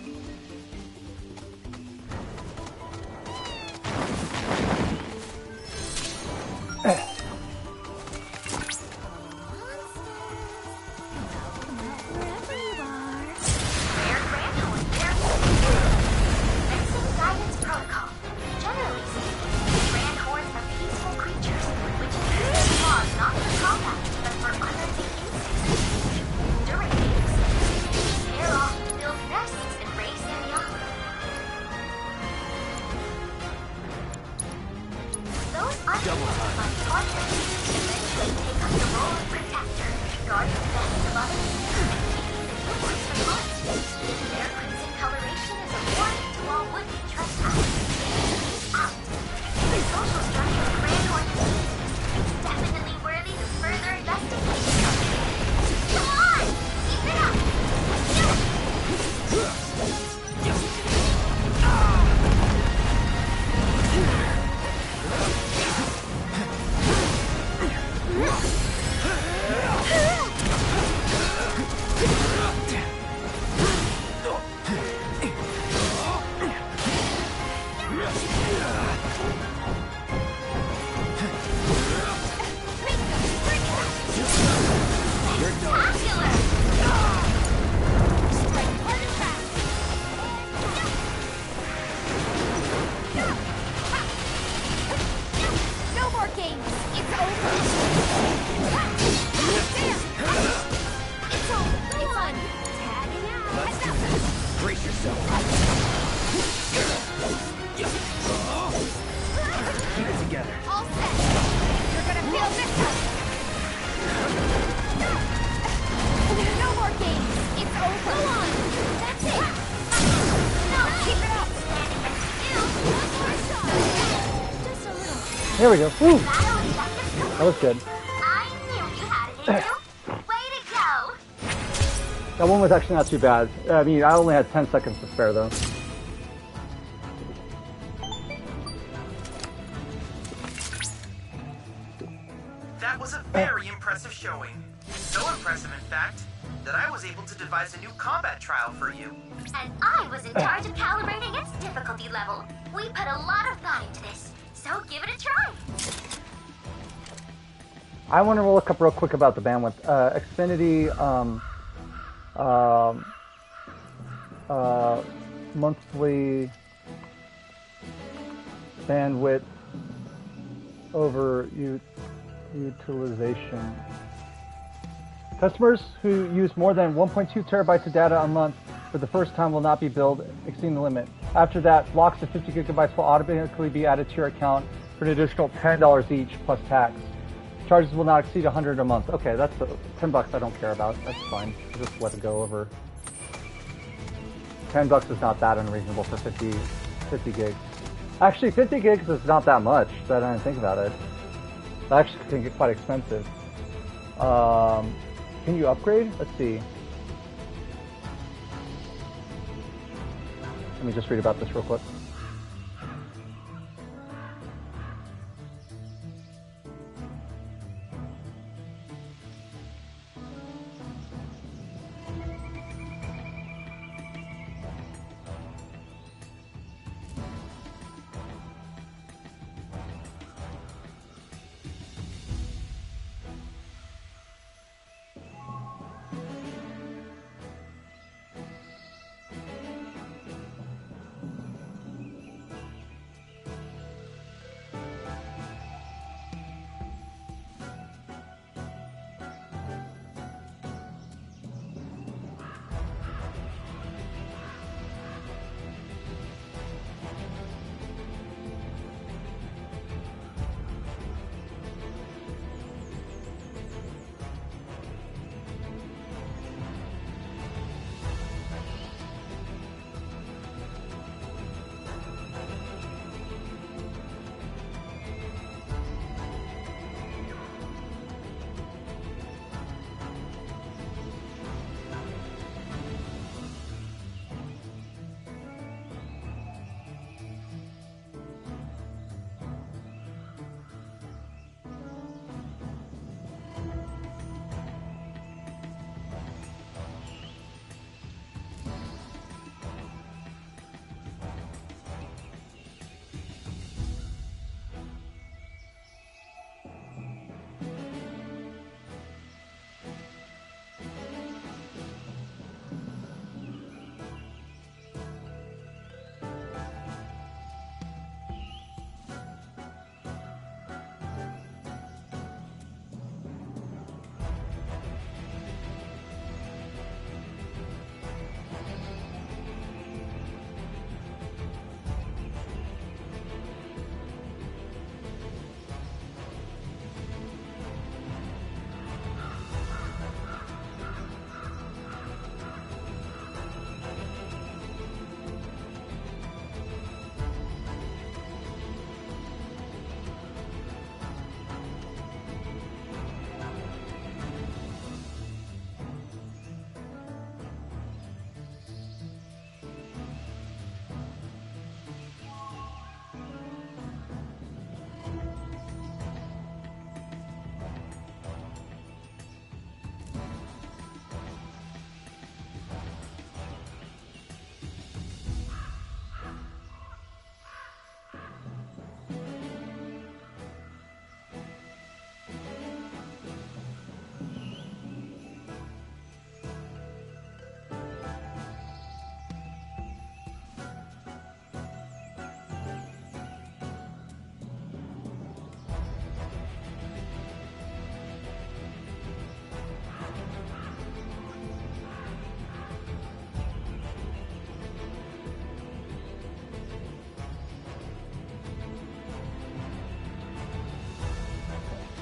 There we go. Woo! That was good. I knew you had it in you. Way to go! That one was actually not too bad. I mean, I only had 10 seconds to spare, though. That was a very impressive showing. So impressive, in fact, that I was able to devise a new combat trial for you. And I was in charge of calibrating its difficulty level. We put a lot of thought into this, so give it a try. I want to look up real quick about the bandwidth. Xfinity monthly bandwidth over utilization. Customers who use more than 1.2 terabytes of data a month for the first time will not be billed exceeding the limit. After that, blocks of 50 gigabytes will automatically be added to your account for an additional $10 each plus tax. Charges will not exceed $100 a month. Okay, that's $10 I don't care about. That's fine. Just let it go over. $10 is not that unreasonable for 50 gigs. Actually, 50 gigs is not that much, that I didn't think about it. That actually can get quite expensive. Can you upgrade? Let's see. Let me just read about this real quick.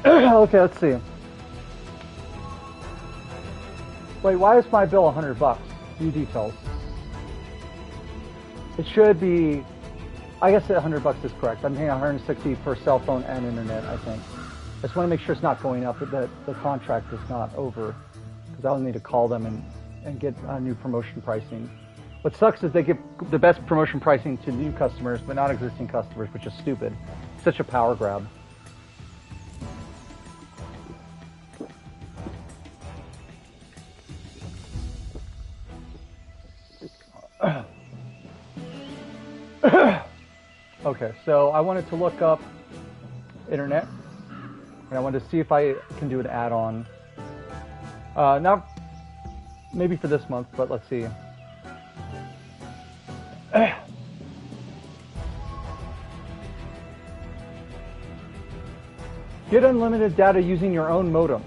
Okay, let's see. Wait, why is my bill $100? View details. It should be, I guess $100 is correct. I'm paying $160 for cell phone and internet, I think. I just want to make sure it's not going up, that the contract is not over. Because I'll need to call them and get new promotion pricing. What sucks is they give the best promotion pricing to new customers, but not existing customers, which is stupid. Such a power grab. Okay, so I wanted to look up internet, and I wanted to see if I can do an add-on. Not maybe for this month, but let's see. Get unlimited data using your own modem.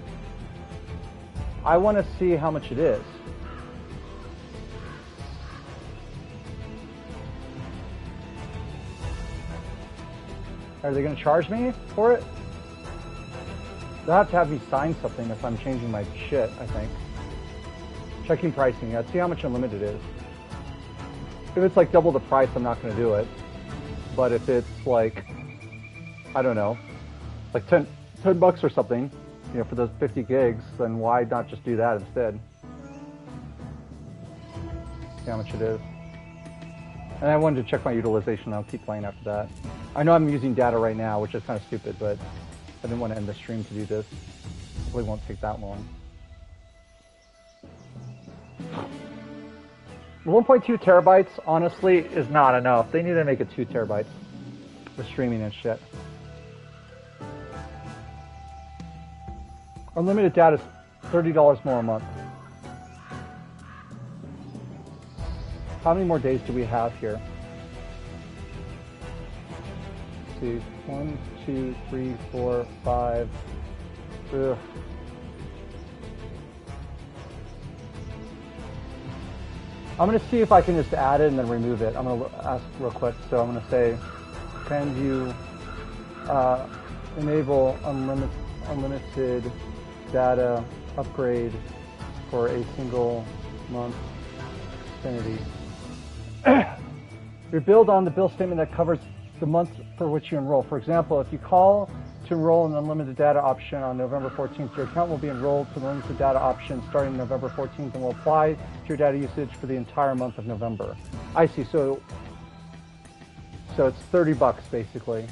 I want to see how much it is. Are they going to charge me for it? They'll have to have me sign something if I'm changing my shit, I think. Checking pricing. Yeah, see how much unlimited is. If it's like double the price, I'm not going to do it. But if it's like, I don't know, like $10 or something, you know, for those 50 gigs, then why not just do that instead? See how much it is. And I wanted to check my utilization. I'll keep playing after that. I know I'm using data right now, which is kind of stupid, but I didn't want to end the stream to do this. Hopefully it won't take that long. 1.2 terabytes, honestly, is not enough. They need to make it 2 terabytes for streaming and shit. Unlimited data is $30 more a month. How many more days do we have here? Let's see, 1, 2, 3, 4, 5. Ugh. I'm going to see if I can just add it and then remove it. I'm going to ask real quick. So I'm going to say, can you enable unlimited data upgrade for a single month Xfinity? You're billed on the bill statement that covers the month for which you enroll. For example, if you call to enroll in the unlimited data option on November 14th, your account will be enrolled to the unlimited data option starting November 14th and will apply to your data usage for the entire month of November. I see. So it's $30 basically.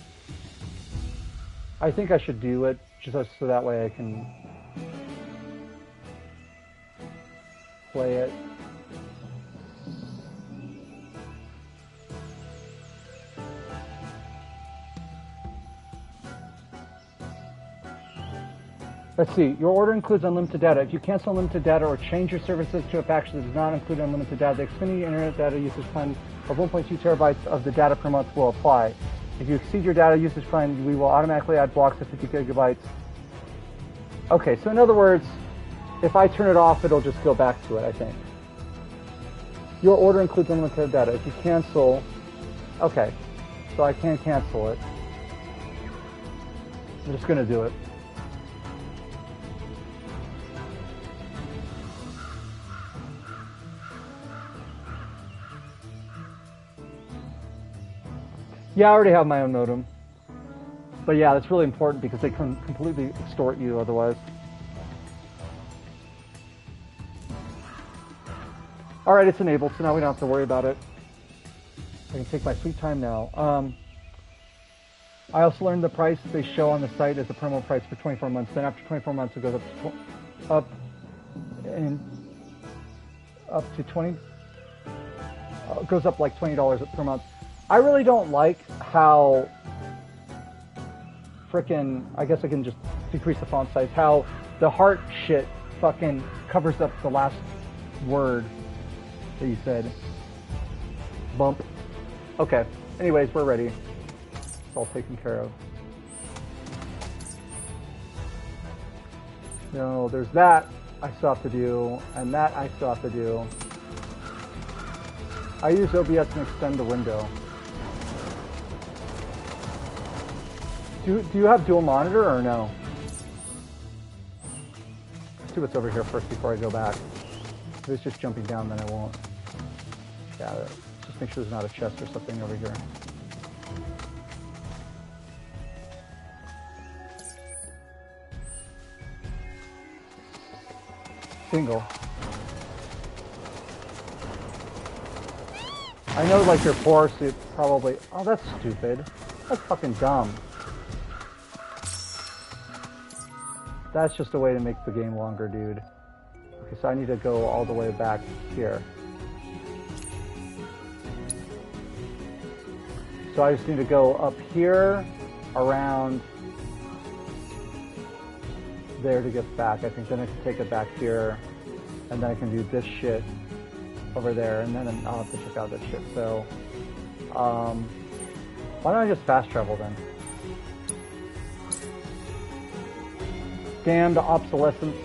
I think I should do it just so that way I can play it. Let's see, your order includes unlimited data. If you cancel unlimited data or change your services to a package that does not include unlimited data, the Xfinity Internet Data Usage Plan of 1.2 terabytes of the data per month will apply. If you exceed your data usage plan, we will automatically add blocks of 50 gigabytes. Okay, so in other words, if I turn it off, it'll just go back to it, I think. Your order includes unlimited data. If you cancel, okay, so I can cancel it. I'm just gonna do it. Yeah, I already have my own modem. But yeah, that's really important because they can completely extort you otherwise. Alright, it's enabled, so now we don't have to worry about it. I can take my sweet time now. I also learned the price they show on the site is the promo price for 24 months. Then after 24 months, it goes up to 20. It goes up like $20 per month. I really don't like how frickin', I guess I can just decrease the font size, how the heart shit fucking covers up the last word that you said. Bump. Okay. Anyways, we're ready. It's all taken care of. No, there's that I still have to do, and that I still have to do. I use OBS and extend the window. Do you have dual monitor or no? see what's over here first before I go back. If it's just jumping down, then I won't. Yeah, just make sure there's not a chest or something over here. Single. I know, like, your poor suit probably... Oh, that's stupid. That's fucking dumb. That's just a way to make the game longer, dude. Okay, so I need to go all the way back here. So I just need to go up here, around there to get back. I think then I can take it back here, and then I can do this shit over there, and then I'll have to check out this shit. So, why don't I just fast travel then? Damned obsolescence.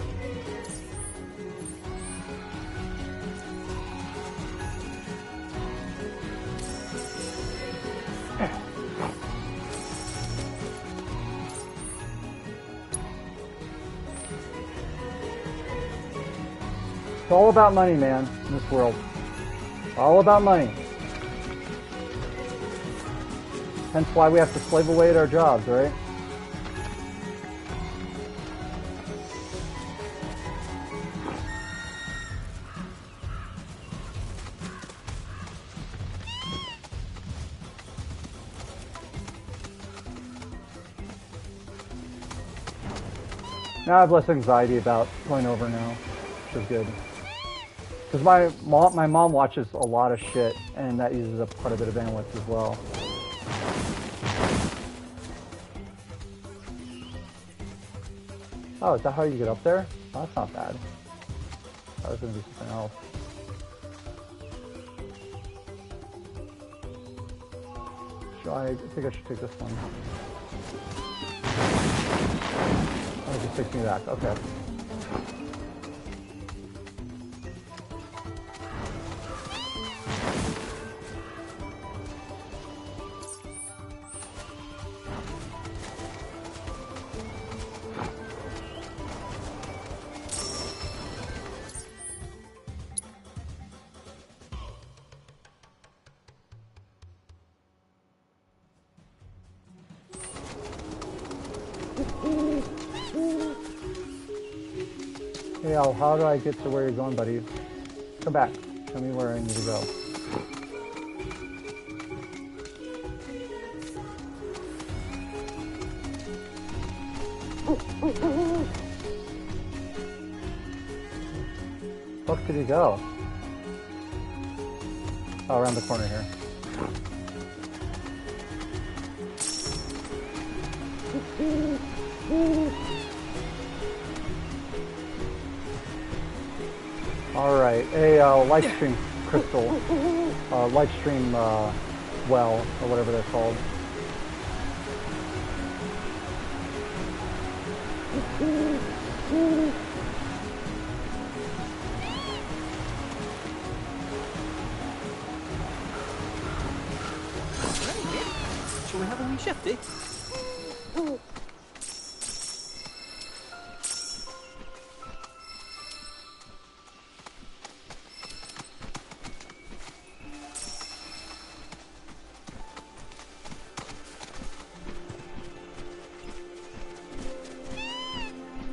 It's all about money, man, in this world. All about money. Hence why we have to slave away at our jobs, right? Now I have less anxiety about going over now, which is good. Because my mom watches a lot of shit, and that uses up quite a bit of bandwidth as well. Oh, is that how you get up there? Oh, that's not bad. That was going to be something else. I think I should take this one. Oh, it just takes me back. Okay. Hey Al, how do I get to where you're going, buddy? Come back. Show me where I need to go. Fuck did he go? Oh, around the corner here. Alright, a life stream crystal, life stream well, or whatever they're called. Shall we have a wee shifty?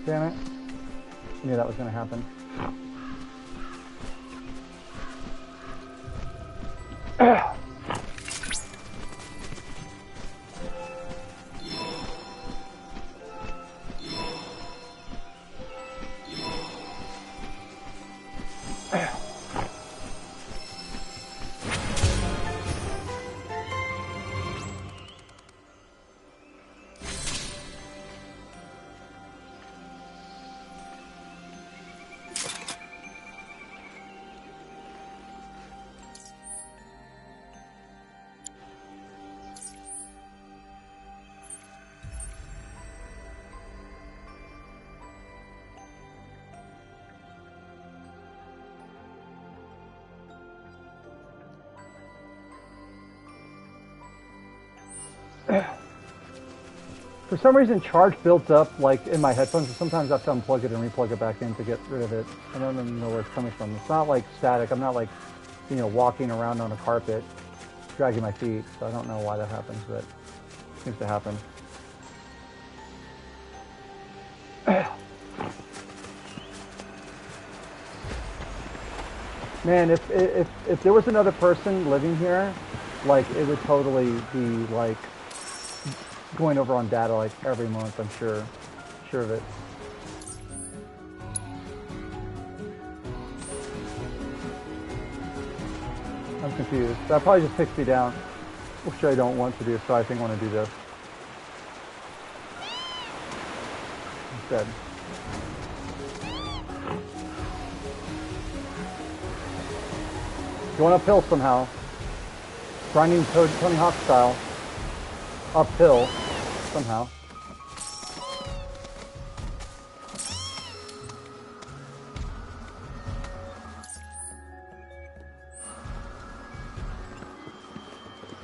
Damn it. I knew that was going to happen. For some reason, charge built up like in my headphones, and sometimes I have to unplug it and replug it back in to get rid of it. I don't even know where it's coming from. It's not like static. I'm not like, you know, walking around on a carpet, dragging my feet. So I don't know why that happens, but it seems to happen. Man, if there was another person living here, like it would totally be like going over on data like every month. I'm sure of it. I'm confused. That probably just takes me down, which I don't want to do. So I think I want to do this instead. Going uphill somehow. Grinding Tony Hawk style. Uphill somehow.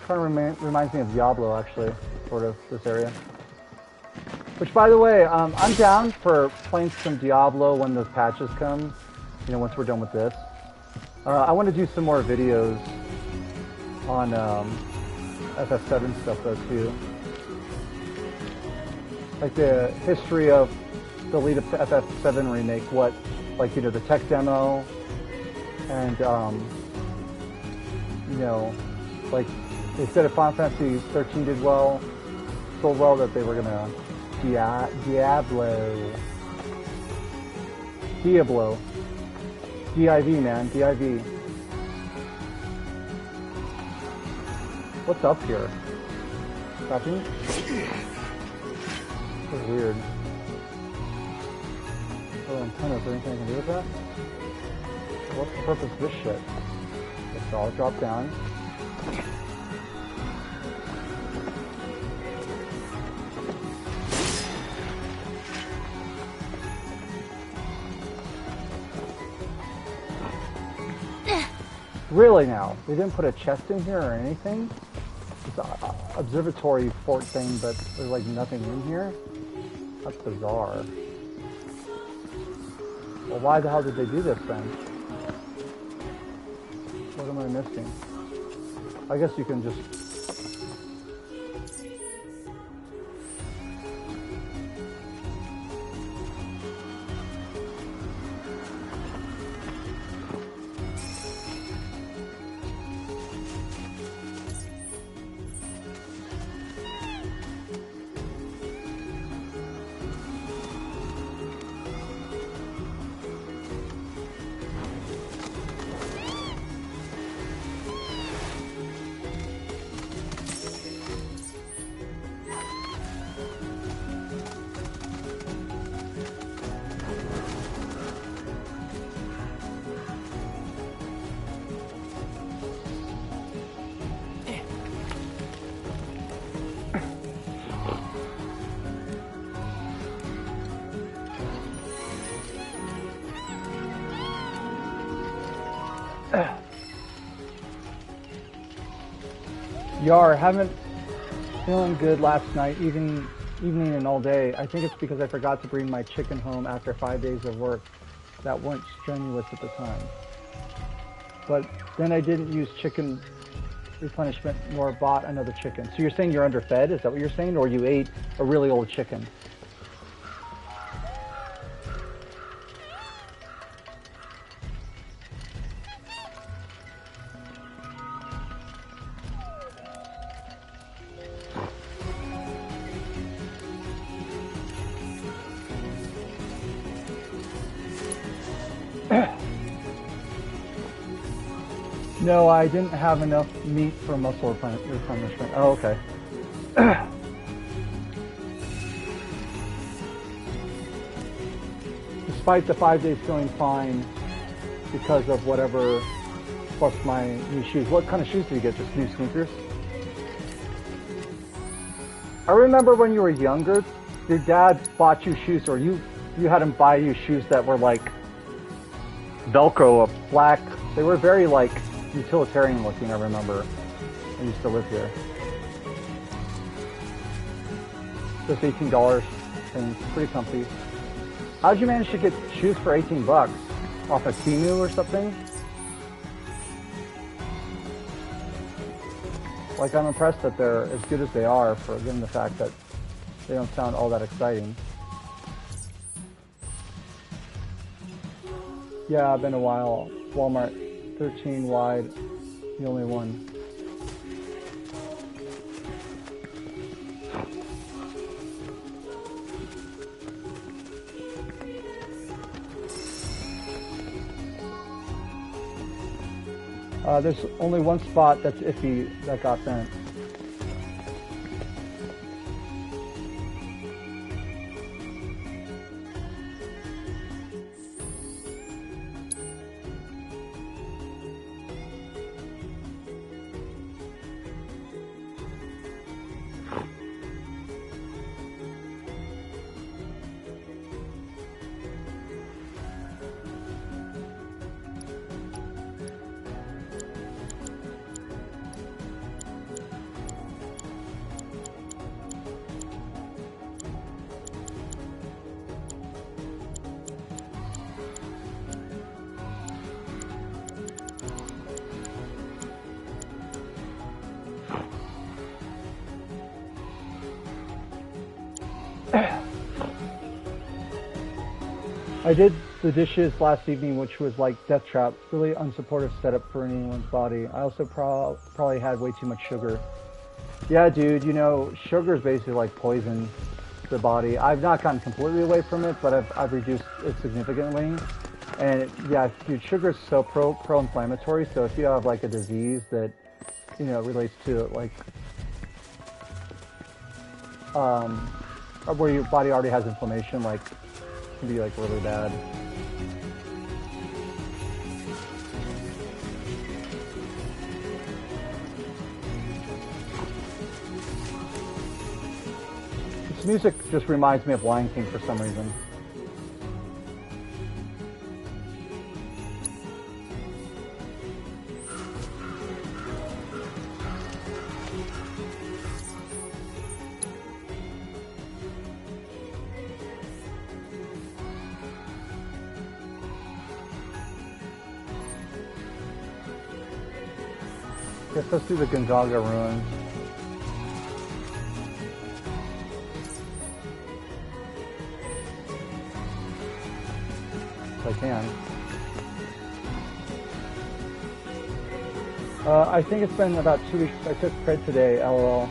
Kind of reminds me of Diablo, actually, sort of, this area. Which, by the way, I'm down for playing some Diablo when those patches come. You know, once we're done with this. I want to do some more videos on FF7 stuff though too. Like the history of the lead up to FF7 remake, what, like, you know, the tech demo, and you know, like they said if Final Fantasy 13 did well, so well that they were gonna Diablo, DIV, man, DIV. What's up here? Nothing? That's weird. Oh, antenna, is there anything I can do with that? What's the purpose of this shit? It's all drop down. Really now? They didn't put a chest in here or anything? It's an observatory fort thing, but there's like nothing in here? That's bizarre. Well, why the hell did they do this then? What am I missing? I guess you can just... Yar, haven't feeling good last night, evening and all day. I think it's because I forgot to bring my chicken home after 5 days of work that weren't strenuous at the time. But then I didn't use chicken replenishment nor bought another chicken. So you're saying you're underfed? Is that what you're saying? Or you ate a really old chicken? No, I didn't have enough meat for muscle replenishment. Oh, okay. Despite the 5 days going fine because of whatever, plus my new shoes. What kind of shoes did you get? Just new sneakers? I remember when you were younger, your dad bought you shoes, or you had him buy you shoes that were like Velcro or black. They were very like utilitarian looking, I remember. I used to live here. Just $18 and pretty comfy. How'd you manage to get shoes for 18 bucks? Off of Temu or something? Like, I'm impressed that they're as good as they are, for given the fact that they don't sound all that exciting. Yeah, been a while. Walmart 13 wide, the only one. There's only one spot that's iffy that got bent. I did the dishes last evening, which was like death trap, really unsupportive setup for anyone's body. I also probably had way too much sugar. Yeah, dude, you know, sugar is basically like poison to the body. I've not gotten completely away from it, but I've reduced it significantly. And yeah, dude, sugar is so pro-inflammatory. So if you have like a disease that, you know, relates to like, where your body already has inflammation, like, can be like really bad. This music just reminds me of Lion King for some reason. Let's do the Gonzaga ruins. If I can. I think it's been about 2 weeks. I took Pred today, LOL.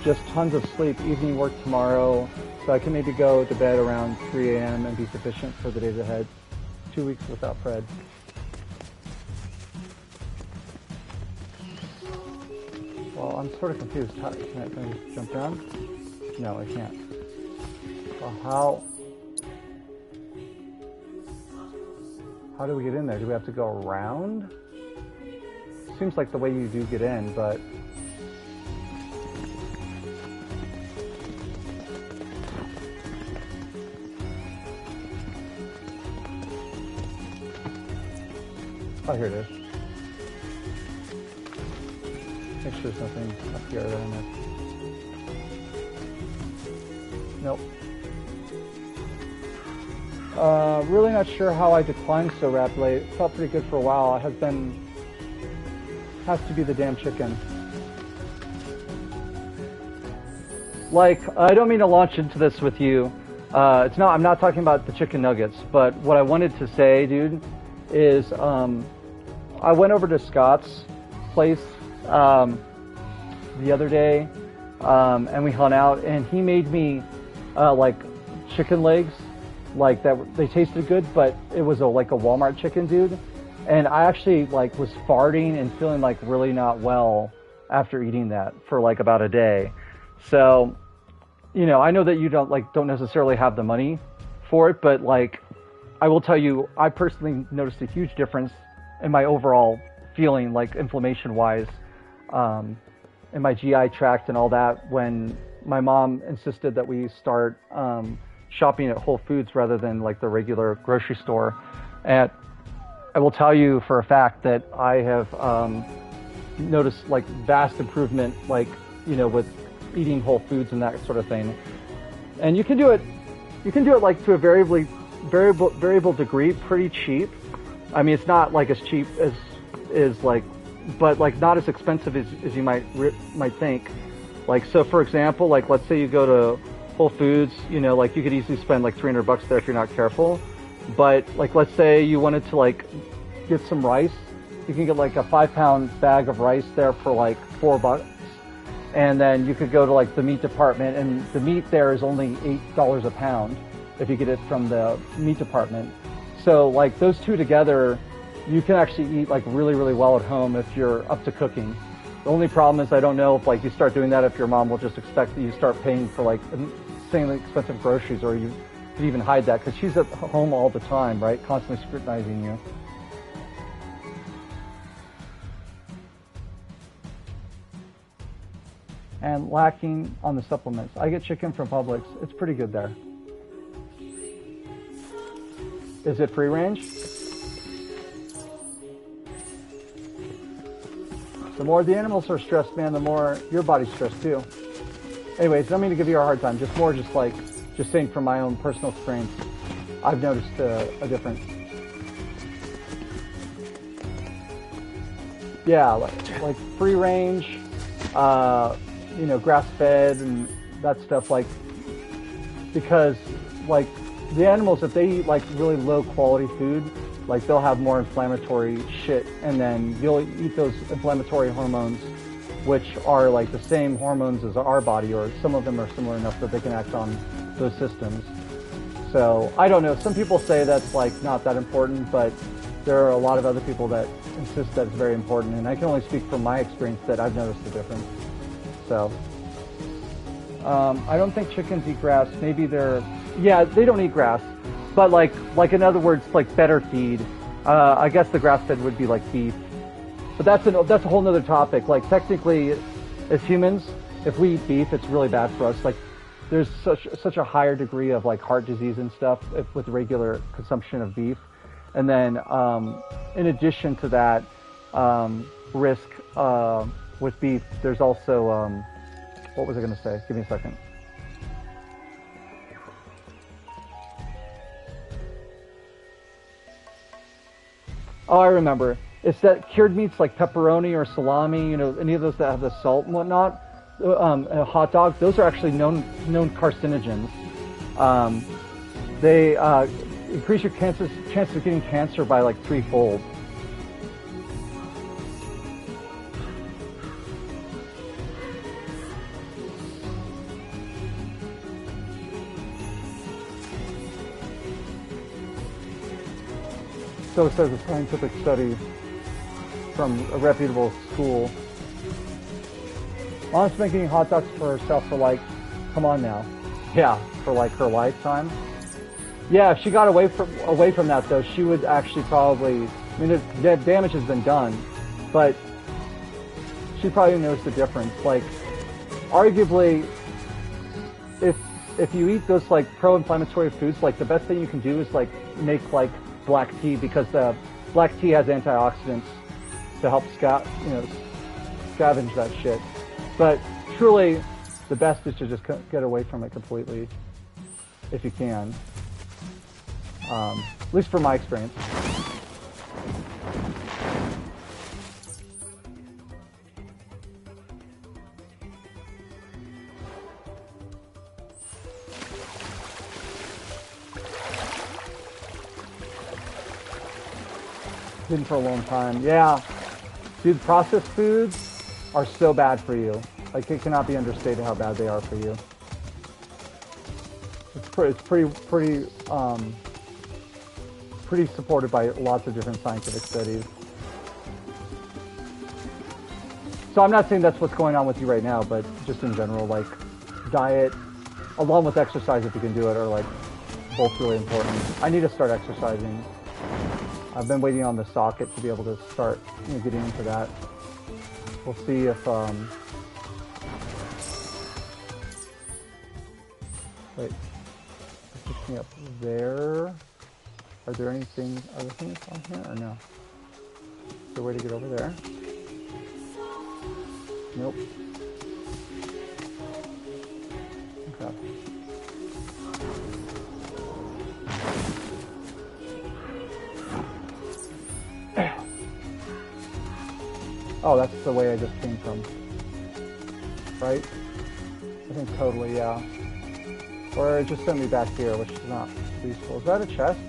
Just tons of sleep, evening work tomorrow, so I can maybe go to bed around 3 a.m. and be sufficient for the days ahead. 2 weeks without Pred. Well, I'm sort of confused. Can I just jump down? No, I can't. Well, how do we get in there? Do we have to go around? Seems like the way you do get in, but... Oh, here it is. Make sure there's nothing up here that I missed. Nope. Really not sure how I declined so rapidly. It felt pretty good for a while. It has to be the damn chicken. Like, I don't mean to launch into this with you. I'm not talking about the chicken nuggets, but what I wanted to say, dude, is I went over to Scott's place the other day, and we hung out, and he made me like chicken legs, like that. They tasted good, but it was like a Walmart chicken, dude. And I actually like was farting and feeling like really not well after eating that for like about a day. So, you know, I know that you don't necessarily have the money for it, but like, I will tell you, I personally noticed a huge difference in my overall feeling, like inflammation-wise, in my GI tract and all that, when my mom insisted that we start shopping at Whole Foods rather than like the regular grocery store. And I will tell you for a fact that I have noticed like vast improvement, like, you know, with eating Whole Foods and that sort of thing. and you can do it like to a variable degree, pretty cheap. I mean, it's not like as cheap as like, but like not as expensive as you might think. Like, so for example, like let's say you go to Whole Foods, you know, like you could easily spend like $300 there if you're not careful. But like, let's say you wanted to like get some rice, you can get like a 5-pound bag of rice there for like $4. And then you could go to like the meat department, and the meat there is only $8 a pound if you get it from the meat department. So like those two together, you can actually eat like really, really well at home if you're up to cooking. The only problem is I don't know if like you start doing that, if your mom will just expect that you start paying for like insanely expensive groceries, or you could even hide that because she's at home all the time, right? Constantly scrutinizing you. And lacking on the supplements. I get chicken from Publix. It's pretty good there. Is it free range? The more the animals are stressed, man, the more your body's stressed too. Anyways, I don't mean to give you a hard time. Just saying from my own personal experience, I've noticed a difference. Yeah, like free range, you know, grass-fed and that stuff. Like, because like the animals, if they eat like really low-quality food, like they'll have more inflammatory shit, and then you'll eat those inflammatory hormones, which are like the same hormones as our body, or some of them are similar enough that they can act on those systems. So I don't know. Some people say that's like not that important, but there are a lot of other people that insist that it's very important, and I can only speak from my experience that I've noticed the difference. So I don't think chickens eat grass. Maybe they don't eat grass. But like in other words, like better feed. I guess the grass-fed would be like beef. But that's a whole nother topic. Like technically, as humans, if we eat beef, it's really bad for us. Like there's such a higher degree of like heart disease and stuff with regular consumption of beef. And then in addition to that risk with beef, there's also what was I going to say? Give me a second. Oh, I remember. It's that cured meats like pepperoni or salami, you know, any of those that have the salt and whatnot, a hot dog, those are actually known carcinogens. They increase your chance of getting cancer by like 3-fold. So it says a scientific study from a reputable school. Mom's been getting hot dogs for herself for like, come on now. Yeah, for like her lifetime. Yeah, if she got away from that though, she would actually probably, I mean, the damage has been done, but she probably knows the difference. Like, arguably, if you eat those like pro-inflammatory foods, like the best thing you can do is like make like black tea, because the black tea has antioxidants to help scavenge that shit. But truly, the best is to just get away from it completely, if you can. At least from my experience. Been for a long time. Yeah. Dude, processed foods are so bad for you. Like, it cannot be understated how bad they are for you. It's pretty supported by lots of different scientific studies. So I'm not saying that's what's going on with you right now, but just in general, like, diet, along with exercise if you can do it, are like both really important. I need to start exercising. I've been waiting on the socket to be able to start getting into that. We'll see if wait, it picks me up there. Are there other things on here or no? Is there a way to get over there? Nope. Okay. Oh, that's the way I just came from. Right? I think totally, yeah. Or it just sent me back here, which is not useful. Is that a chest?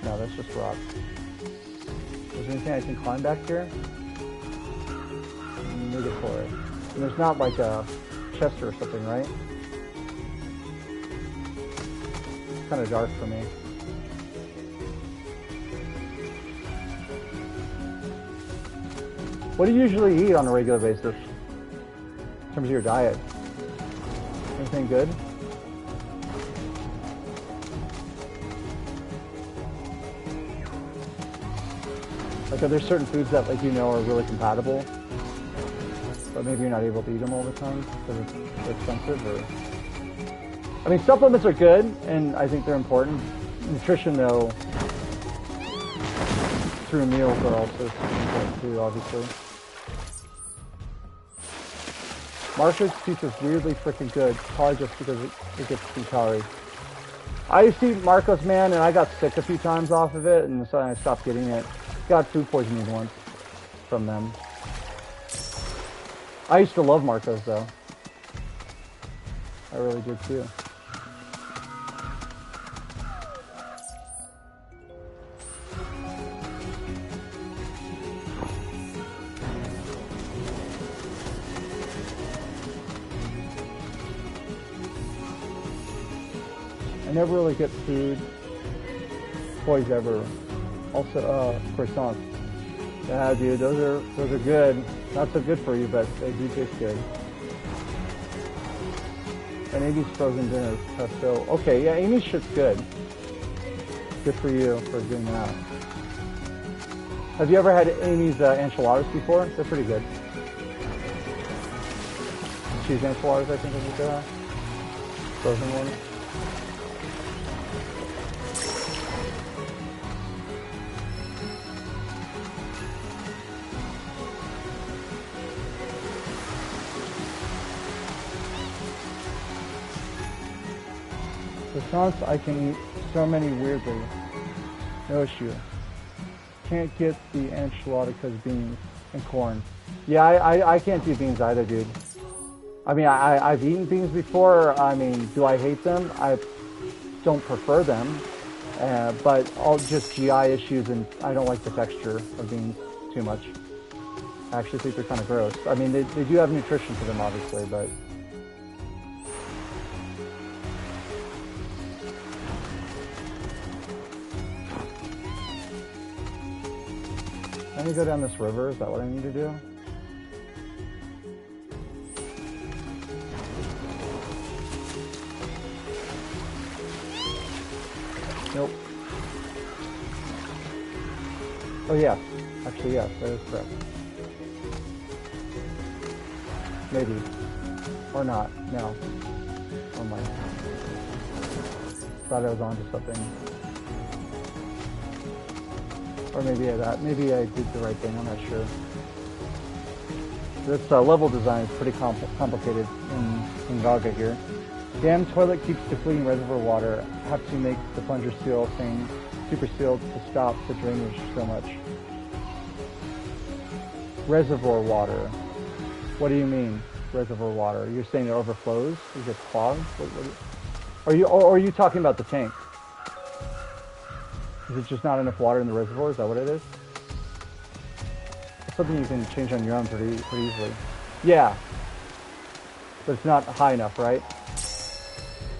No, that's just rock. Is there anything I can climb back here? Negatory. And there's not like a chest or something, right? It's kind of dark for me. What do you usually eat on a regular basis? In terms of your diet? Anything good? Like, are there certain foods that, like, you know are really compatible, but maybe you're not able to eat them all the time because they're expensive? Or, I mean, supplements are good, and I think they're important. Nutrition, though, through meals are also important too, obviously. Marco's pizza's weirdly freaking good, probably just because it gets too calories. I used to eat Marco's, man, and I got sick a few times off of it, and so I stopped getting it. Got food poisoning once from them. I used to love Marco's, though. I really did too. I never really get food toys ever. Also, croissants. Yeah, dude, those are good. Not so good for you, but they do taste good. And Amy's frozen dinner pesto. Okay, yeah, Amy's shit's good. Good for you for doing that. Have you ever had Amy's enchiladas before? They're pretty good. Cheese enchiladas, I think is what they are. Frozen ones. Croissants, I can eat so many weirdly. No issue. Can't get the enchilada because beans and corn. Yeah, I can't do beans either, dude. I mean, I've eaten beans before. I mean, do I hate them? I don't prefer them. But all just GI issues, and I don't like the texture of beans too much. I actually think they're kind of gross. I mean, they do have nutrition to them, obviously, but... I need to go down this river. Is that what I need to do? Nope. Oh yeah. Actually, yes. That is correct. Maybe. Or not. No. Oh my. Thought I was onto something. Or maybe I did the right thing, I'm not sure. This level design is pretty complicated in Gaga here. Damn toilet keeps depleting reservoir water. Have to make the plunger seal thing super sealed to stop the drainage so much. Reservoir water. What do you mean, reservoir water? You're saying it overflows? Is it clogged? Are you talking about the tank? Is it just not enough water in the reservoir? Is that what it is? It's something you can change on your own pretty easily. Yeah. But it's not high enough, right?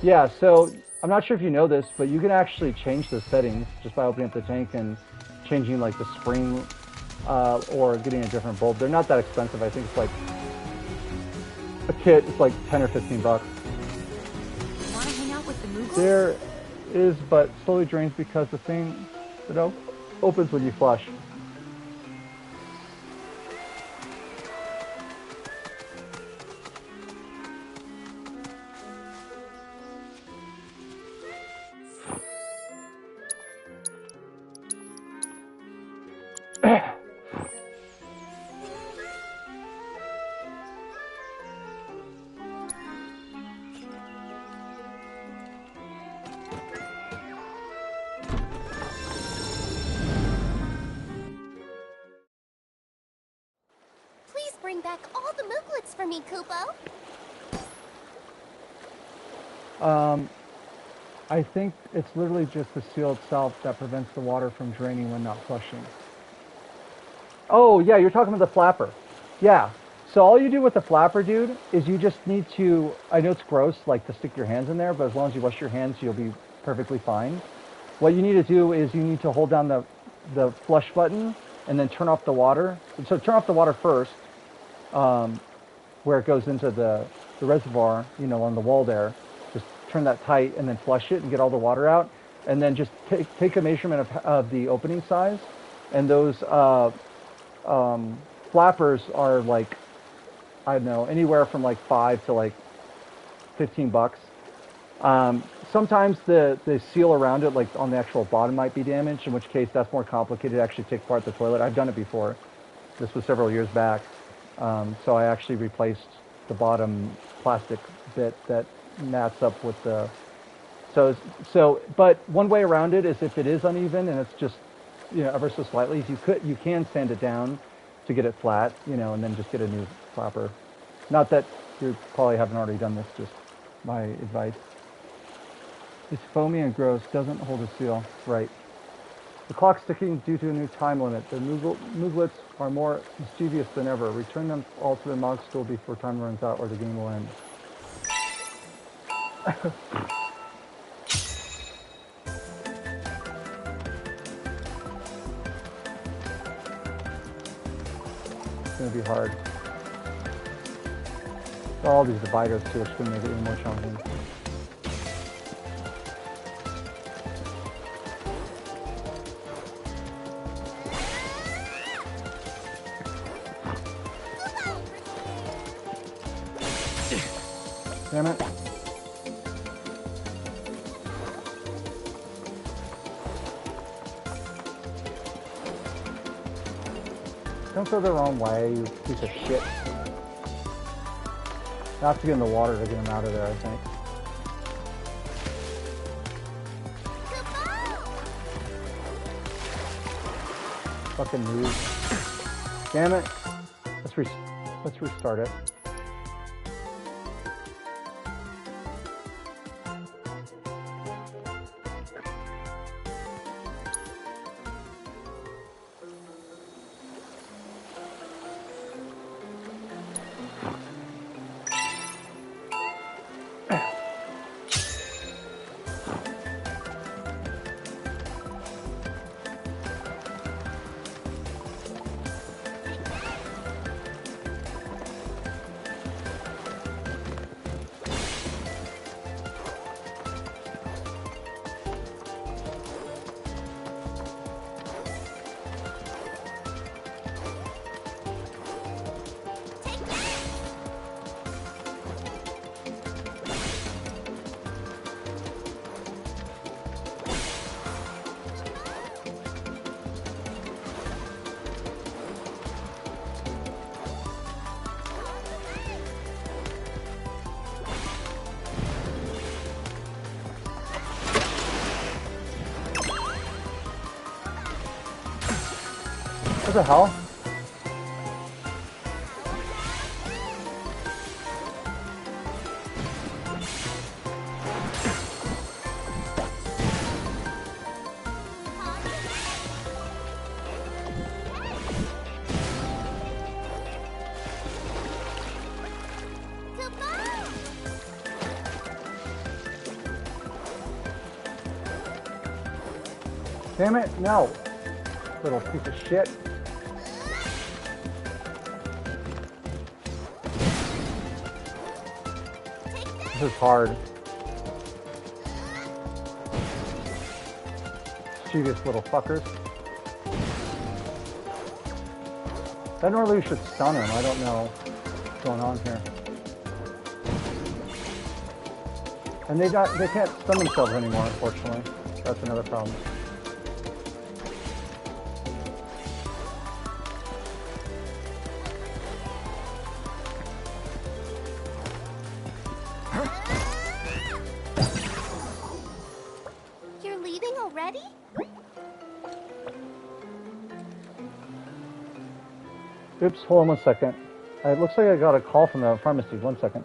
Yeah, so I'm not sure if you know this, but you can actually change the settings just by opening up the tank and changing like the spring or getting a different bulb. They're not that expensive. I think it's like a kit. It's like 10 or 15 bucks. Want to hang out with the Moogles? There is, but slowly drains because the thing, opens when you flush. back all the mooglets for me, Kupo. I think it's literally just the seal itself that prevents the water from draining when not flushing. Oh, yeah, you're talking about the flapper. Yeah. So all you do with the flapper, dude, is you just need to, I know it's gross, like, to stick your hands in there, but as long as you wash your hands, you'll be perfectly fine. What you need to do is you need to hold down the flush button and then turn off the water. So turn off the water first, where it goes into the reservoir, you know, on the wall there. Just turn that tight and then flush it and get all the water out. And then just take a measurement of the opening size. And those flappers are like, I don't know, anywhere from like $5 to like $15. Sometimes the seal around it, like on the actual bottom, might be damaged, in which case that's more complicated to actually take apart the toilet. I've done it before. This was several years back. So I actually replaced the bottom plastic bit that mats up with the... But one way around it is if it is uneven and it's just, you know, ever so slightly, you can sand it down to get it flat, you know, and then just get a new flapper. Not that you probably haven't already done this, just my advice. It's foamy and gross, doesn't hold a seal. Right. The clock's ticking due to a new time limit. The mooglets are more mischievous than ever. Return them all to their mog stool before time runs out or the game will end. It's going to be hard. All these dividers too, which can make it even more challenging. Damn it. Don't go the wrong way, you piece of shit. I have to get in the water to get him out of there, I think. Fucking move. Damn it. Let's restart it. What the hell? Damn it, no. Little piece of shit. This is hard. Mischievous little fuckers. I don't really should stun him. I don't know what's going on here. And they can't stun themselves anymore, unfortunately. That's another problem. You're leaving already? Oops, hold on one second. It looks like I got a call from the pharmacy. 1 second.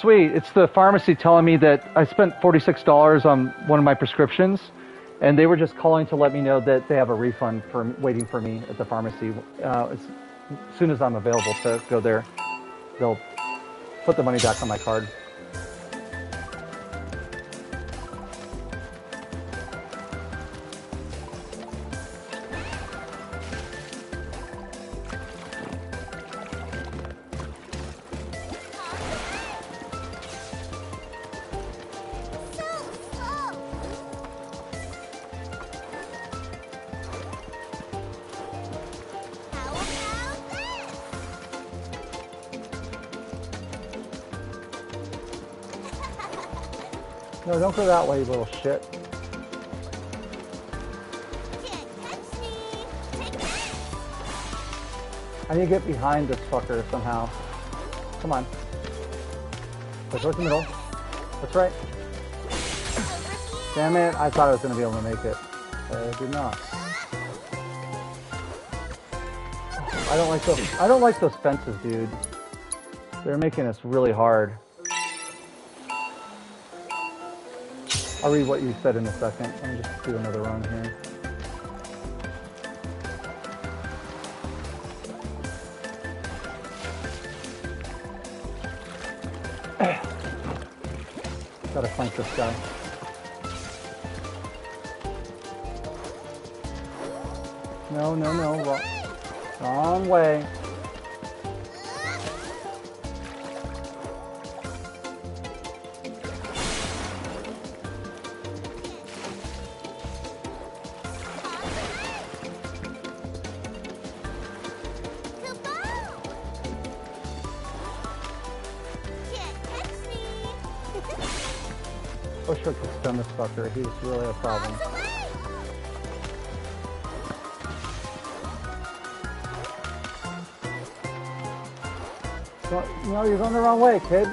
Sweet. It's the pharmacy telling me that I spent $46 on one of my prescriptions, and they were just calling to let me know that they have a refund for waiting for me at the pharmacy. As soon as I'm available to go there, they'll put the money back on my card. No, don't go that way, you little shit. I need to get behind this fucker somehow. Come on. Go towards the middle. That's right. Damn it, I thought I was going to be able to make it. I did not. I don't like those fences, dude. They're making this really hard. I'll read what you said in a second. Let me just do another run here. Gotta flank this guy. No, no, no. Wrong way. Wish I could stun this fucker. He's really a problem. No, you're going the wrong way, kid.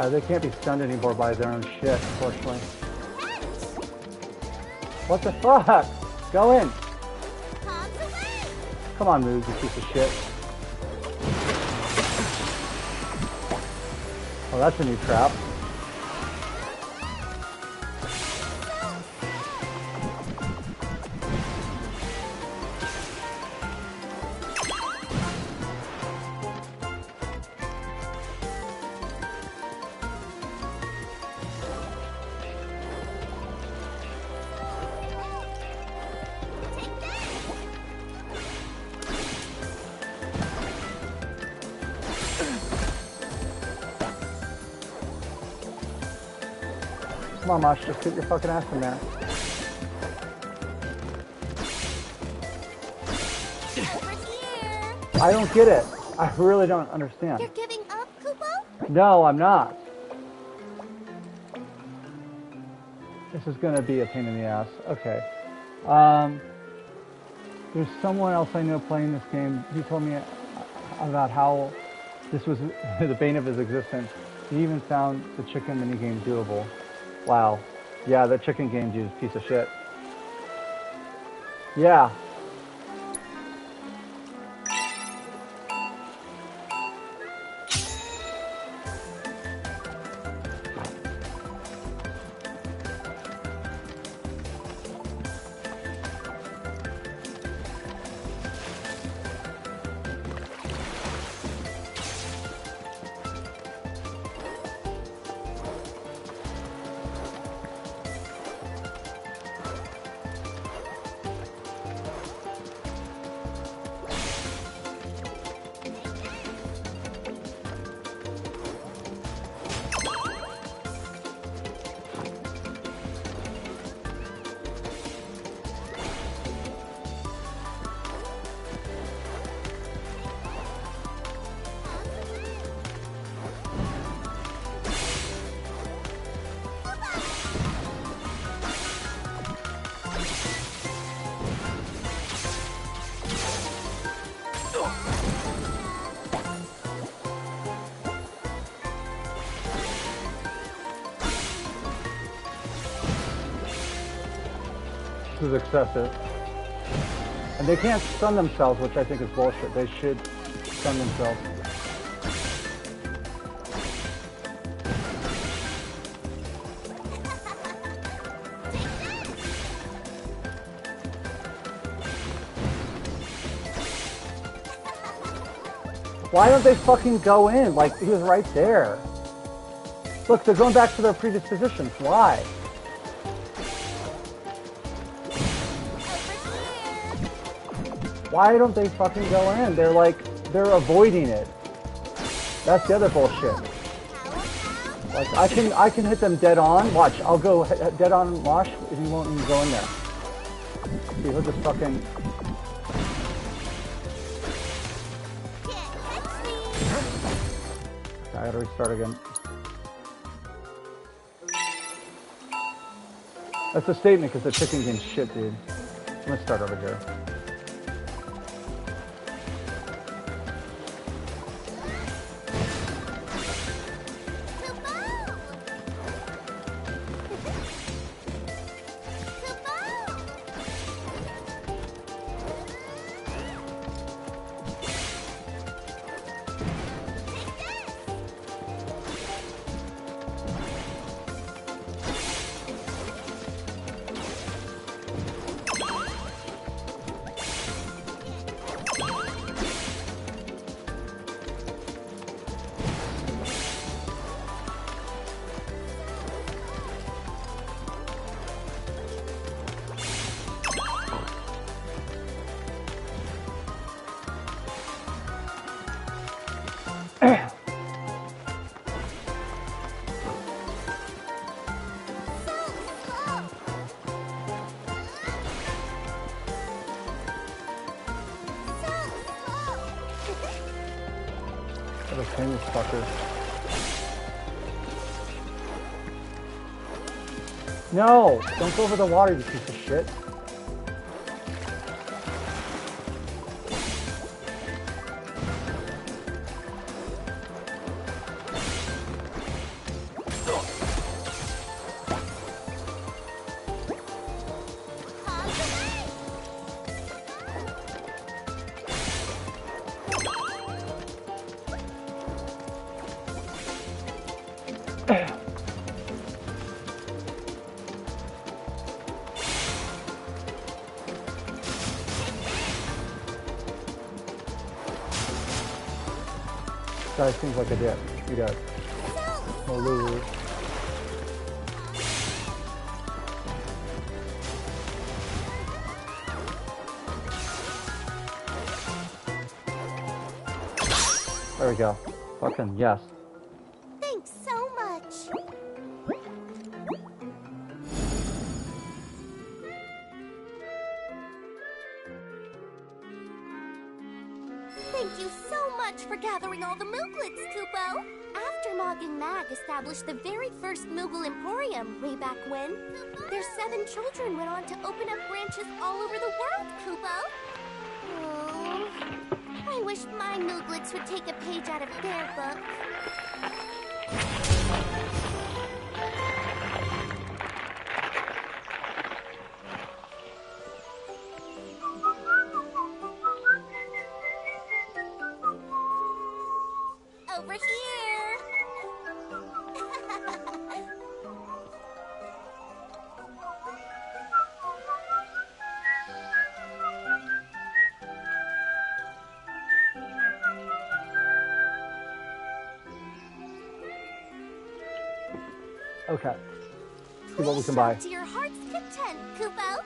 They can't be stunned anymore by their own shit, unfortunately. What the fuck? Go in! Come on, Moog, you piece of shit. Oh, that's a new trap. Come on, Mosh, just get your fucking ass in there. I don't get it. I really don't understand. You're giving up, Kupo? No, I'm not. This is gonna be a pain in the ass. Okay. There's someone else I know playing this game. He told me about how this was the bane of his existence. He even found the chicken minigame doable. Wow. Yeah, the chicken game, dude, is a piece of shit. Yeah. This is excessive. And they can't stun themselves, which I think is bullshit. They should stun themselves. Why don't they fucking go in? Like, he was right there. Look, they're going back to their previous positions. Why? Why don't they fucking go in? They're like, they're avoiding it. That's the other bullshit. Like, I can hit them dead on. Watch, I'll go dead on Mosh if he won't even go in there. See, he'll just fucking... I gotta restart again. That's a statement because the chicken game's shit, dude. I'm gonna start over here. This fucker. No! Don't go over the water, you piece of shit. Guy seems like a dick. He does. No losers. There we go. Fucking yes. Thanks so much. Thank you so much for gathering all the Mooglets, Kupo. After Mog and Mag established the very first Moogle Emporium way back when, their 7 children went on to open up branches all over the world, Kupo. I wish my Mooglets would take a page out of their book. Over here! Okay. See what we can buy. To your heart's content, Kupo.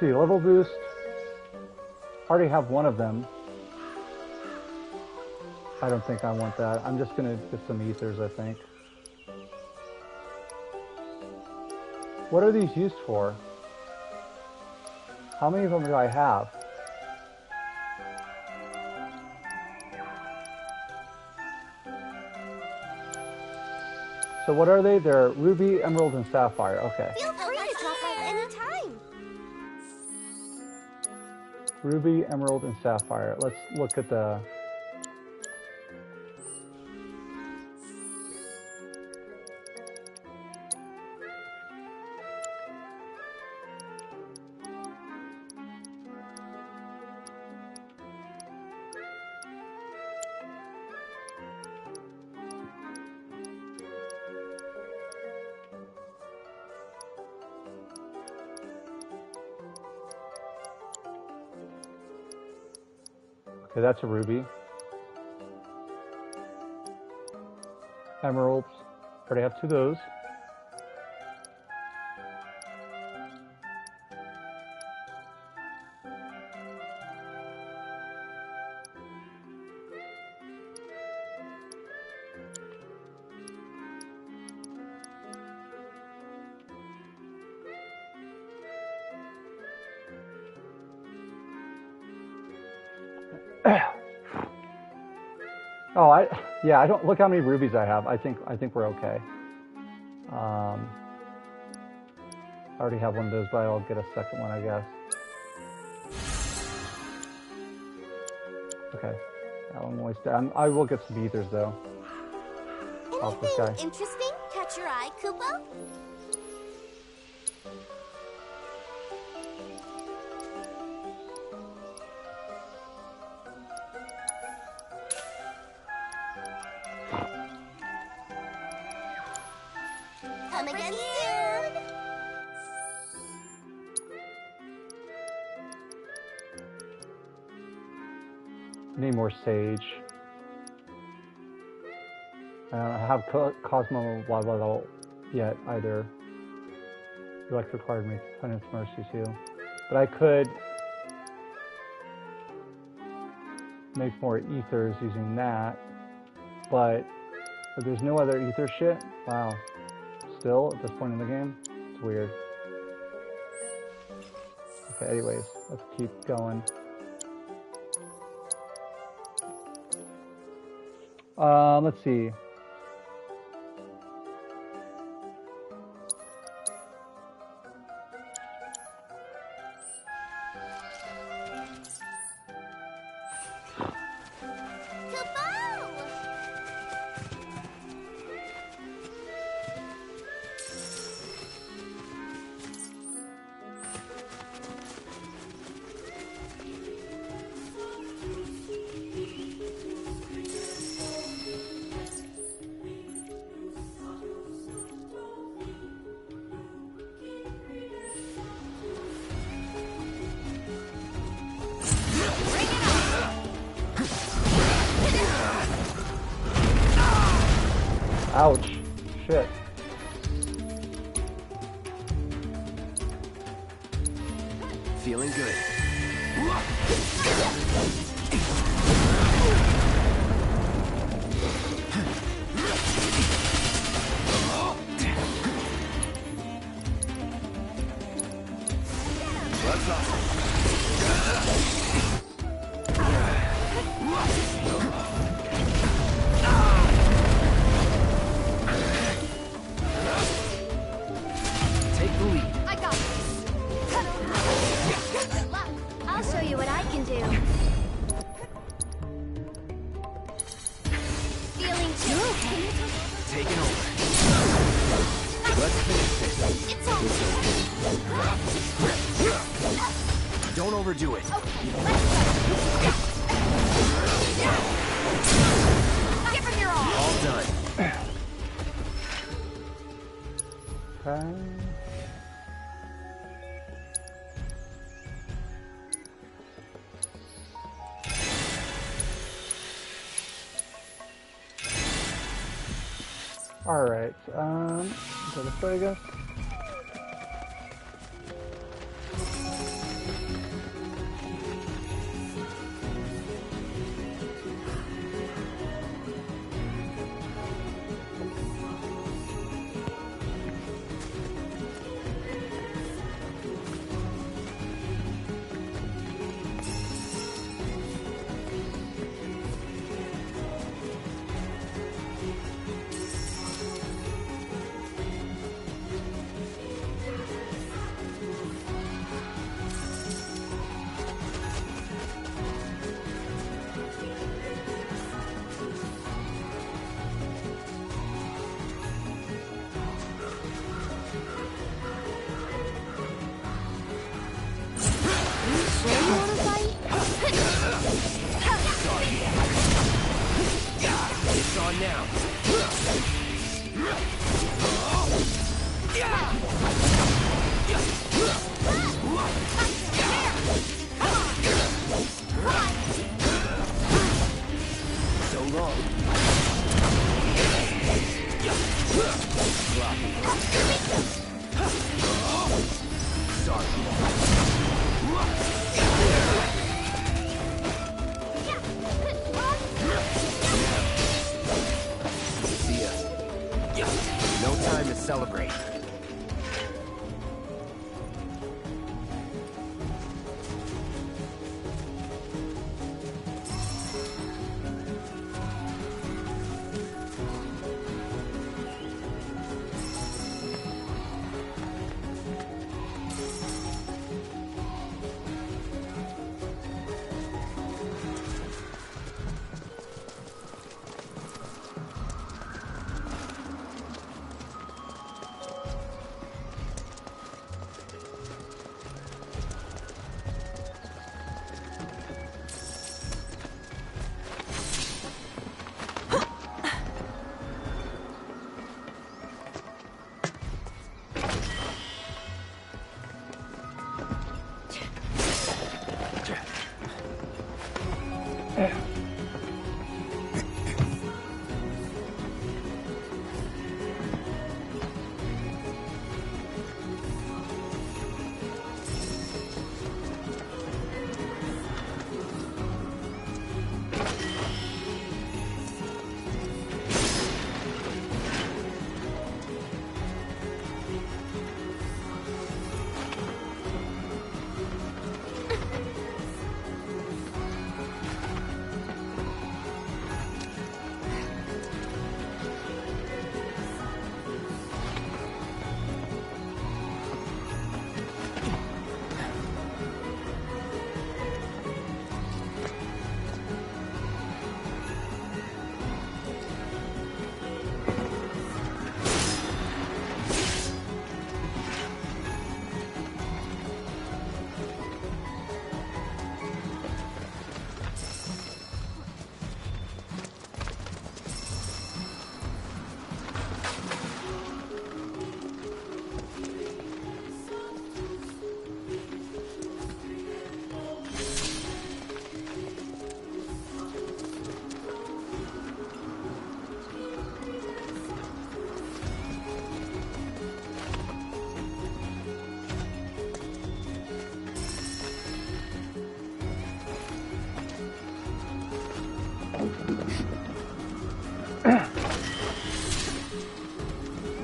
See, level boost. Already have one of them. I don't think I want that. I'm just gonna get some ethers, I think. What are these used for? How many of them do I have? So what are they? They're ruby, emerald, and sapphire. Okay. Feel free to drop by any time. Ruby, emerald, and sapphire. Let's look at the... Okay, that's a ruby. Emeralds. Already have two of those. Oh, I don't look how many rubies I have. I think we're okay. I already have one of those, but I'll get a second one, I guess. Okay, that one wasted. I will get some ethers though. Off this guy. Anything interesting catch your eye, Kupo? Come again soon! Need more sage. I don't have Cosmo blah blah blah yet either. Electric card makes Penance Mercy too. But I could make more ethers using that. But there's no other ether shit? Wow. Still at this point in the game? It's weird. Okay, anyways, let's keep going. Let's see. Ouch. Shit. Feeling good. taking over. Let's finish this. It's over. Don't overdo it. Okay, let's go. Give him your all. All done. Okay. All right. Go this way, I guess. It's on now. So long. See ya. No time to celebrate.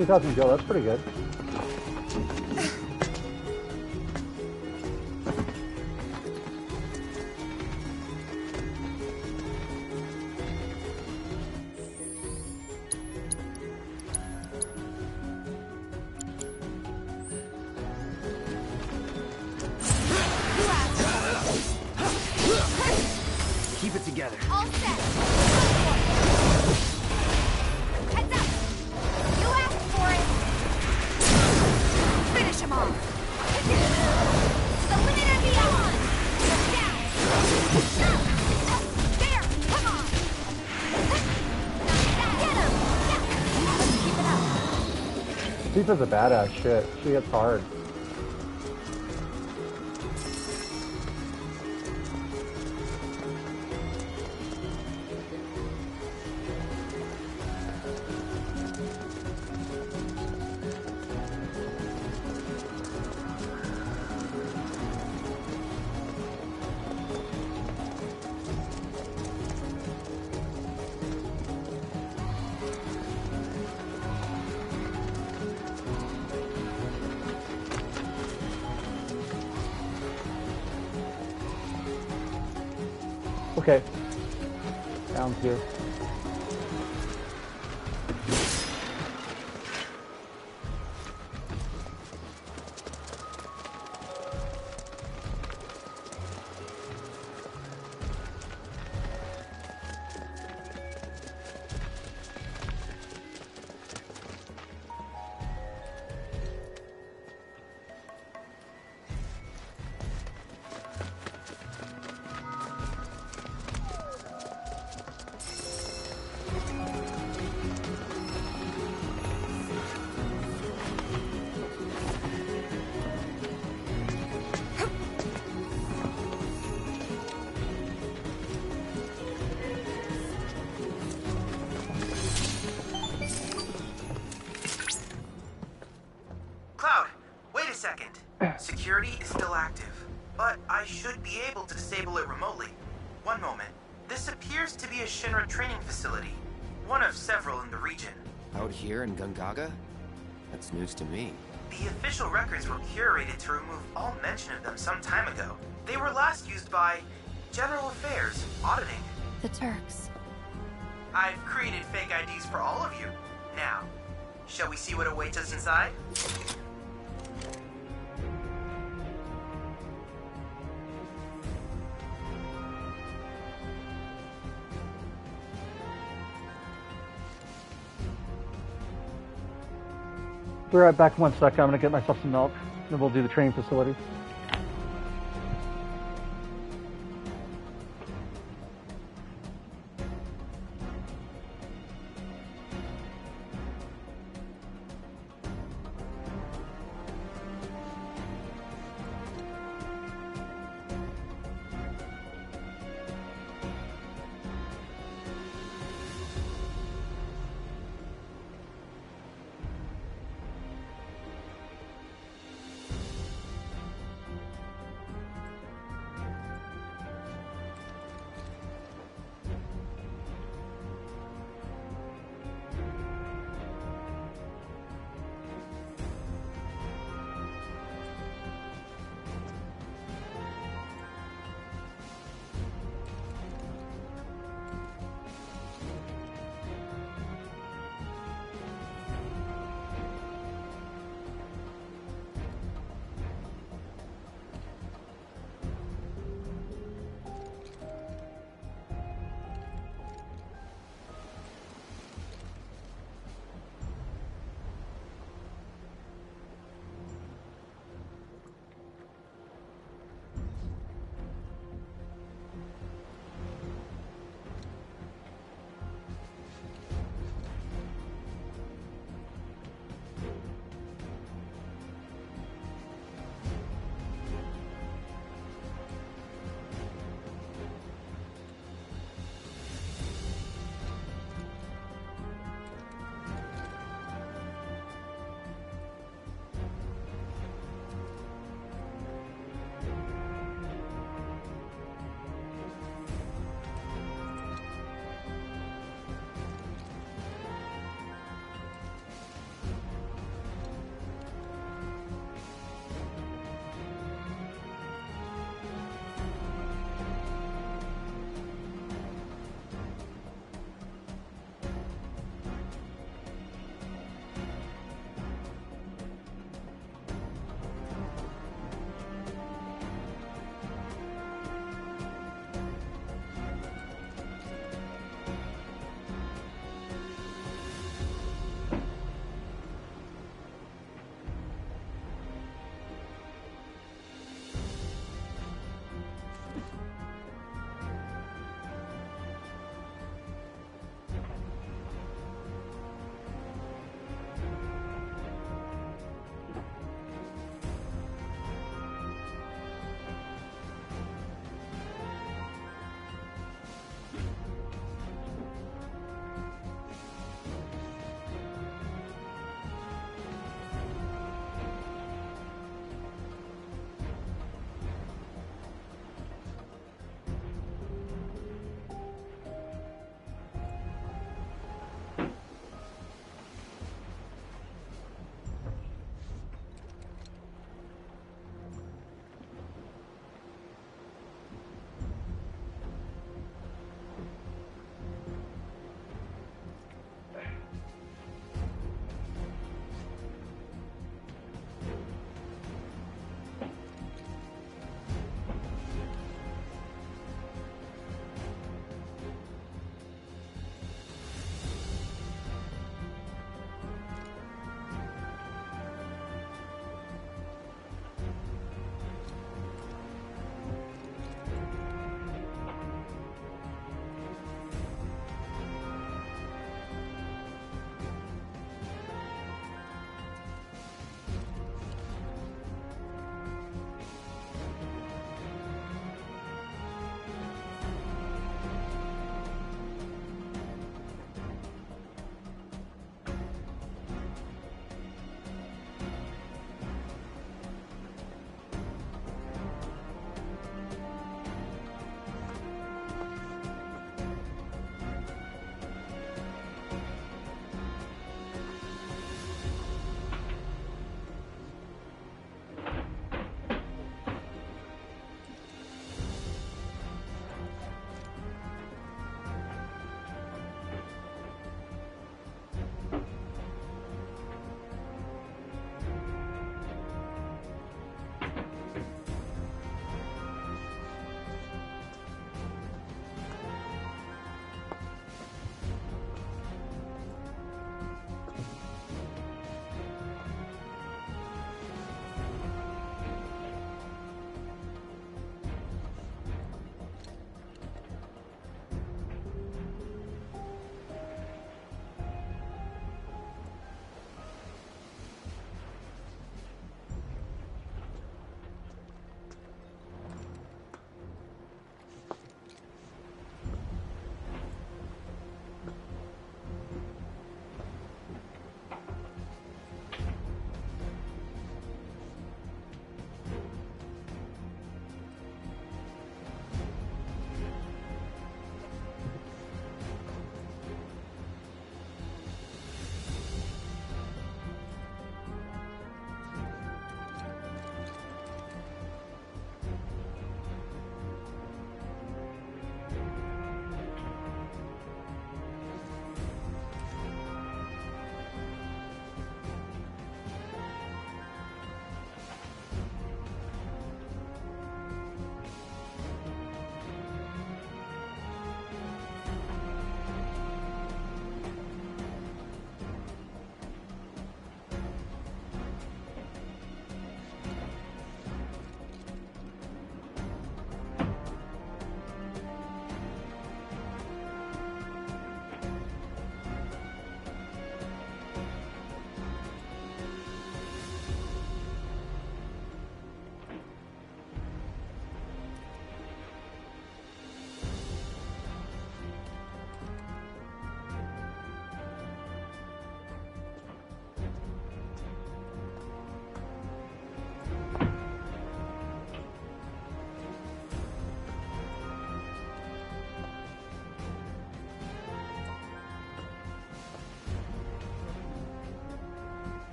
$2,000 Joe, that's pretty good. Keep it together. All set. Heads up. Tifa's a badass shit. She hits hard. Okay. Down here. Cloud, wait a second. Security is still active, but I should be able to disable it remotely. One moment. This appears to be a Shinra training facility, one of several in the region. Out here in Gungaga? That's news to me. The official records were curated to remove all mention of them some time ago. They were last used by General Affairs, auditing. The Turks. I've created fake IDs for all of you. Now, shall we see what awaits us inside? Be right back in 1 second. I'm gonna get myself some milk, and we'll do the training facility.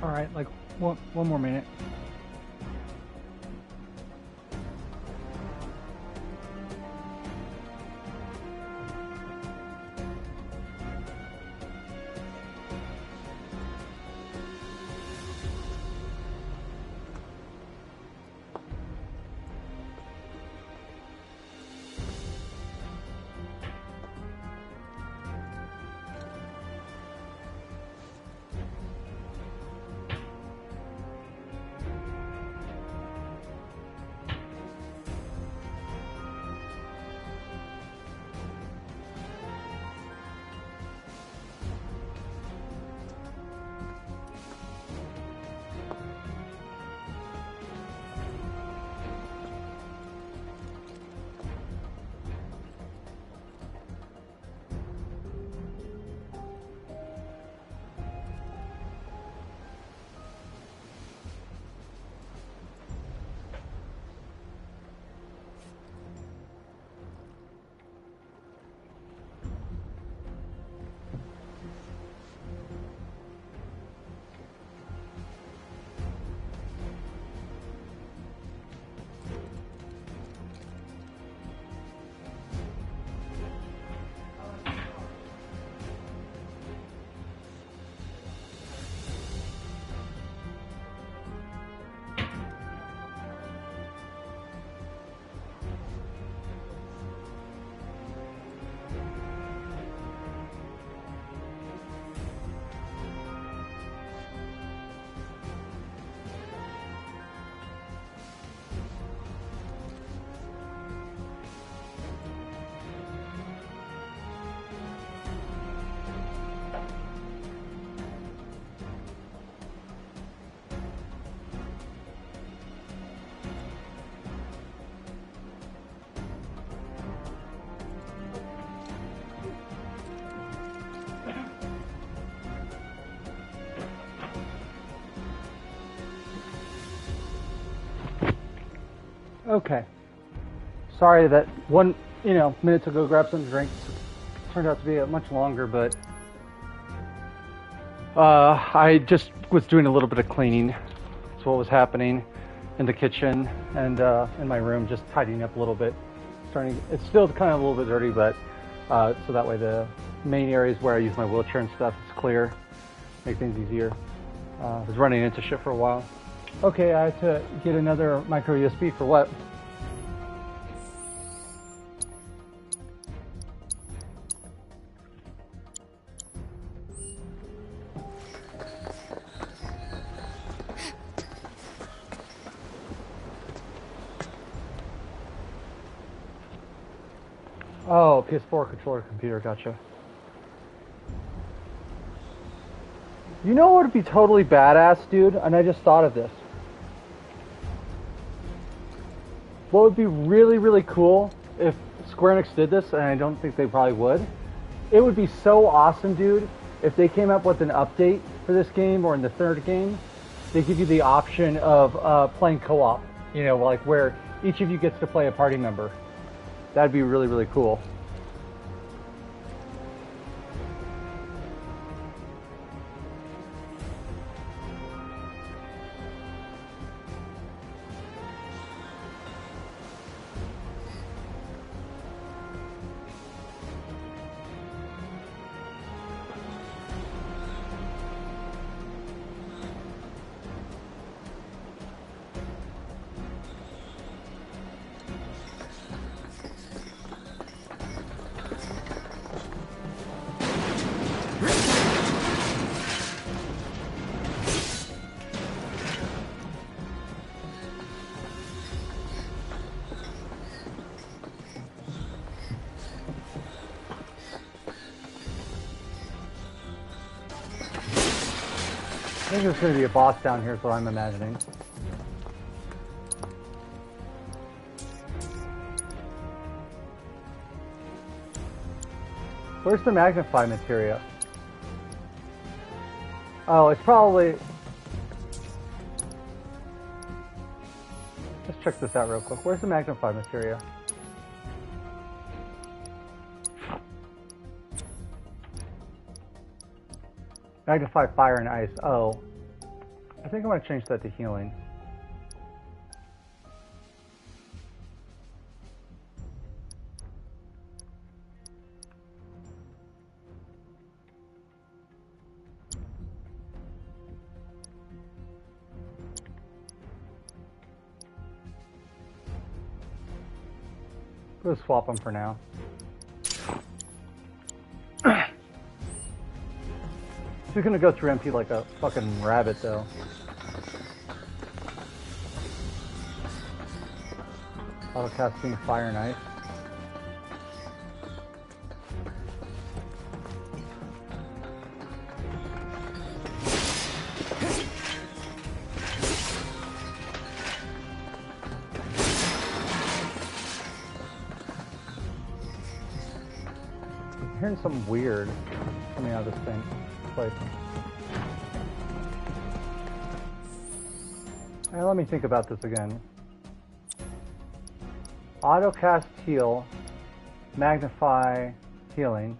alright, like one more minute. Okay. Sorry that one, minute to go grab some drinks turned out to be much longer, but I just was doing a little bit of cleaning. That's what was happening in the kitchen and in my room, just tidying up a little bit. It's still kind of a little bit dirty, but so that way the main areas where I use my wheelchair and stuff is clear, make things easier. I was running into shit for a while. Okay, I had to get another micro USB for what? Oh, PS4 controller computer, gotcha. You know what would be totally badass, dude? And I just thought of this. What would be really, really cool if Square Enix did this, and I don't think they probably would. It would be so awesome, dude, if they came up with an update for this game, or in the third game, they give you the option of playing co-op. Like where each of you gets to play a party member. That'd be really, really cool. I think there's going to be a boss down here is what I'm imagining. Where's the magnify materia? Oh, it's probably... Let's check this out real quick. Where's the magnify materia? Magnify fire and ice. Oh. I think I want to change that to healing. Let's swap them for now. He's gonna go through MP like a fucking rabbit, though. Auto casting Fire and Ice. I'm hearing something weird coming out of this thing. Like, let me think about this again. Auto cast heal, magnify healing.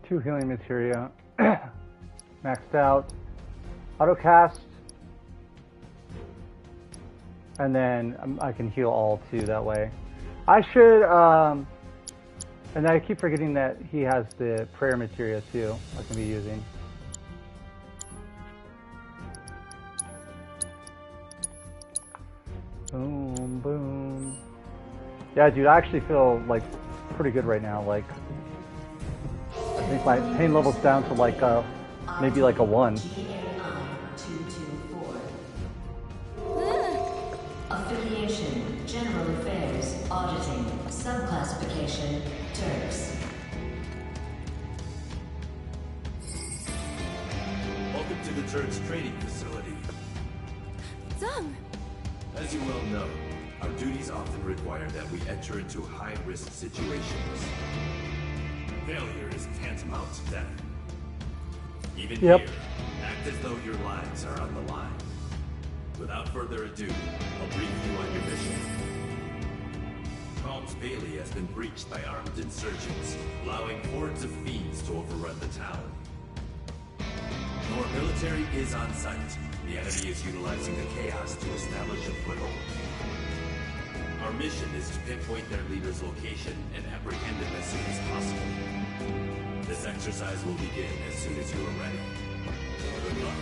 Two healing materia, maxed out, auto cast, and then I can heal all two that way. I should, and I keep forgetting that he has the prayer materia too, I can be using. Boom, boom. Yeah, dude, I actually feel like pretty good right now, like, I think my pain level's down to like maybe like a 1. Affiliation, General Affairs, Auditing, Subclassification, Turks. Welcome to the Turks Training Facility. Zung! As you well know, our duties often require that we enter into high-risk situations. Failure is tantamount to death. Even Yep. here, act as though your lives are on the line. Without further ado, I'll brief you on your mission. Calms Bailey has been breached by armed insurgents, allowing hordes of fiends to overrun the town. Our military is on site. The enemy is utilizing the chaos to establish a foothold. Our mission is to pinpoint their leader's location and apprehend him as soon as possible. This exercise will begin as soon as you are ready. Good luck.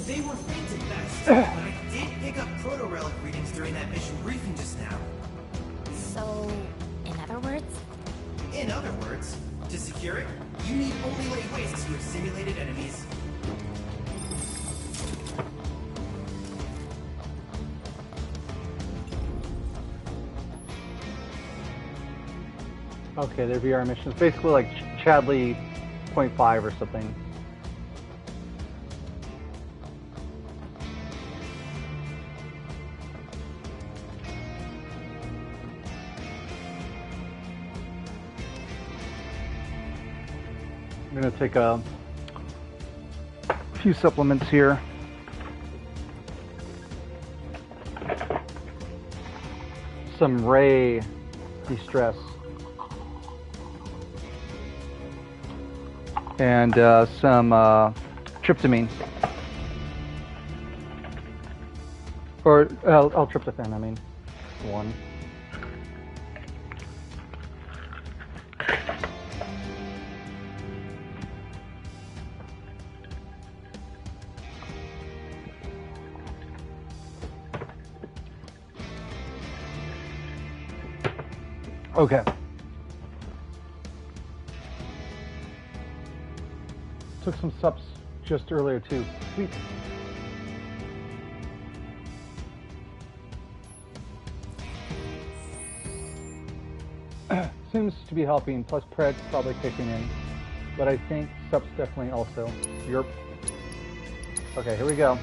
They were faint at best, but I did pick up proto-relic readings during that mission briefing just now. So, in other words? In other words, to secure it, you need only lay waste to its simulated enemies. Okay, their VR missions. Basically like Chadley 0.5 or something. I'm gonna take a few supplements here. Some Ray de-stress. And some tryptamine. Or L-tryptophan, I mean. 1. Okay. Took some sups just earlier too. Sweet. Seems to be helping, plus Pred's probably kicking in. But I think sups definitely also. Yerp. Okay, here we go.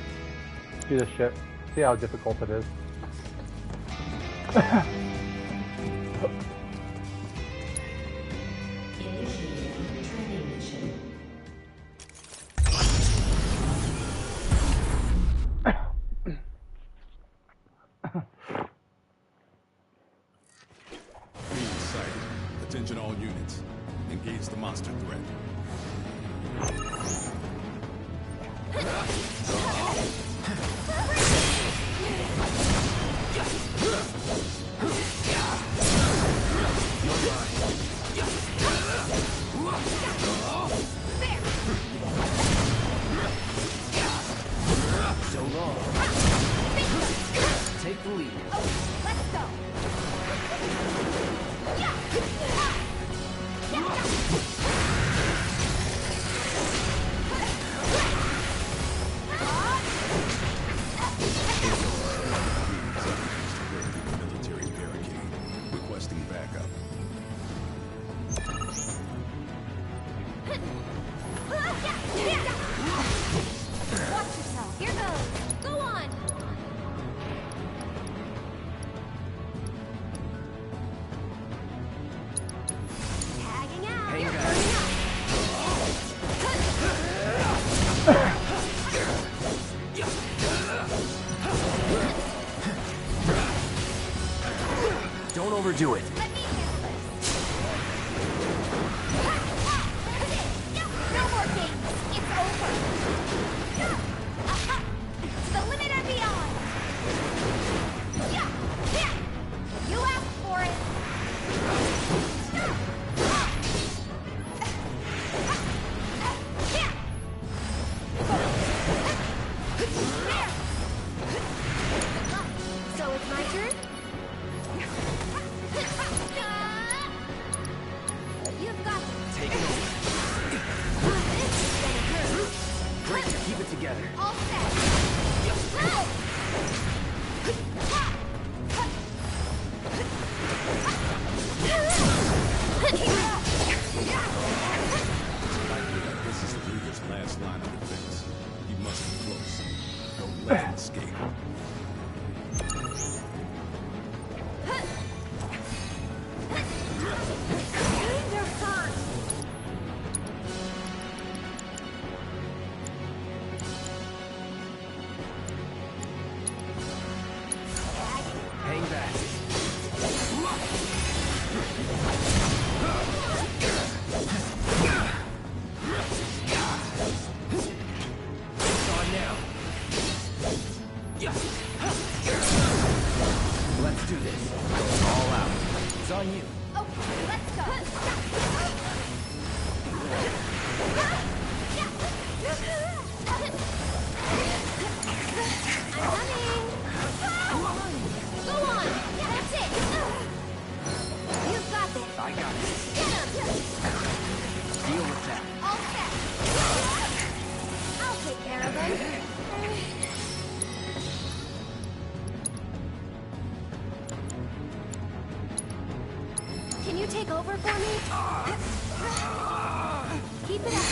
Let's do this shit. See how difficult it is. Initiating training mission. Being sighted. Attention all units. Engage the monster threat. So long. Take the lead. Let's go. Military barricade. Requesting backup. Watch yourself. Here goes. Go on. Tagging out. Hang back. Don't overdo it. Let me handle this. No more games. It's over. To the limit and beyond. You asked for it. So it's my turn? You've got Take it over. this is gonna hurt. Great. Keep it together. All set. This is the leader's last line of defense. He must be close. Don't let him escape. They're first. Hang back. It's on now. Let's do this. Going all out. It's on you. Okay, let's go. I'm coming. Go on. That's it. You've got this. I got it. Get him. Deal with that. All set. I'll take care of him. Can you take over for me? Keep it up.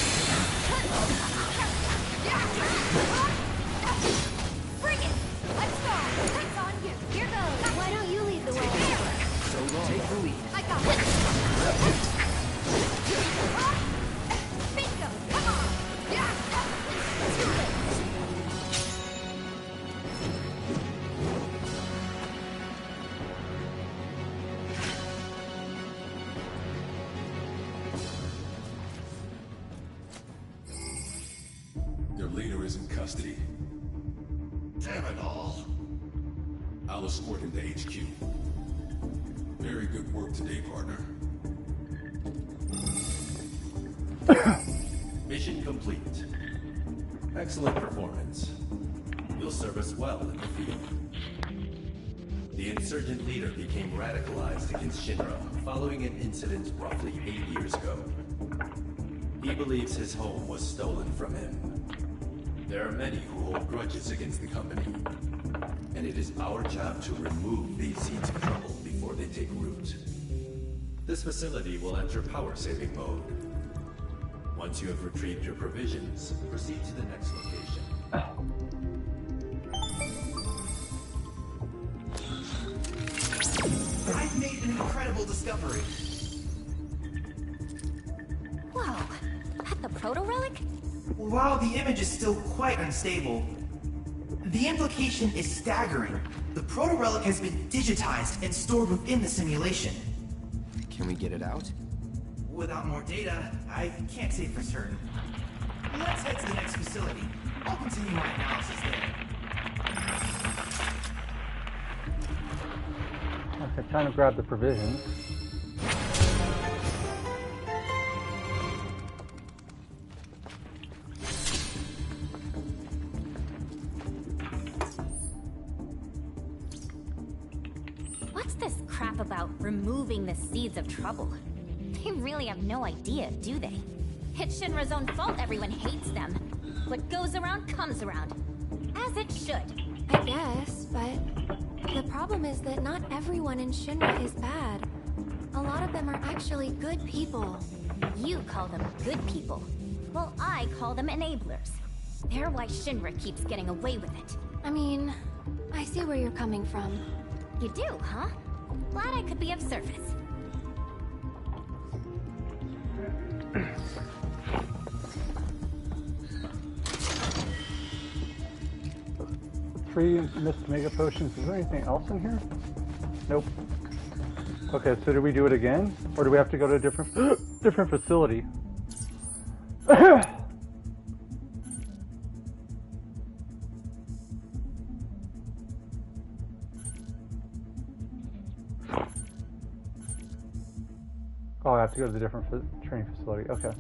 Bring it. Let's go. It's on you. Here goes. Why don't you lead the way? So long. Take the lead. I got it. Bingo. Come on. Let's do this. Their leader is in custody. Damn it all. escort him to HQ. Very good work today, partner. Mission complete. Excellent performance. You'll serve us well in the field. The insurgent leader became radicalized against Shinra following an incident roughly 8 years ago. He believes his home was stolen from him. There are many who hold grudges against the company, and it is our job to remove these seeds of trouble before they take root. This facility will enter power-saving mode. Once you have retrieved your provisions, proceed to the next location. I've made an incredible discovery. Whoa, at the proto-relic? While the image is still quite unstable, the implication is staggering. The proto-relic has been digitized and stored within the simulation. Can we get it out? Without more data, I can't say for certain. Let's head to the next facility. I'll continue my analysis there. Okay, time to grab the provisions. What's this crap about removing the seeds of trouble? They really have no idea, do they? It's Shinra's own fault everyone hates them. What goes around comes around. As it should. I guess, but the problem is that not everyone in Shinra is bad. A lot of them are actually good people. You call them good people. Well, I call them enablers. They're why Shinra keeps getting away with it. I mean, I see where you're coming from. You do, huh? Glad I could be of service. Three missed mega potions. Is there anything else in here? Nope. Okay, so do we do it again? Or do we have to go to a different different facility? Oh, I have to go to the different training facility. Okay.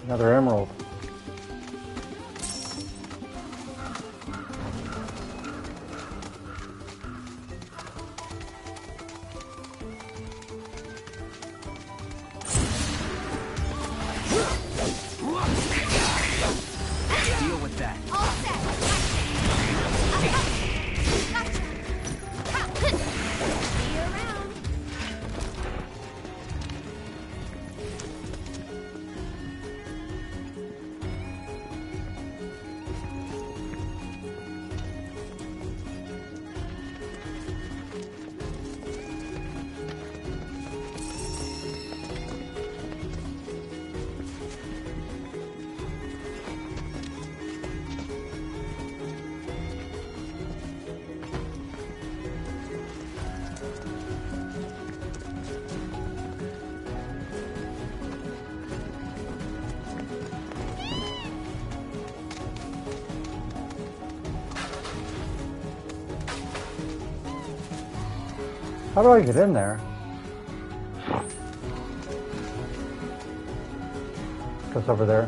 Another emerald. Deal with that. All set. See you around. How do I get in there? Goes over there.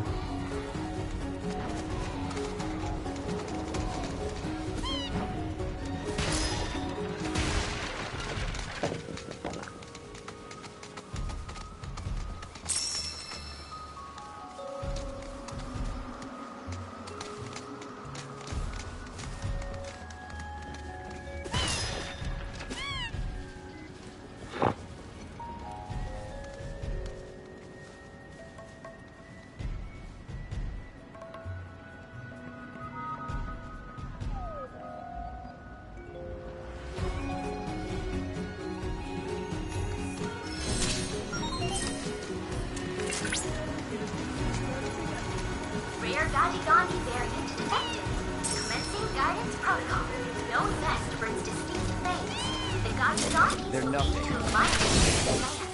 Rare Gaji-Gandhi variant detected. Commencing guidance protocol. No nest brings distinct names. The Gaji-Gandhi They're will nothing. lead to enlightenment in advance.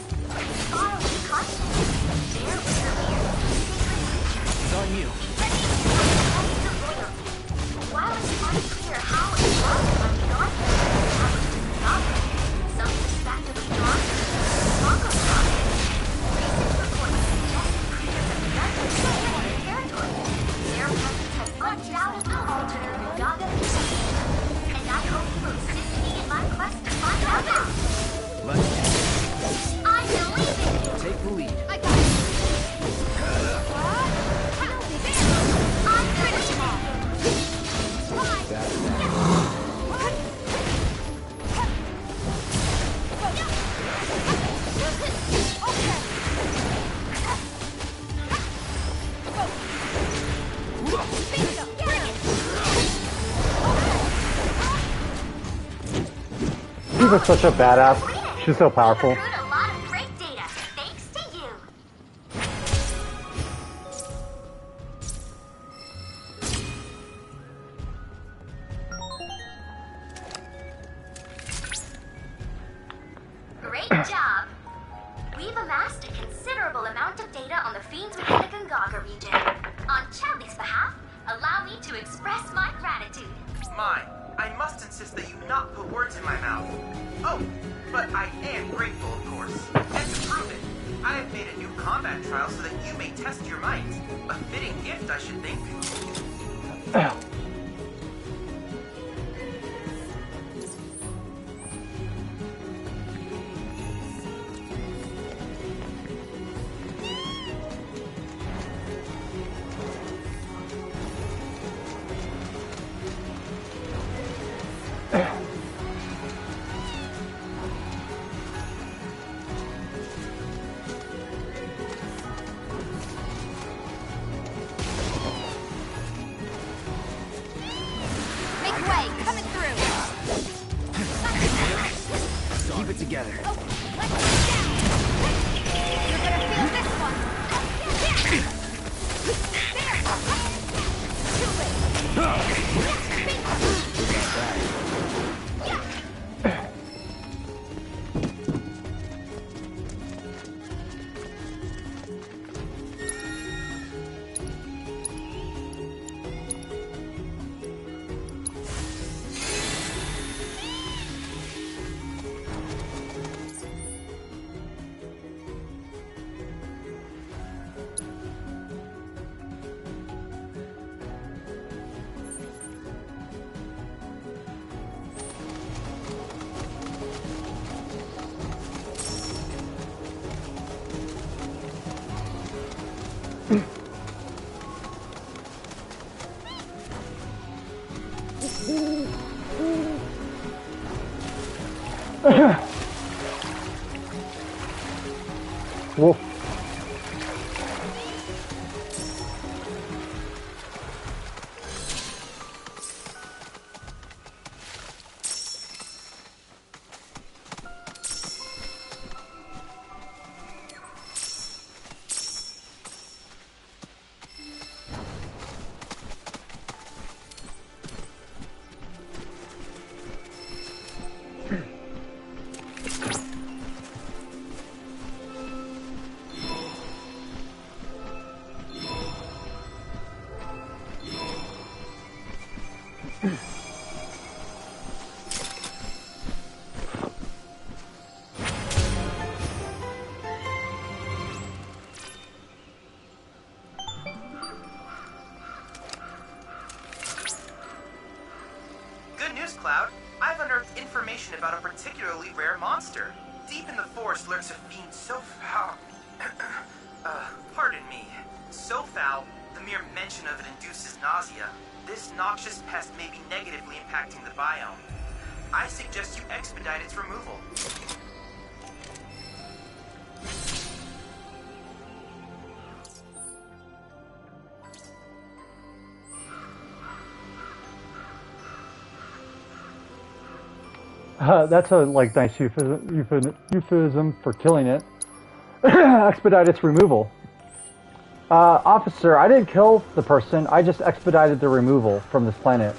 Follow the content. Share with your peers. It's on you. The royalty. While it's unclear how and why the Gaji-Gandhi established in Naga, some suspect it was drawn to the Naga project. Recent reports suggest creatures of Naga their territory. Their presence has undoubtedly altered the Naga community. And I hope you will assist me in my quest to find out how. Let's I believe in you! take the lead. I got it! I believe in you! She's such a badass. She's so powerful. You've accrued a lot of great data, thanks to you. Great job. We've amassed a considerable amount of data on the fiends within the Gongaga region. On Charlie's behalf, allow me to express my gratitude. My, I must insist that you not put words in my mouth. Oh, but I am grateful, of course. And to prove it, I have made a new combat trial so that you may test your might. A fitting gift, I should think. Make way, coming through. Keep it together. Oh, let's get down. You're gonna feel this one. There. Too late. Wolf. information about a particularly rare monster. Deep in the forest lurks a fiend so foul. Pardon me. So foul, the mere mention of it induces nausea. This noxious pest may be negatively impacting the biome. I suggest you expedite its removal. That's a nice euphemism for killing it. Expedite its removal. Officer, I didn't kill the person. I just expedited the removal from this planet.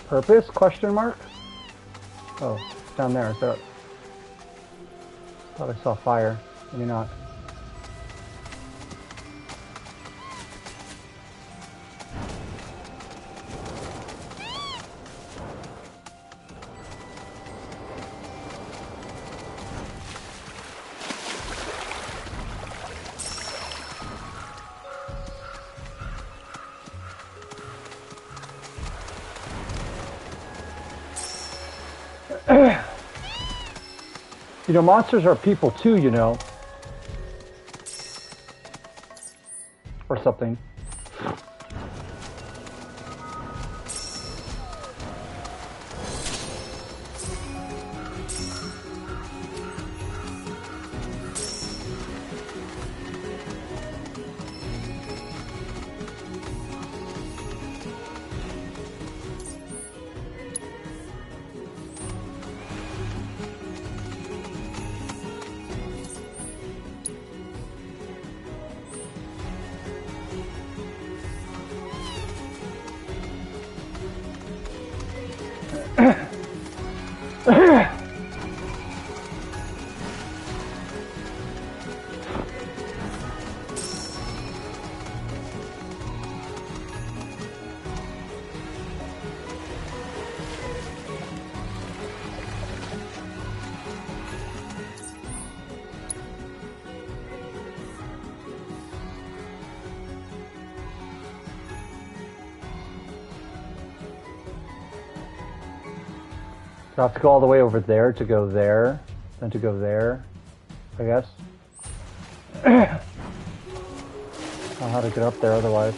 Purpose? Question mark? Oh, it's down there. Is that? Thought I saw fire. Maybe not. You know, monsters are people too, you know. Or something. So I have to go all the way over there to go there, then to go there, I guess. I don't know how to get up there otherwise.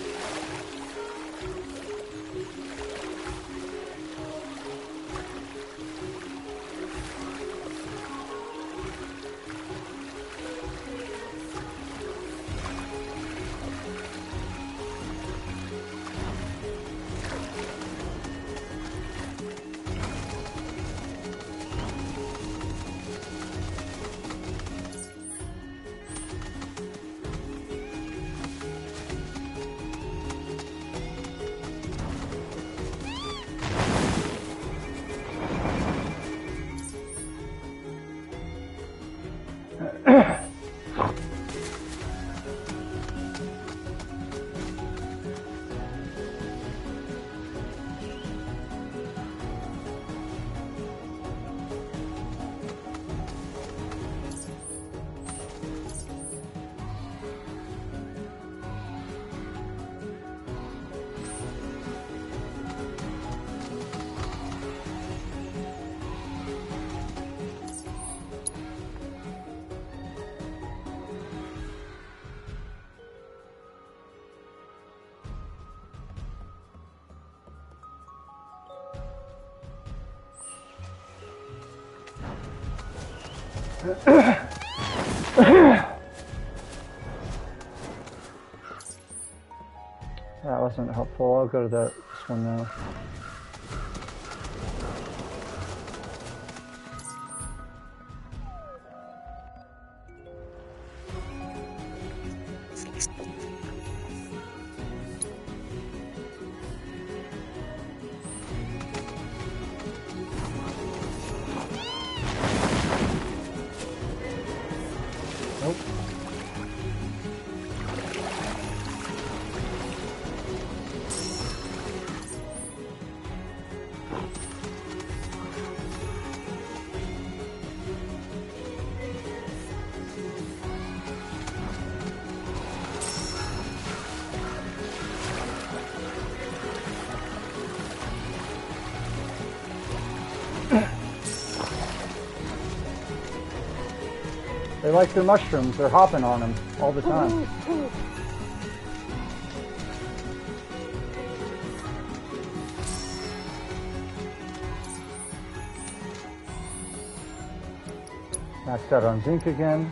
That wasn't helpful. I'll go to this one now. They like their mushrooms. They're hopping on them all the time. Maxed out on zinc again.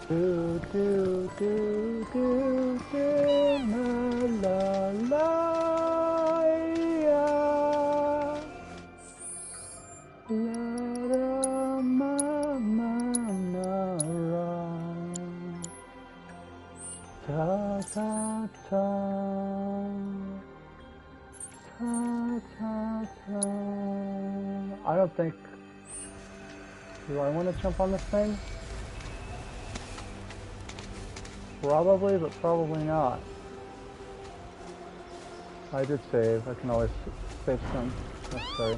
Do do do do do la la ya la la ma ma ma ra ta ta ta ta ta ta. I don't think. Do I want to jump on this thing? Probably, but probably not. I did save. I can always save some if necessary.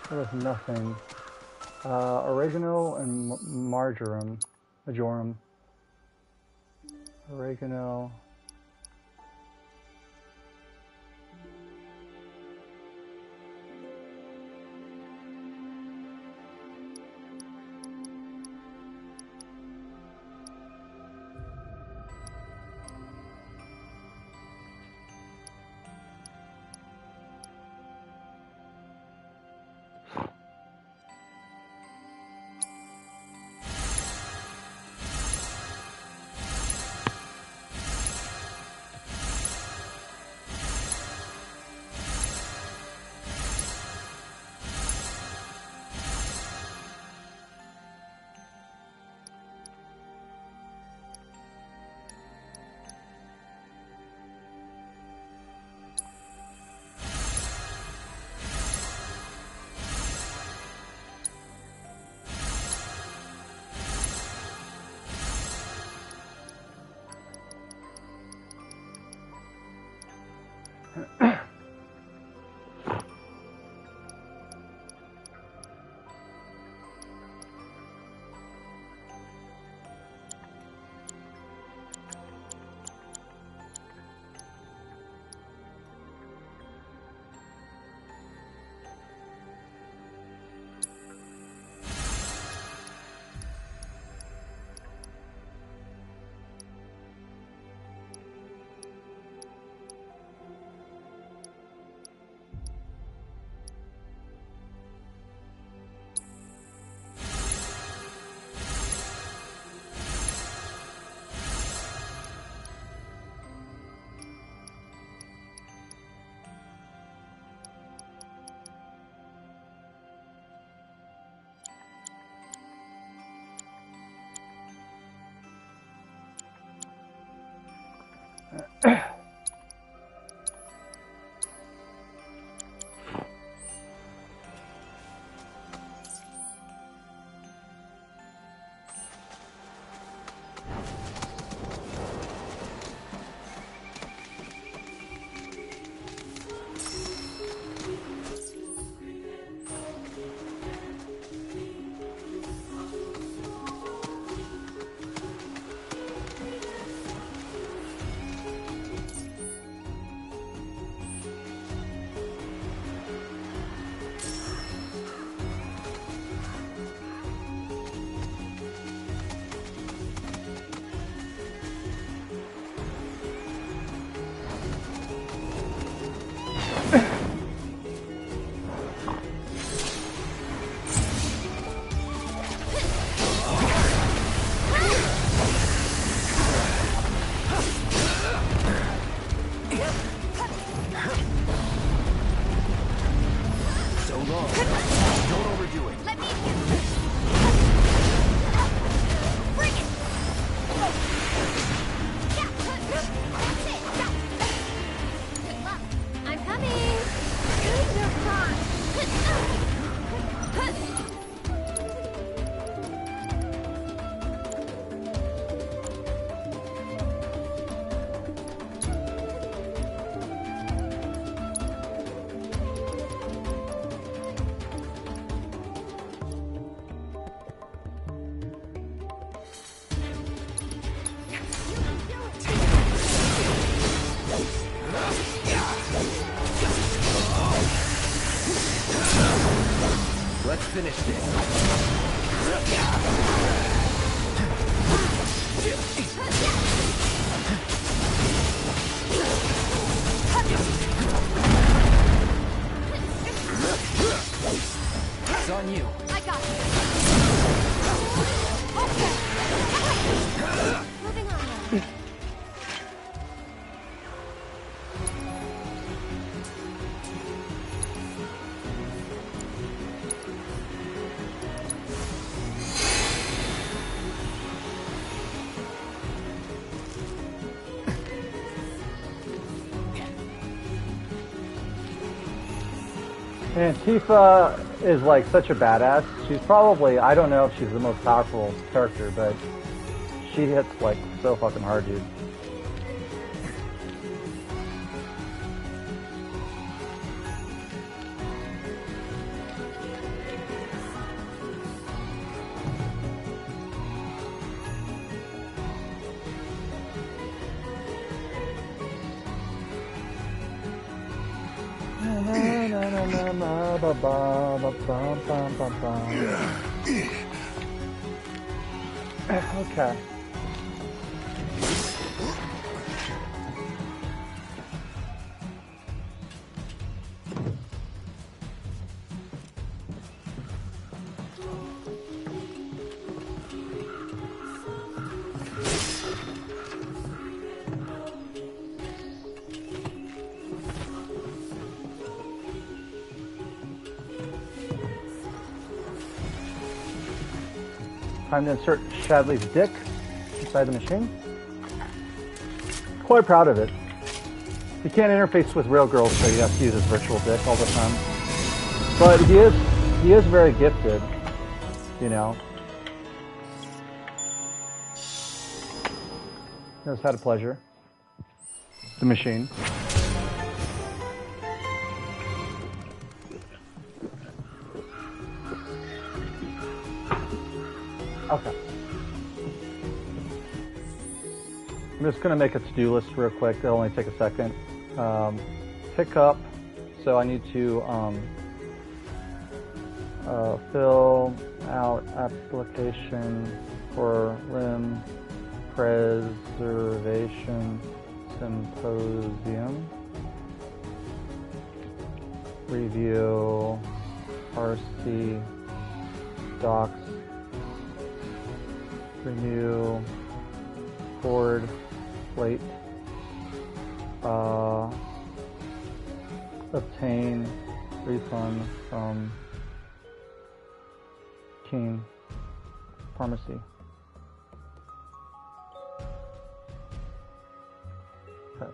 There was nothing. Oregano and marjoram. Oregano. Let's finish this. It's on you. I got it. Okay. Moving on then. And Tifa is like such a badass. She's probably, I don't know if she's the most powerful character, but she hits like so fucking hard, dude. Okay. Time to insert Shadley's dick inside the machine. Quite proud of it. He can't interface with real girls, so you have to use his virtual dick all the time. But he is very gifted, you know. Knows how to pleasure the machine. Okay. I'm just going to make a to-do list real quick. It'll only take a second. Pick up. So I need to fill out application for limb preservation symposium. Review RC docs. Renew Ford plate. Obtain refund from King Pharmacy. Okay.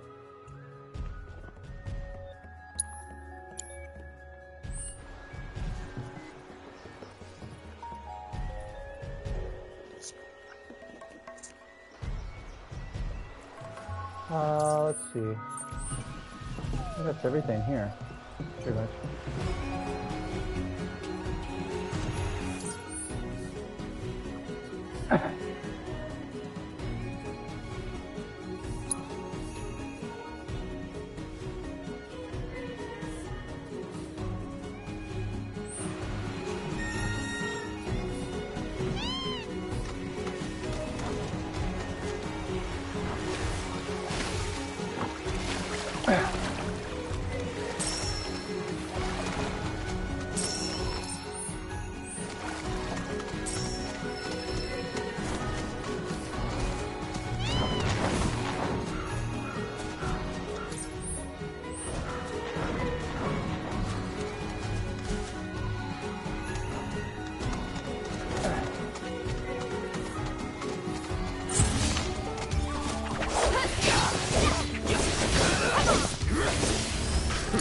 Let's see. I think that's everything here, pretty much.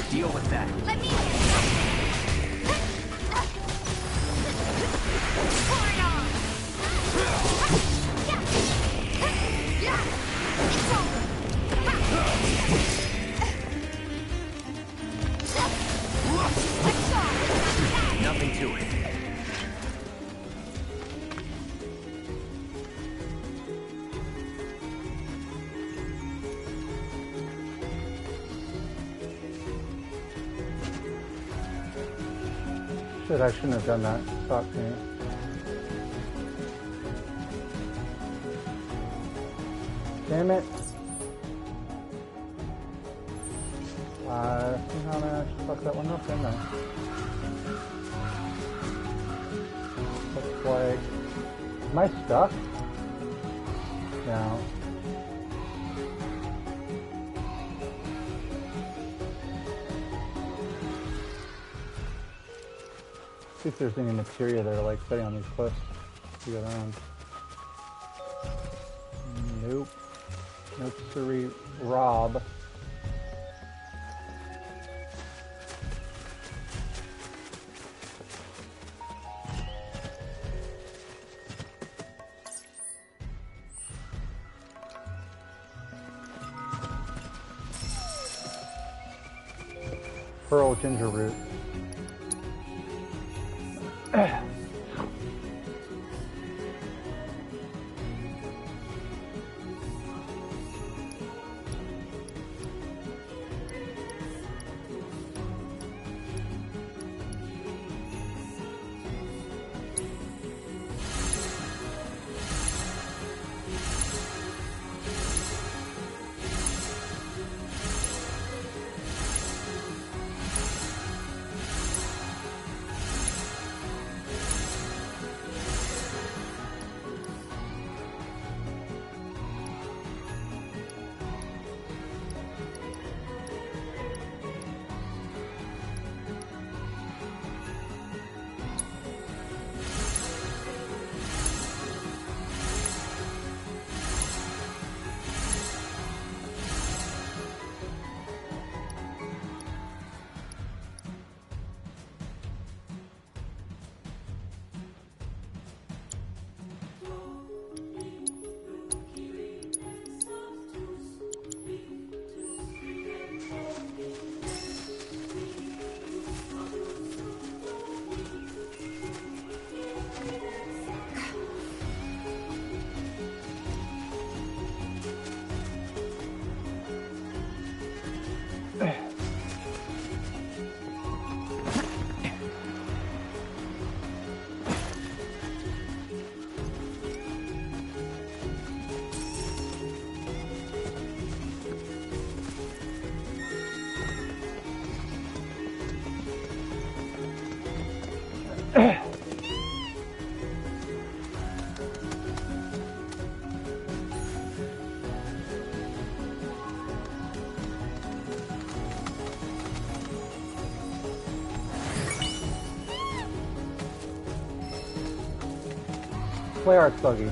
Deal with that. Let me... Nothing to it. Shit, I shouldn't have done that. Stop me. Damn it. Somehow I managed to fuck that one up, didn't I? Looks like... Am I stuck? No. See if there's any materia that are like setting on these cliffs to get around. Nope. Nope, sorry, Rob. Pearl ginger root. Play art's buggy.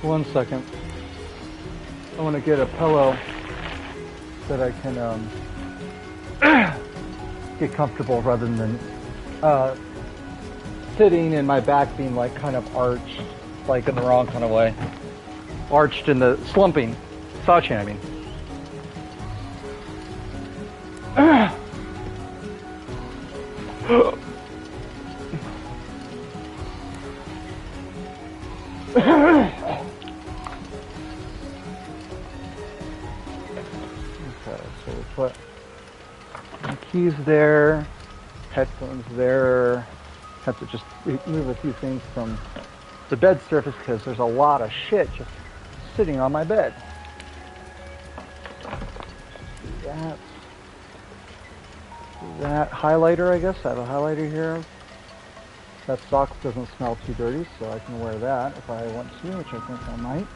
One second. I want to get a pillow that I can get comfortable rather than sitting and my back being like kind of arched, like in the wrong kind of way. Arched in the slumping. Slouching, I mean. Keys there, headphones there. Have to just move a few things from the bed surface because there's a lot of shit just sitting on my bed. That highlighter, I guess. I have a highlighter here. That sock doesn't smell too dirty, so I can wear that if I want to, which I think I might.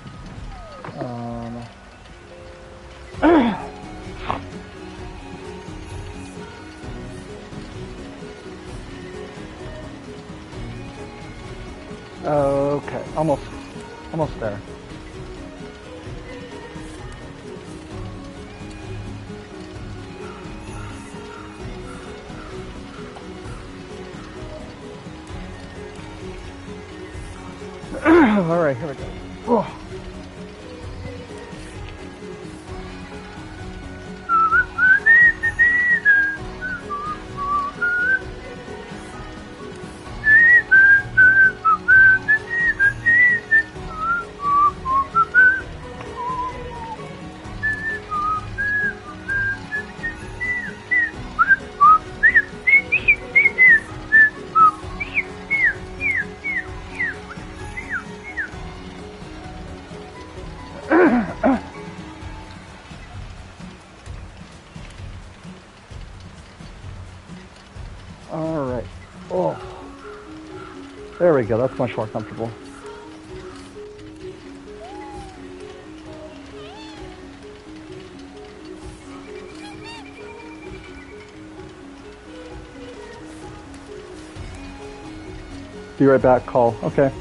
Okay, almost there. All right, here we go. Oh. All right. Oh, there we go. That's much more comfortable. Be right back. Call. Okay.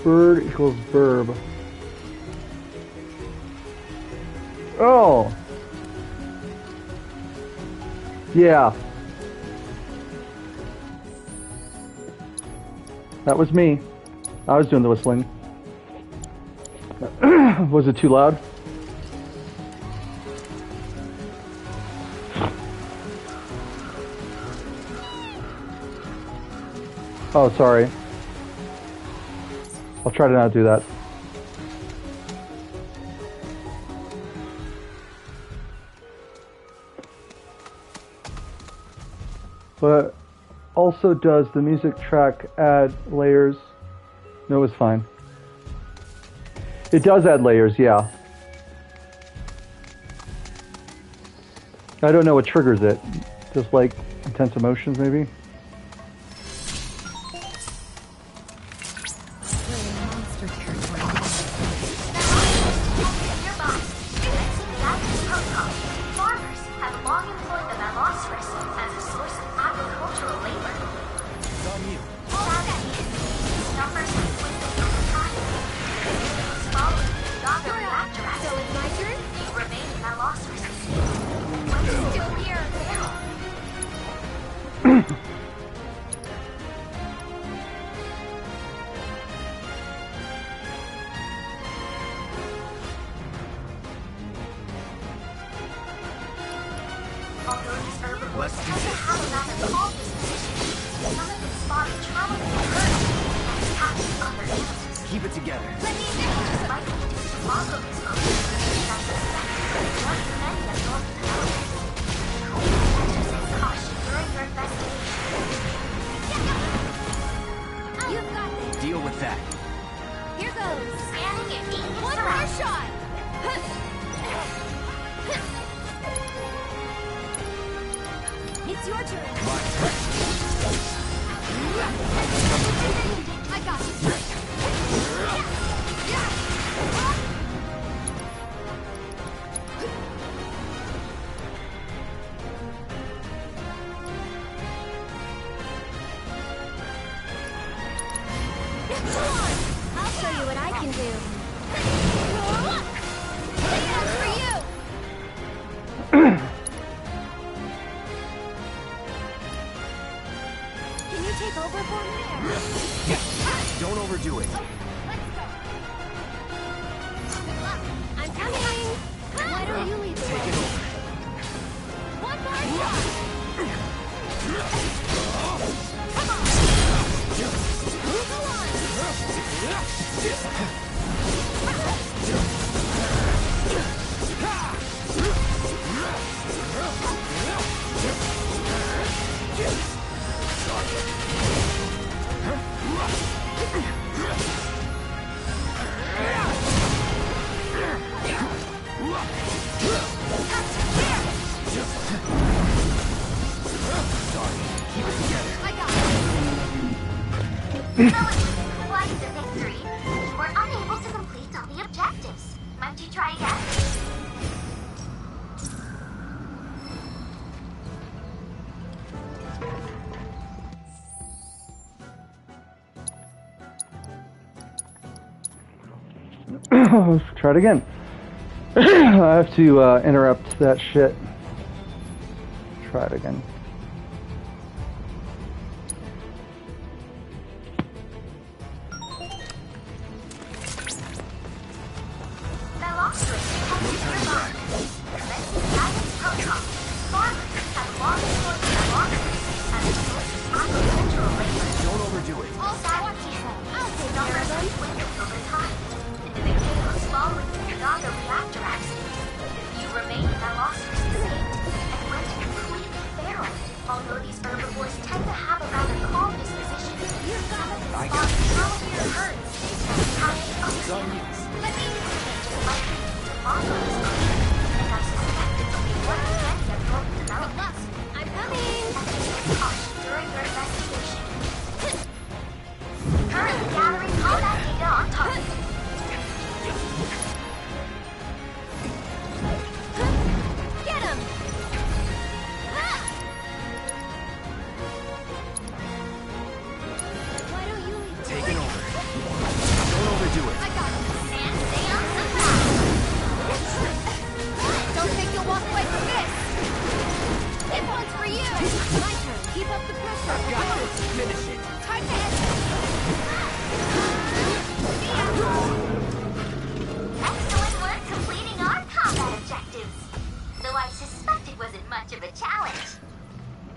Bird equals verb. Oh. Yeah. That was me. I was doing the whistling. Was it too loud? Oh, sorry. I'll try to not do that. But also, does the music track add layers? No, it's fine. It does add layers, yeah. I don't know what triggers it. Just like intense emotions, maybe? Keep it together. Deal with that. Here goes. Scanning and being one more shot. It's your turn. I got you. I'll show you what I can do. For you. Can you take over for me? Don't overdo it. Let's go. I'm coming. Why don't you lead the way? One more shot. Come on. Go on. Quite the victory. You were unable to complete all the objectives. Might you try again? Let's try it again. I have to interrupt that shit. Try it again. Don't overdo it. Following the Chicago reactor accident, you remain in Velocir's state and went completely feral. Although these herbivores tend to have a rather calm disposition, some of them spawn powerful herds and catch other animals. Let me just likely to follow this function, and as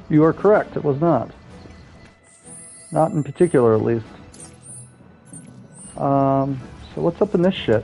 You are correct, it was not. Not in particular, at least. So what's up in this shit?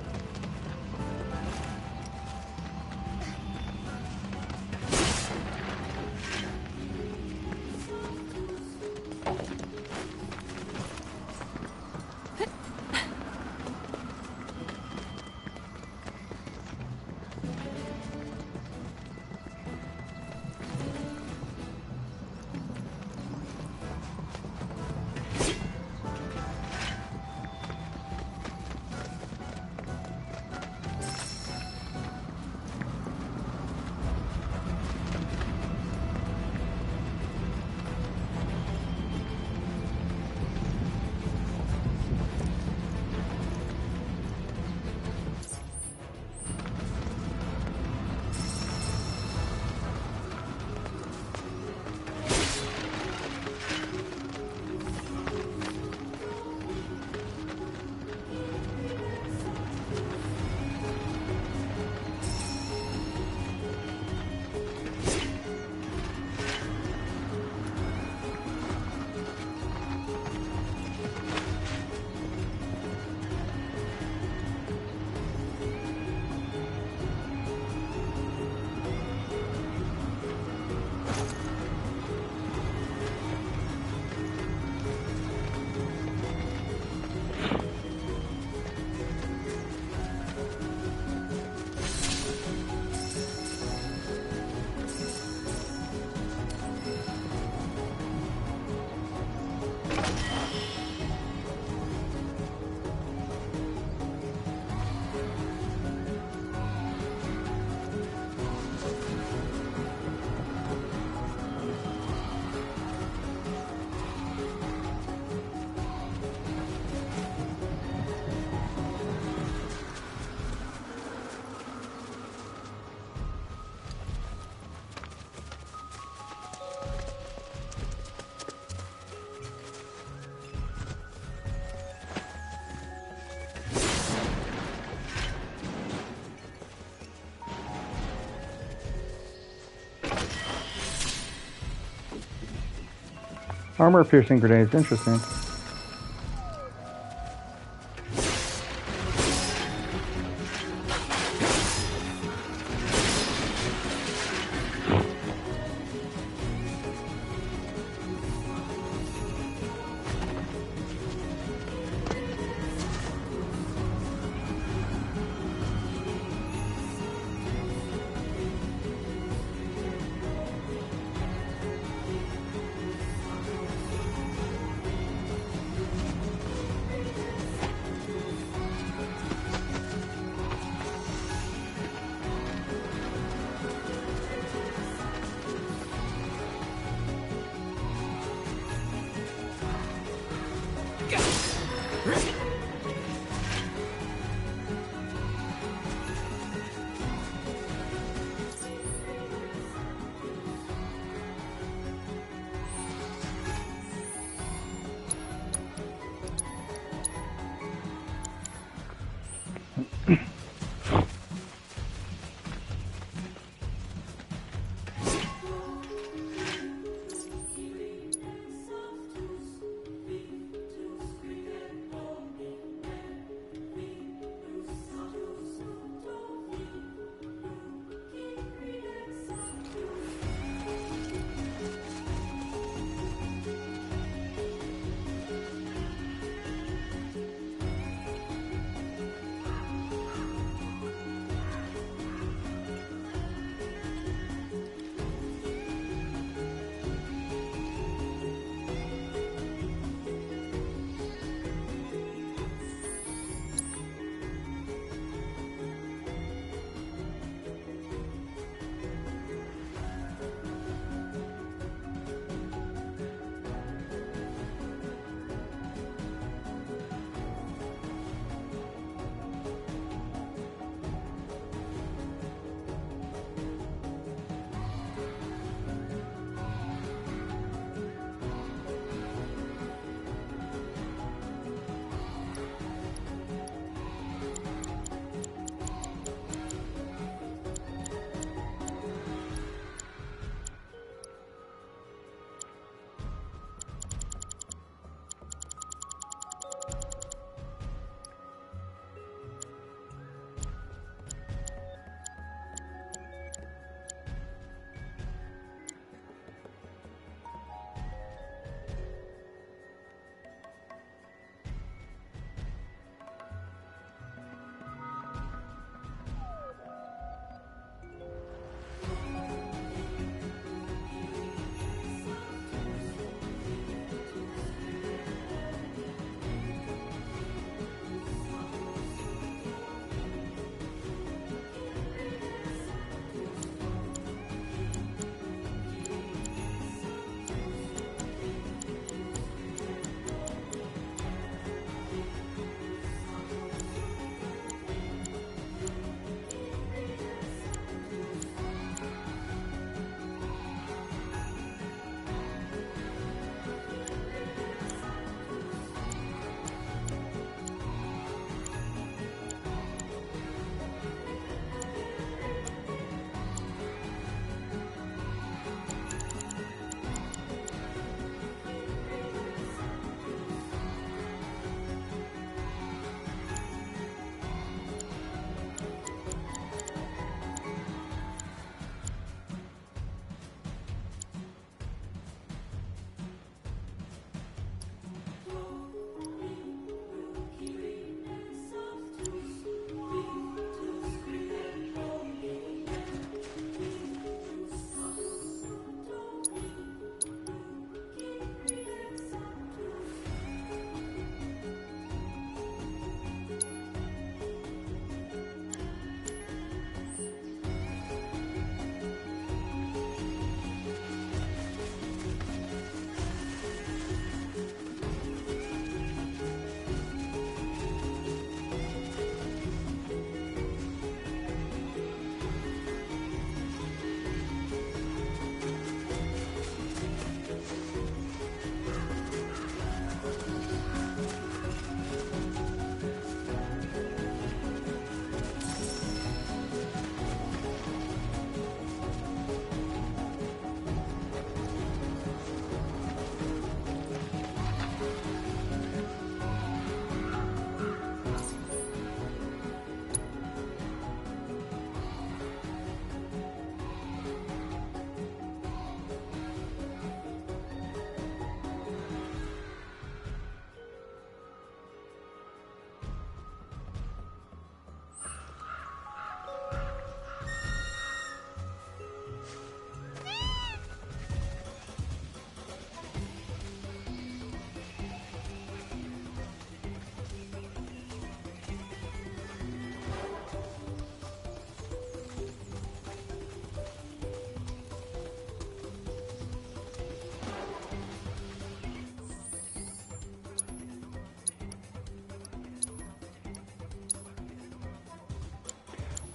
Armor-piercing grenades, interesting.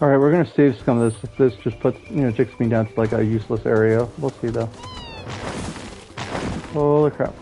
Alright, we're gonna save some of this if this just puts, takes me down to like a useless area. We'll see though. Holy crap.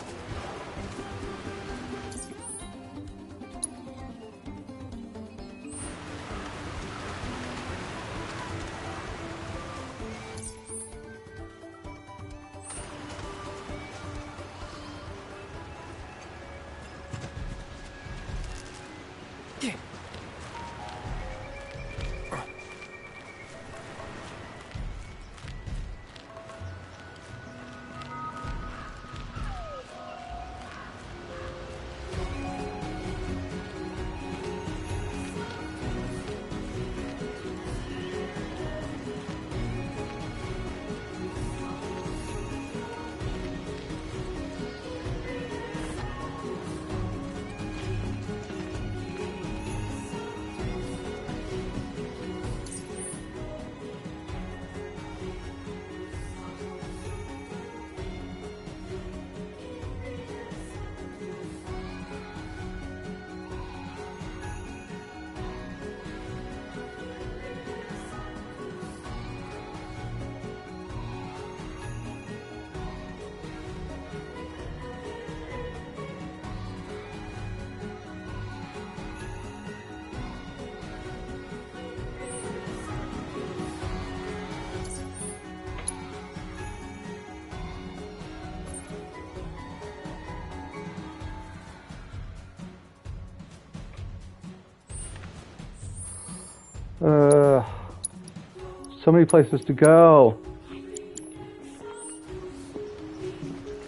So many places to go.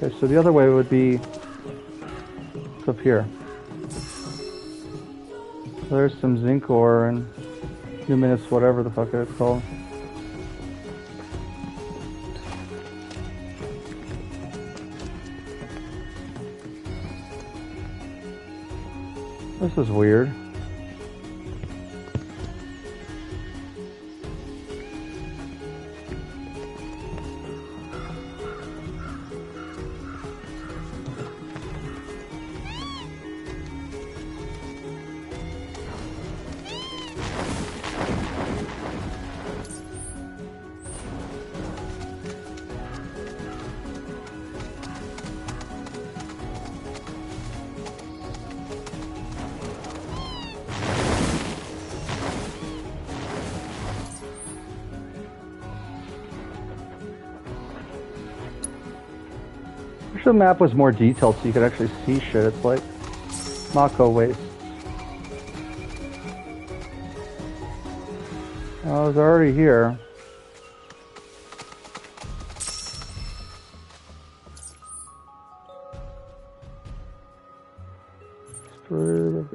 Okay, so the other way would be up here. There's some zinc ore and luminous whatever the fuck it's called. This is weird. I wish the map was more detailed so you could actually see shit. It's like Mako Waste. I was already here.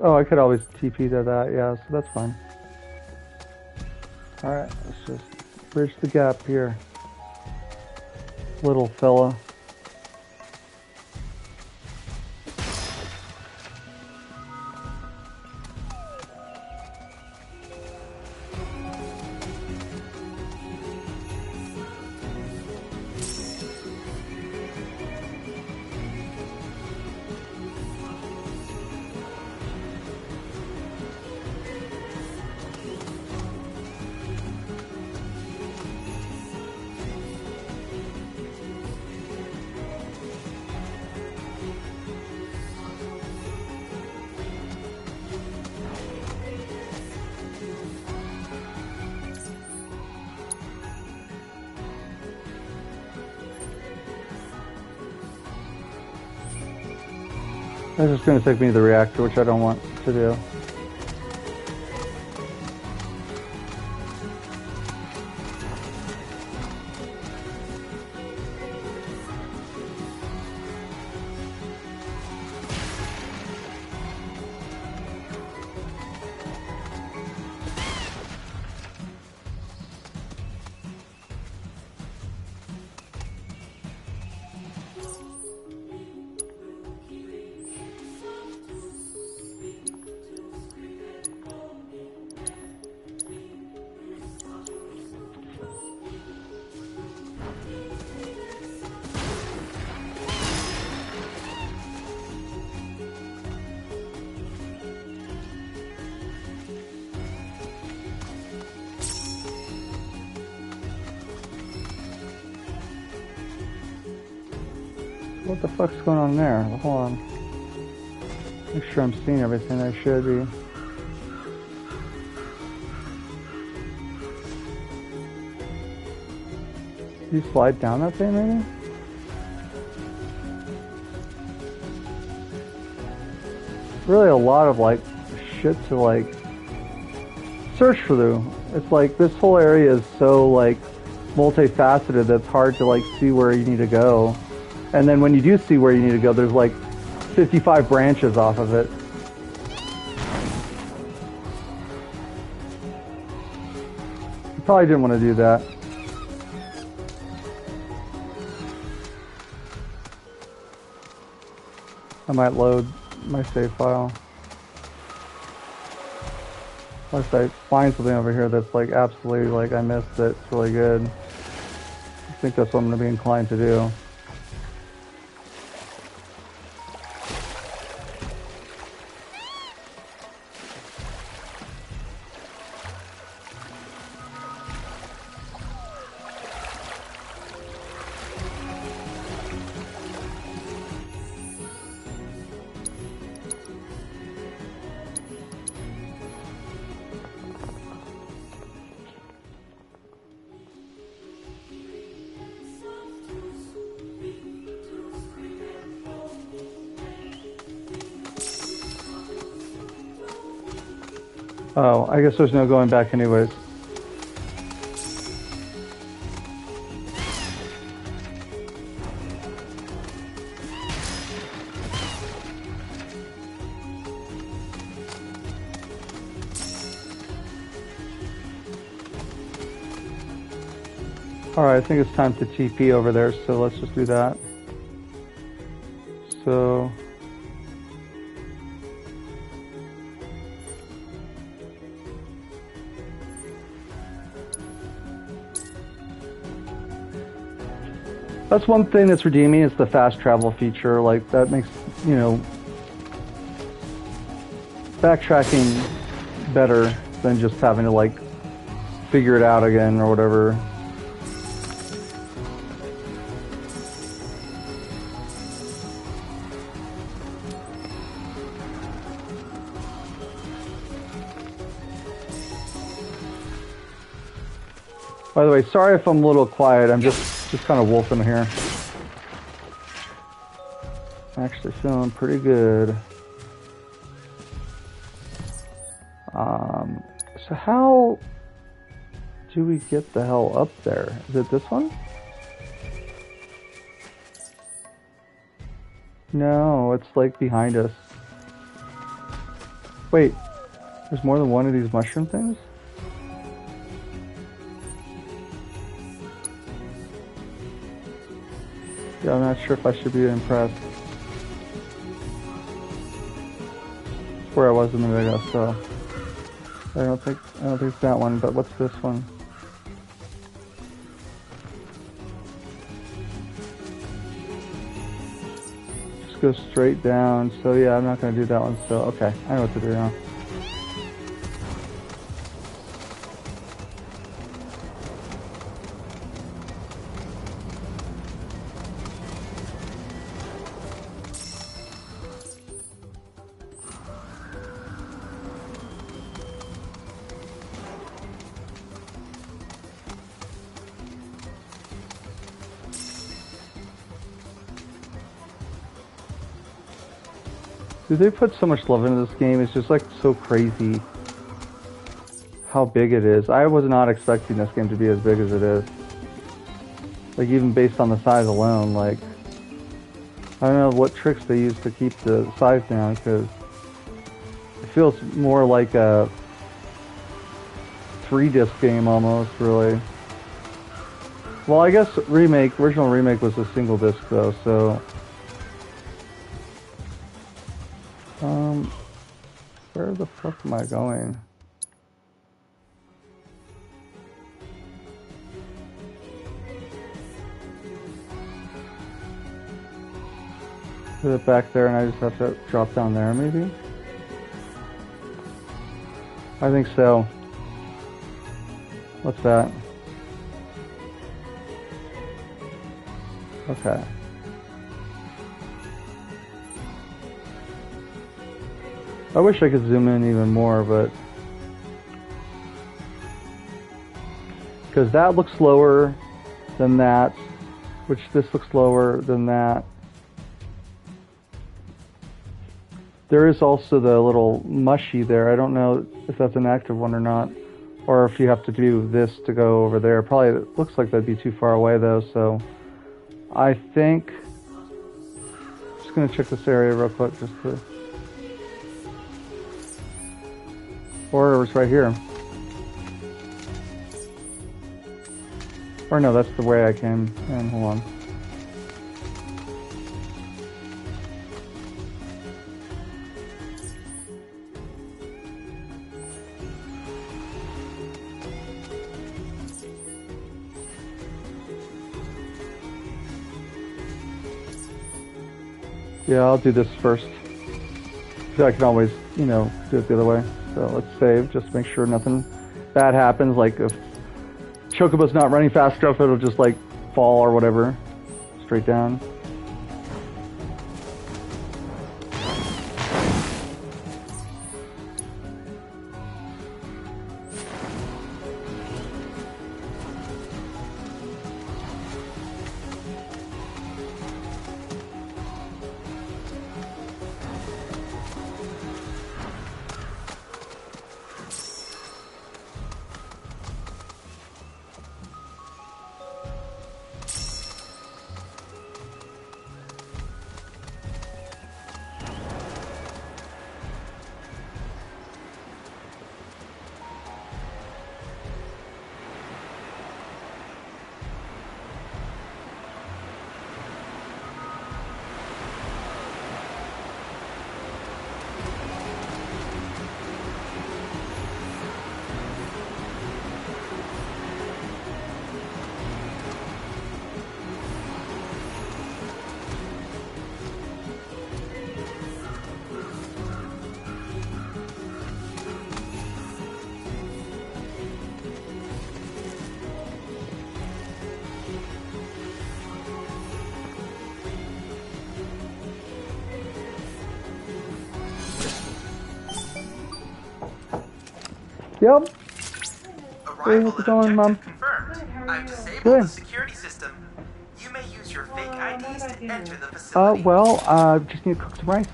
Oh, I could always TP to that, yeah, so that's fine. Alright, let's just bridge the gap here. Little fella. That's just going to take me to the reactor, which I don't want to do. What the fuck's going on there? Hold on. Make sure I'm seeing everything I should be. You slide down that thing, maybe? Really a lot of like shit to like search through. It's like this whole area is so like multifaceted that it's hard to like see where you need to go. And then when you do see where you need to go, there's like 55 branches off of it. You probably didn't want to do that. I might load my save file. Unless I find something over here that's like absolutely like I missed it. It's really good. I think that's what I'm going to be inclined to do. Oh, I guess there's no going back anyways. Alright, I think it's time to TP over there, so let's just do that. So... that's one thing that's redeeming is the fast travel feature. Like, that makes, you know, backtracking better than just having to, like, figure it out again or whatever. By the way, sorry if I'm a little quiet. I'm just kind of wolfing here. Actually feeling pretty good. So how do we get the hell up there? Is it this one? No, it's like behind us. Wait, there's more than one of these mushroom things? Yeah, I'm not sure if I should be impressed. That's where I was a minute ago, so I don't think it's that one, but what's this one? Just go straight down, so yeah, I'm not gonna do that one, so okay, I know what to do now. Dude, they put so much love into this game. It's just like so crazy how big it is. I was not expecting this game to be as big as it is. Like, even based on the size alone, like, I don't know what tricks they use to keep the size down, because it feels more like a 3-disc game almost, really. Well, I guess original remake was a single disc though, so... where the fuck am I going? Is it back there and I just have to drop down there maybe? I think so. What's that? Okay. I wish I could zoom in even more, but because that looks slower than that, which this looks slower than that. There is also the little mushy there. I don't know if that's an active one or not, or if you have to do this to go over there. Probably it looks like that'd be too far away though, so I think I'm just gonna check this area real quick just to, or it's right here. Or no, that's the way I came in. Hold on. Yeah, I'll do this first. I can always, you know, do it the other way. So let's save, just to make sure nothing bad happens. Like if Chocobo's not running fast enough, it'll just like fall or whatever, straight down. Yep. Arrival How's it going, Mom? confirmed. I've disabled Good. the security system. You may use your fake IDs to enter the facility. Well, just need to cook some rice.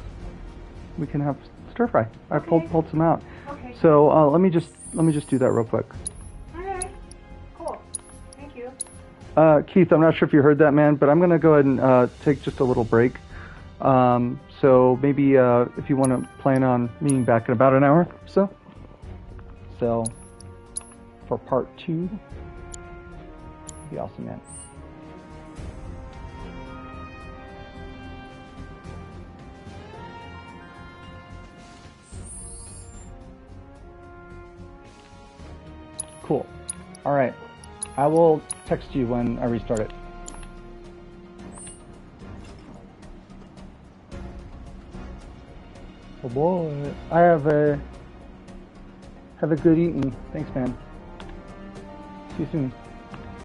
We can have stir fry. I pulled some out. Okay. So let me just do that real quick. Alright. Cool. Thank you. Keith, I'm not sure if you heard that, man, but I'm gonna go ahead and take just a little break. So maybe if you want to plan on meeting back in about an hour or so. So for part 2, be awesome, man. Cool. All right. I will text you when I restart it. Oh boy. I have a good eating. Thanks, man. See you soon.